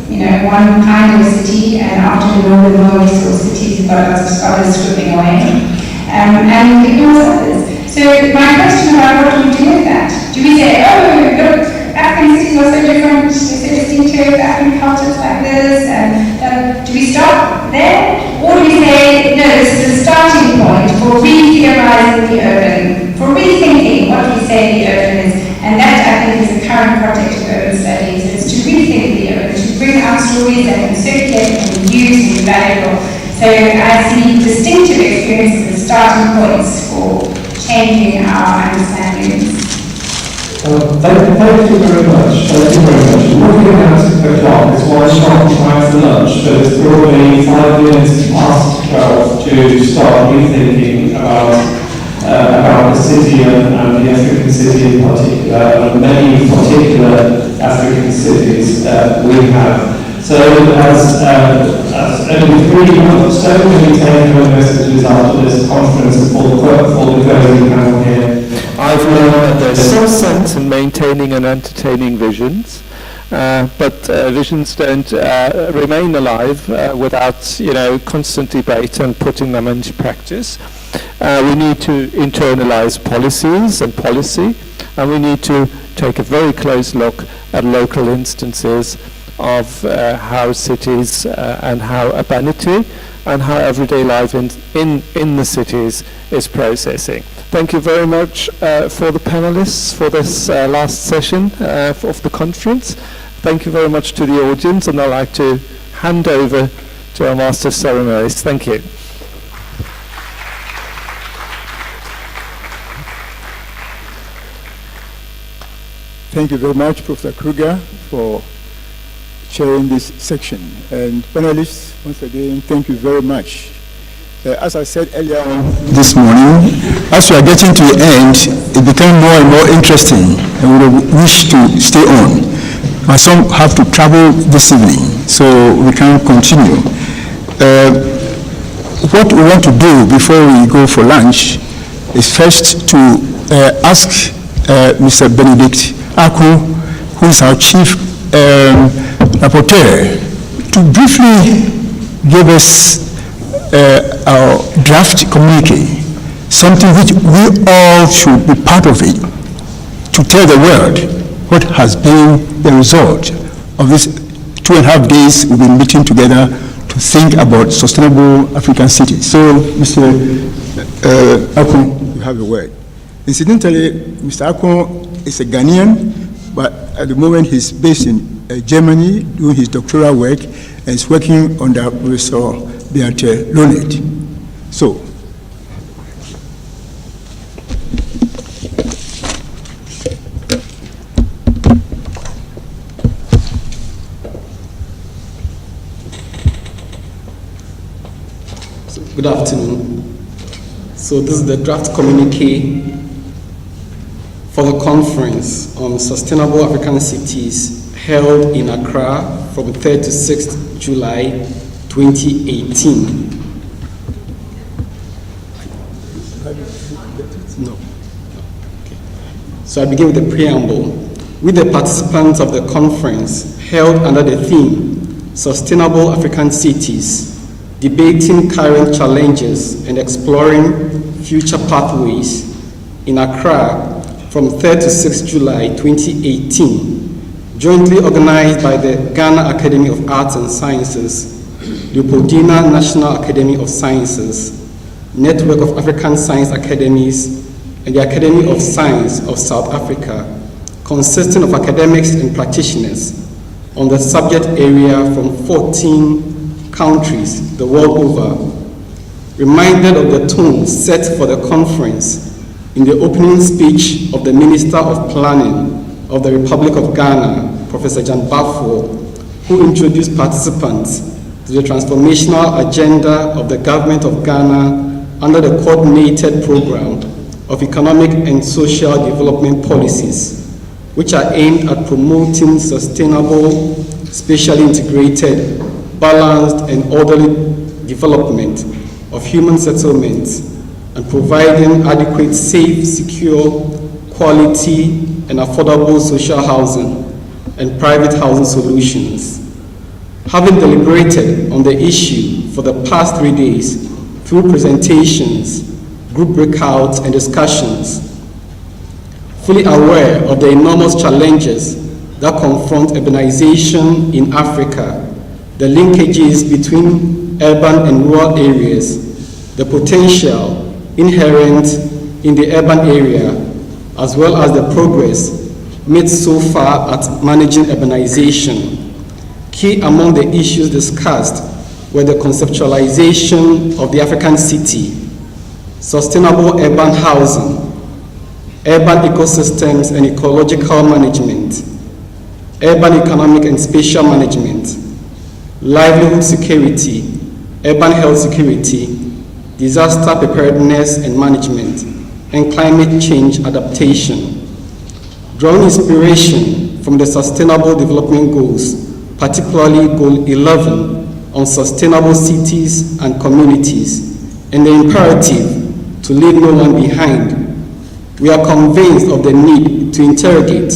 one kind of city, and after the northern more-resource cities, you've got lots of scholars stripping away, and ignores others. So my question about what do we do with that? Do we say, oh, look, African cities are so different, they're so distinctive, African cultures like this, and do we stop there? Or do we say, no, this is a starting point for re-theorizing the urban, for rethinking what we say the urban is, and that I think is the current project of urban studies, is to rethink the urban, to bring out stories that can circulate and be used and be valuable. So I see distinctive experiences as starting points for changing our understandings. Thank you very much. Looking at the clock, it's 1 sharp time for lunch, but it's probably 5 minutes past 12 to start rethinking about the city and the African city in particular, and many particular African cities we have. So as only 3 months, so many take-home messages after this conference for the closing panel here. I've learned that there's some sense in maintaining and entertaining visions, but visions don't remain alive without constant debate and putting them into practice. We need to internalize policies and policy, and we need to take a very close look at local instances of how cities and how urbanity and how everyday life in the cities is processing. Thank you very much for the panelists for this last session of the conference. Thank you very much to the audience, and I'd like to hand over to our Master of Ceremonies. Thank you. Thank you very much, Professor Kruger, for chairing this section. And panelists, once again, thank you very much. As I said earlier this morning, as we are getting to the end, it became more and more interesting, and we wish to stay on. But some have to travel this evening, so we can continue. What we want to do before we go for lunch is first to ask Mr. Benedict Aku, who is our chief rapporteur, to briefly give us our draft communique, something which we all should be part of it, to tell the world what has been the result of this 2.5 days we've been meeting together to think about sustainable African cities. So, Mr. Akon, you have a word. Incidentally, Mr. Akon is a Ghanaian, but at the moment he's based in Germany doing his doctoral work and is working under Professor Beate Lonet. So, good afternoon. So this is the draft communique for the conference on sustainable African cities held in Accra from 3rd to 6th July 2018. No. Okay. So I begin with the preamble. With the participants of the conference held under the theme Sustainable African Cities, debating current challenges and exploring future pathways in Accra from 3rd to 6th July 2018, jointly organized by the Ghana Academy of Arts and Sciences, Leopoldina National Academy of Sciences, Network of African Science Academies, and the Academy of Science of South Africa, consisting of academics and practitioners on the subject area from 14 countries the world over, reminded of the tone set for the conference in the opening speech of the Minister of Planning of the Republic of Ghana, Professor Jan Bafo, who introduced participants to the transformational agenda of the Government of Ghana under the Coordinated Program of Economic and Social Development Policies, which are aimed at promoting sustainable, spatially integrated, balanced and orderly development of human settlements and providing adequate, safe, secure, quality and affordable social housing and private housing solutions. Having deliberated on the issue for the past 3 days through presentations, group breakouts, and discussions, fully aware of the enormous challenges that confront urbanization in Africa, the linkages between urban and rural areas, the potential inherent in the urban area, as well as the progress made so far at managing urbanization. Key among the issues discussed were the conceptualization of the African city, sustainable urban housing, urban ecosystems and ecological management, urban economic and spatial management, livelihood security, urban health security, disaster preparedness and management, and climate change adaptation. Drawing inspiration from the Sustainable Development Goals, particularly Goal 11 on sustainable cities and communities, and the imperative to leave no one behind, we are convinced of the need to interrogate,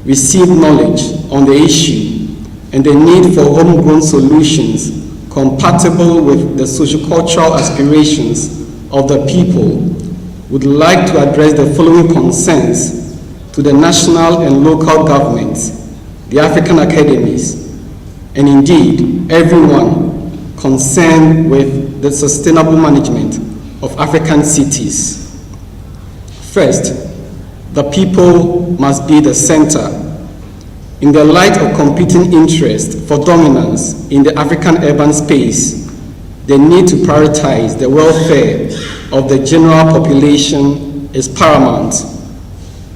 receive knowledge on the issue, and the need for homegrown solutions compatible with the sociocultural aspirations of the people. Would like to address the following concerns to the national and local governments, the African academies, and indeed everyone concerned with the sustainable management of African cities. First, the people must be the center. In the light of competing interests for dominance in the African urban space, the need to prioritize the welfare of the general population is paramount.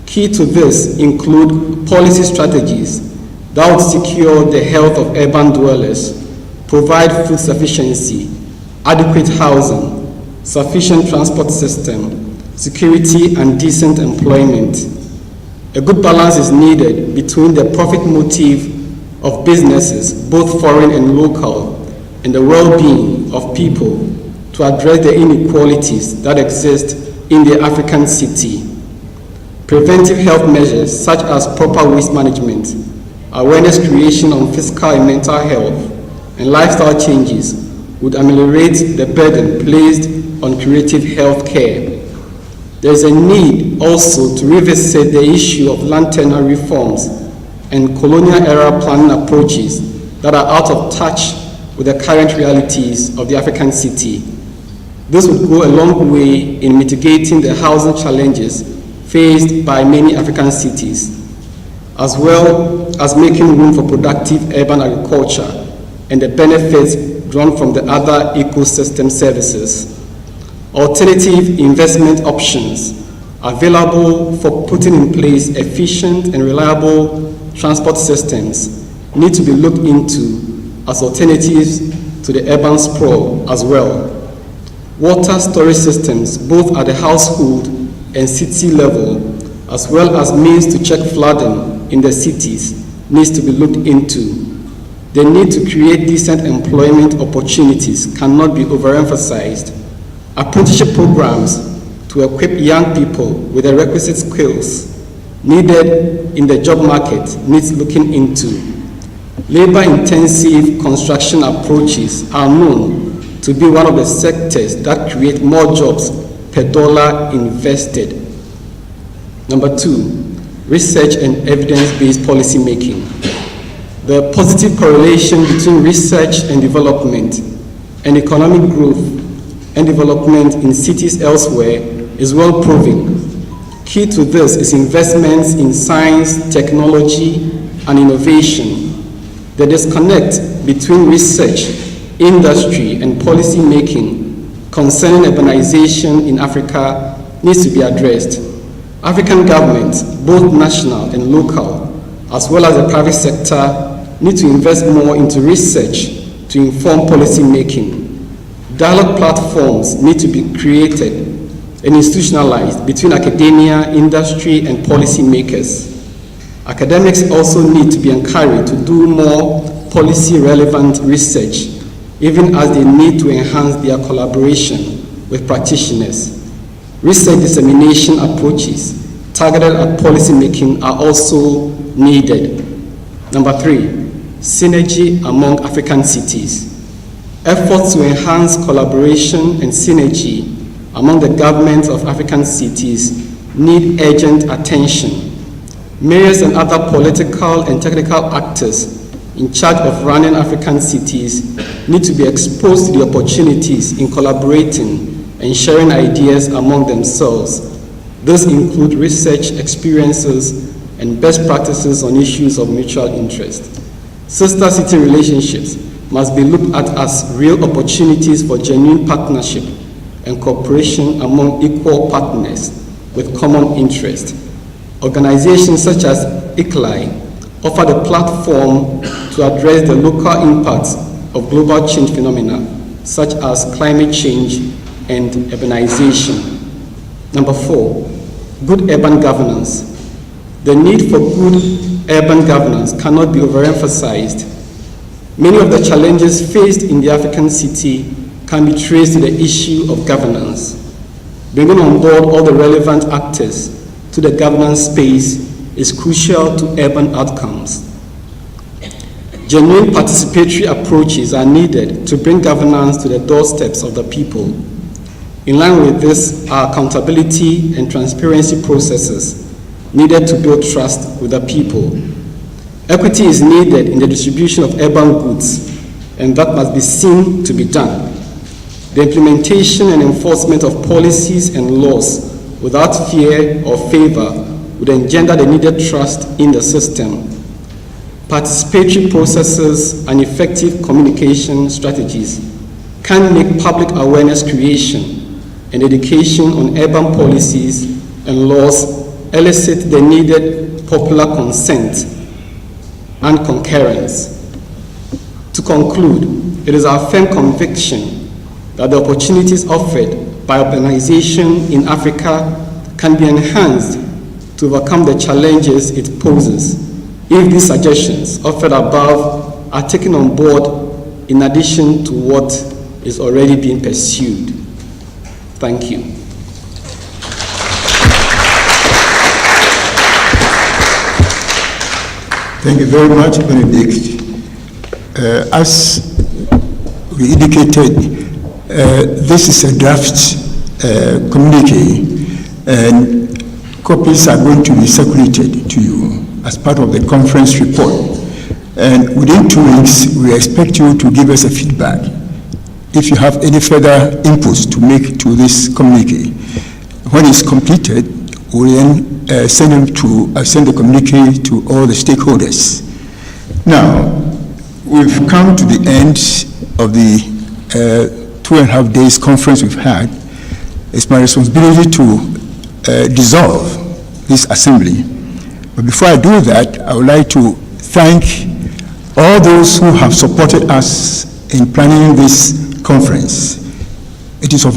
Key to this include policy strategies that would secure the health of urban dwellers, provide food sufficiency, adequate housing, sufficient transport system, security and decent employment. A good balance is needed between the profit motive of businesses, both foreign and local, and the well-being of people to address the inequalities that exist in the African city. Preventive health measures such as proper waste management, awareness creation on physical and mental health, and lifestyle changes would ameliorate the burden placed on curative health care. There is a need also to revisit the issue of land tenure reforms and colonial-era planning approaches that are out of touch with the current realities of the African city. This would go a long way in mitigating the housing challenges faced by many African cities, as well as making room for productive urban agriculture and the benefits drawn from the other ecosystem services. Alternative investment options available for putting in place efficient and reliable transport systems need to be looked into as alternatives to the urban sprawl as well. Water storage systems, both at the household and city level, as well as means to check flooding in the cities, needs to be looked into. The need to create decent employment opportunities cannot be overemphasized. Apprenticeship programs to equip young people with the requisite skills needed in the job market needs looking into. Labor-intensive construction approaches are known to be one of the sectors that create more jobs per dollar invested. Number 2, research and evidence-based policy making. The positive correlation between research and development and economic growth and development in cities elsewhere is well proven. Key to this is investments in science, technology, and innovation. The disconnect between research, industry, and policy making concerning urbanization in Africa needs to be addressed. African governments, both national and local, as well as the private sector, need to invest more into research to inform policy making. Dialogue platforms need to be created and institutionalized between academia, industry, and policy makers. Academics also need to be encouraged to do more policy-relevant research, even as they need to enhance their collaboration with practitioners. Research dissemination approaches targeted at policy making are also needed. Number 3, synergy among African cities. Efforts to enhance collaboration and synergy among the governments of African cities need urgent attention. Mayors and other political and technical actors in charge of running African cities need to be exposed to the opportunities in collaborating and sharing ideas among themselves. These include research experiences and best practices on issues of mutual interest. Sister city relationships must be looked at as real opportunities for genuine partnership and cooperation among equal partners with common interest. Organizations such as ICLAI offer the platform to address the local impacts of global change phenomena, such as climate change and urbanization. Number 4, good urban governance. The need for good urban governance cannot be overemphasized. Many of the challenges faced in the African city can be traced to the issue of governance. Bringing on board all the relevant actors to the governance space is crucial to urban outcomes. Genuine participatory approaches are needed to bring governance to the doorsteps of the people. In line with this are accountability and transparency processes needed to build trust with the people. Equity is needed in the distribution of urban goods, and that must be seen to be done. The implementation and enforcement of policies and laws without fear or favor would engender the needed trust in the system. Participatory processes and effective communication strategies can make public awareness creation and education on urban policies and laws elicit the needed popular consent and concurrence. To conclude, it is our firm conviction that the opportunities offered by urbanization in Africa can be enhanced to overcome the challenges it poses if these suggestions offered above are taken on board in addition to what is already being pursued. Thank you. Thank you very much, Benedict. As we indicated, this is a draft communique, and copies are going to be circulated to you as part of the conference report. And within 2 weeks, we expect you to give us a feedback if you have any further inputs to make to this communique. When it's completed, we'll then send the communique to all the stakeholders. Now, we've come to the end of the 2.5 days conference we've had. It's my responsibility to dissolve this assembly. But before I do that, I would like to thank all those who have supported us in planning this conference. It is of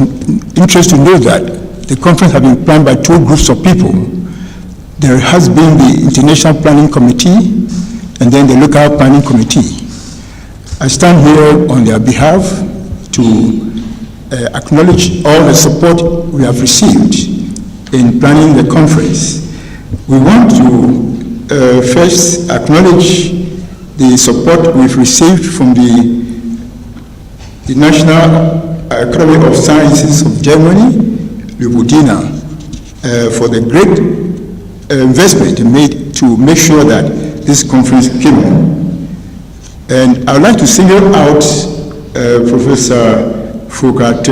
interest to know that the conference has been planned by 2 groups of people. There has been the International Planning Committee and then the Local Planning Committee. I stand here on their behalf to acknowledge all the support we have received in planning the conference. We want to first acknowledge the support we've received from the National Academy of Sciences of Germany, Ljubljana, for the great investment made to make sure that this conference came on. And I would like to single out Professor Foucault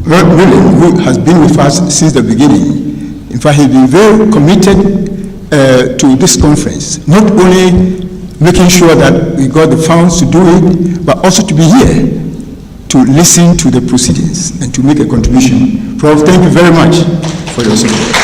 William, who has been with us since the beginning. In fact, he's been very committed to this conference, not only making sure that we got the funds to do it, but also to be here to listen to the proceedings and to make a contribution. Prof, thank you very much for your support.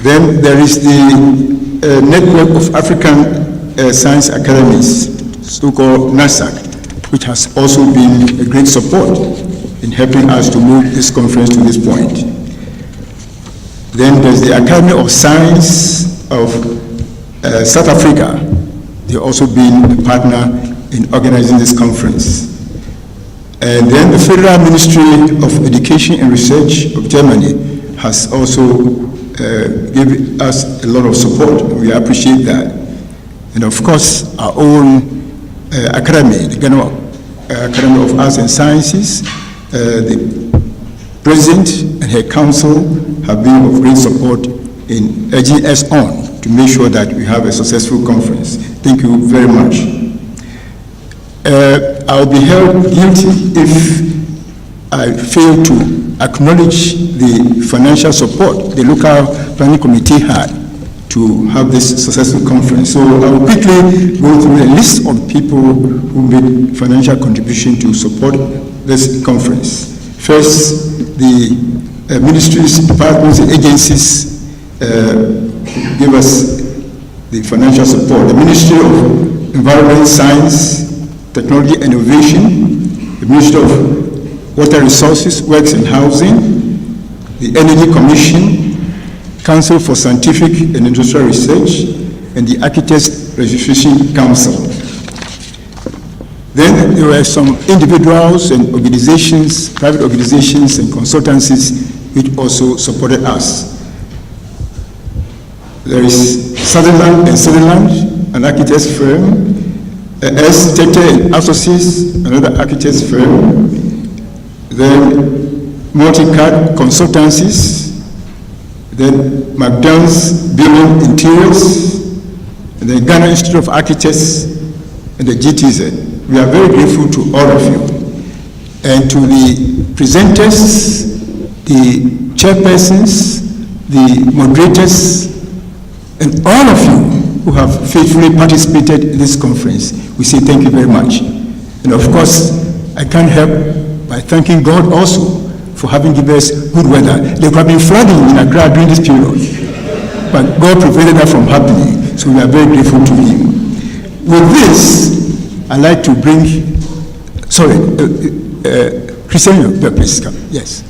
Then there is the Network of African Science Academies, so-called NASAC, which has also been a great support in helping us to move this conference to this point. Then there's the Academy of Science of South Africa. They've also been a partner in organizing this conference. And then the Federal Ministry of Education and Research of Germany has also given us a lot of support. We appreciate that. And of course, our own academy, the Ghana Academy of Arts and Sciences, the President and her council have been of great support in urging us on to make sure that we have a successful conference. Thank you very much. I'll be held guilty if I fail to acknowledge the financial support the local planning committee had to have this successful conference. So I will quickly go through a list of people who made financial contribution to support this conference. First, the ministries, departments, and agencies give us the financial support. The Ministry of Environment, Science, Technology and Innovation, the Ministry of Water Resources, Works and Housing, the Energy Commission, Council for Scientific and Industrial Research, and the Architects Registration Council. Then there were some individuals and organizations, private organizations and consultancies which also supported us. There is Sutherland and Sutherland, an architect's firm, S. Tete and Associates, another architect's firm, then Multicad Consultancies, then McDonald's Building Interiors, and the Ghana Institute of Architects, and the GTZ. We are very grateful to all of you. And to the presenters, the chairpersons, the moderators, and all of you who have faithfully participated in this conference, we say thank you very much. And of course, I can't help by thanking God also for having given us good weather. There could have been flooding in Accra during this period, but God prevented that from happening, so we are very grateful to Him. With this, I'd like to bring, Christian, please come. Yes.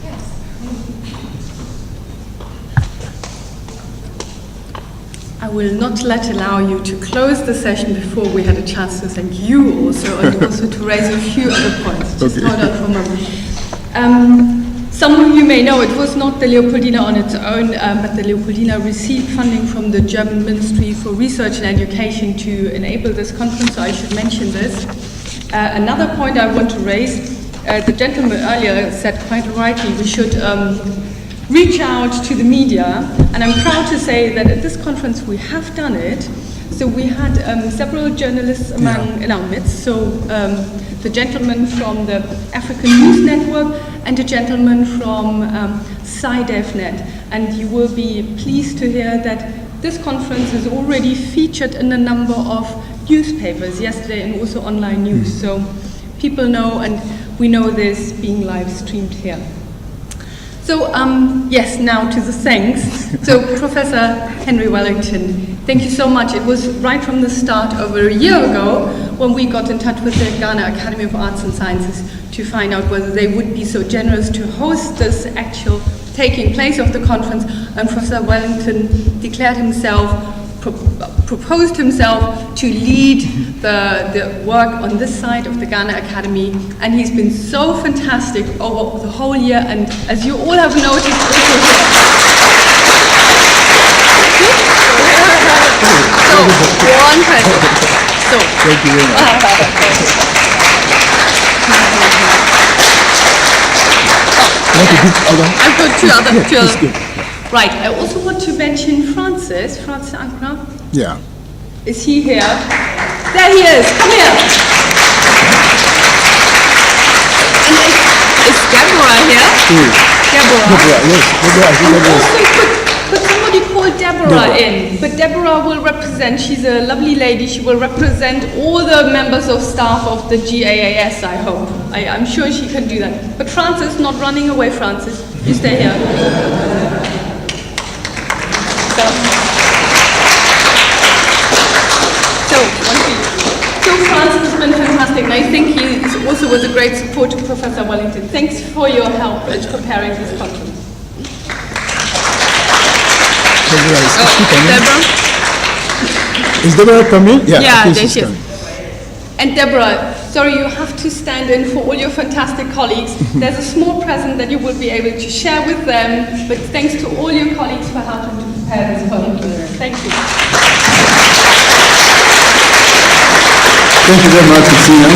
I will not allow you to close the session before we had a chance to thank you also, and also to raise a few other points. Just hold on for a moment. Some of you may know it was not the Leopoldina on its own, but the Leopoldina received funding from the German Ministry for Research and Education to enable this conference, so I should mention this. Another point I want to raise, the gentleman earlier said quite rightly, we should reach out to the media, and I'm proud to say that at this conference we have done it. So we had several journalists in our midst, so the gentleman from the African News Network and a gentleman from SciDevNet. And you will be pleased to hear that this conference is already featured in a number of newspapers yesterday and also online news. So people know, and we know this being live streamed here. So yes, now to the thanks. So Professor Henry Wellington, thank you so much. It was right from the start over a year ago when we got in touch with the Ghana Academy of Arts and Sciences to find out whether they would be so generous to host this actual taking place of the conference, and Professor Wellington declared himself, proposed himself to lead the work on this side of the Ghana Academy, and he's been so fantastic over the whole year, and as you all have noticed also so, one present. So, thank you very much. I've got two other. Right, I also want to mention Francis Ankara. Yeah. Is he here? There he is, come here. And is Deborah here? Deborah, yes. Deborah. Could somebody call Deborah in? But Deborah will represent, she's a lovely lady, she will represent all the members of staff of the GAAS, I hope. I'm sure she can do that. But Francis, not running away, Francis, you stay here. So Francis has been fantastic, and I think he also was a great support to Professor Wellington. Thanks for your help in preparing this conference. Deborah? Is Deborah coming? Yeah, there she is. And Deborah, sorry, you have to stand in for all your fantastic colleagues. There's a small present that you will be able to share with them, but thanks to all your colleagues for helping to prepare this podium. Thank you. Thank you very much, Christina.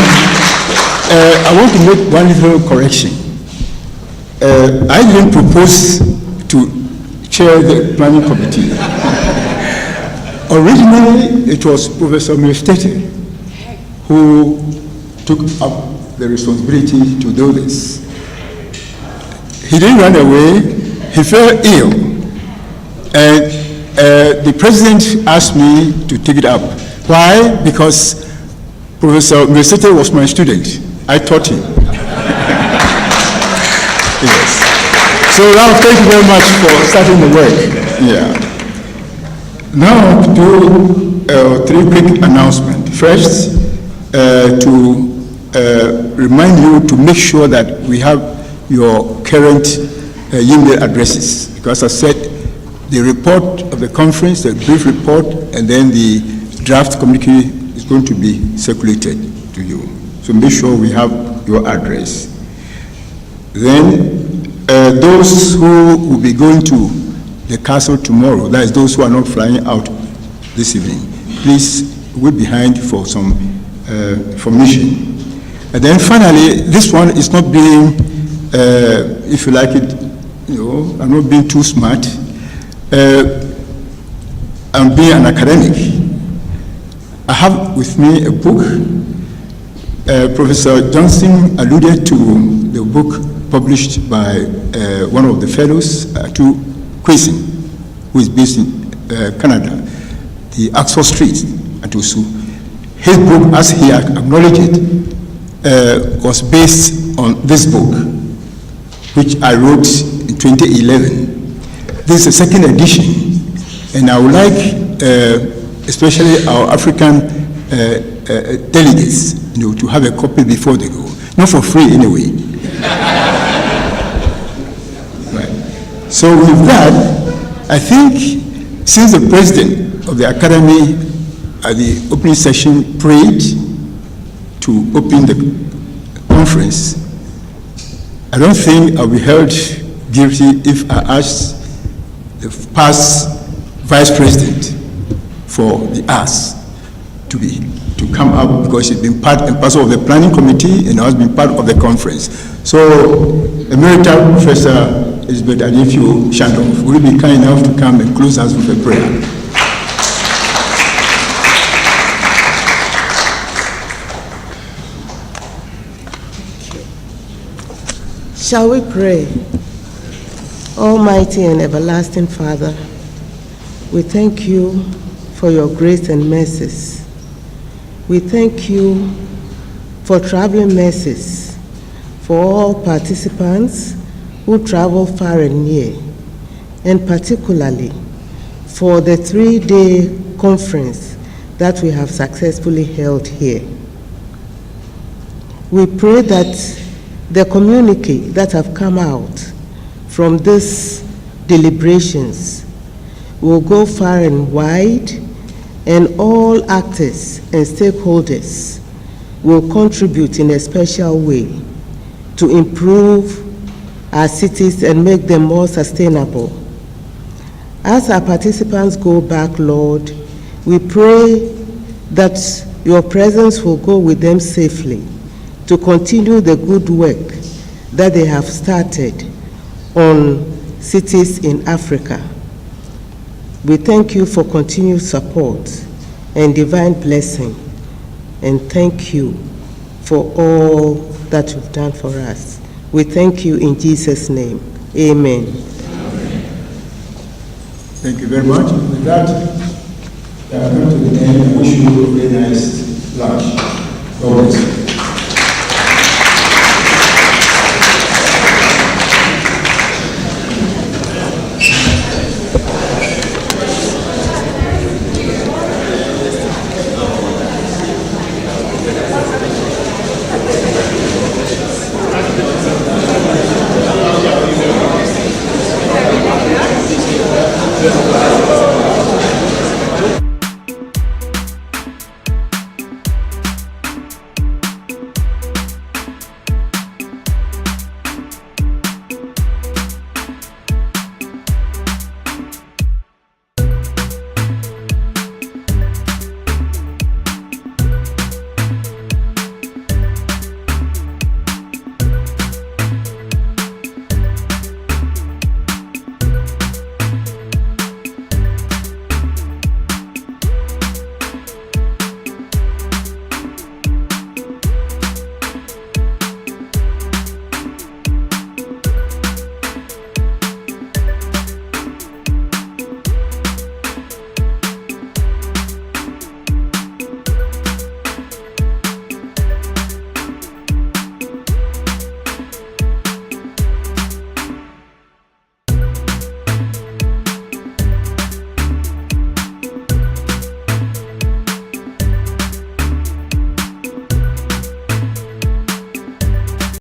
I want to make one little correction. I didn't propose to chair the planning committee. Originally, it was Professor Milstete who took up the responsibility to do this. He didn't run away, he fell ill. And the president asked me to take it up. Why? Because Professor Milstete was my student. I taught him. Yes. So now, thank you very much for starting the work. Yeah. Now, to do three quick announcements. First, to remind you to make sure that we have your current email addresses. Because I said the report of the conference, the brief report, and then the draft communique is going to be circulated to you. So make sure we have your address. Then those who will be going to the castle tomorrow, that is those who are not flying out this evening, please wait behind for some information. And then finally, this one is not being, if you like it, I'm not being too smart. I'm being an academic. I have with me a book. Professor Johnson alluded to the book published by one of the fellows, Kwesi, who is based in Canada, the Oxford Street, Atusu. His book, as he acknowledged it, was based on this book, which I wrote in 2011. This is the second edition, and I would like, especially our African delegates, to have a copy before they go. Not for free, anyway. Right. So with that, I think since the president of the Academy at the opening session prayed to open the conference, I don't think I'll be held guilty if I ask the past vice president for the GAAS to come up, because it's been part and parcel of the planning committee and has been part of the conference. So, Emerita Professor Elizabeth Adefio Shandoff, will you be kind enough to come and close us with a prayer? Shall we pray? Almighty and everlasting Father, we thank you for your grace and mercies. We thank you for traveling mercies for all participants who travel far and near, and particularly for the 3-day conference that we have successfully held here. We pray that the communique that have come out from these deliberations will go far and wide, and all actors and stakeholders will contribute in a special way to improve our cities and make them more sustainable. As our participants go back, Lord, we pray that your presence will go with them safely to continue the good work that they have started on cities in Africa. We thank you for continued support and divine blessing, and thank you for all that you've done for us. We thank you in Jesus' name. Amen. Thank you very much. With that, we are going to the end. I wish you a very nice lunch. God bless you. Thank you.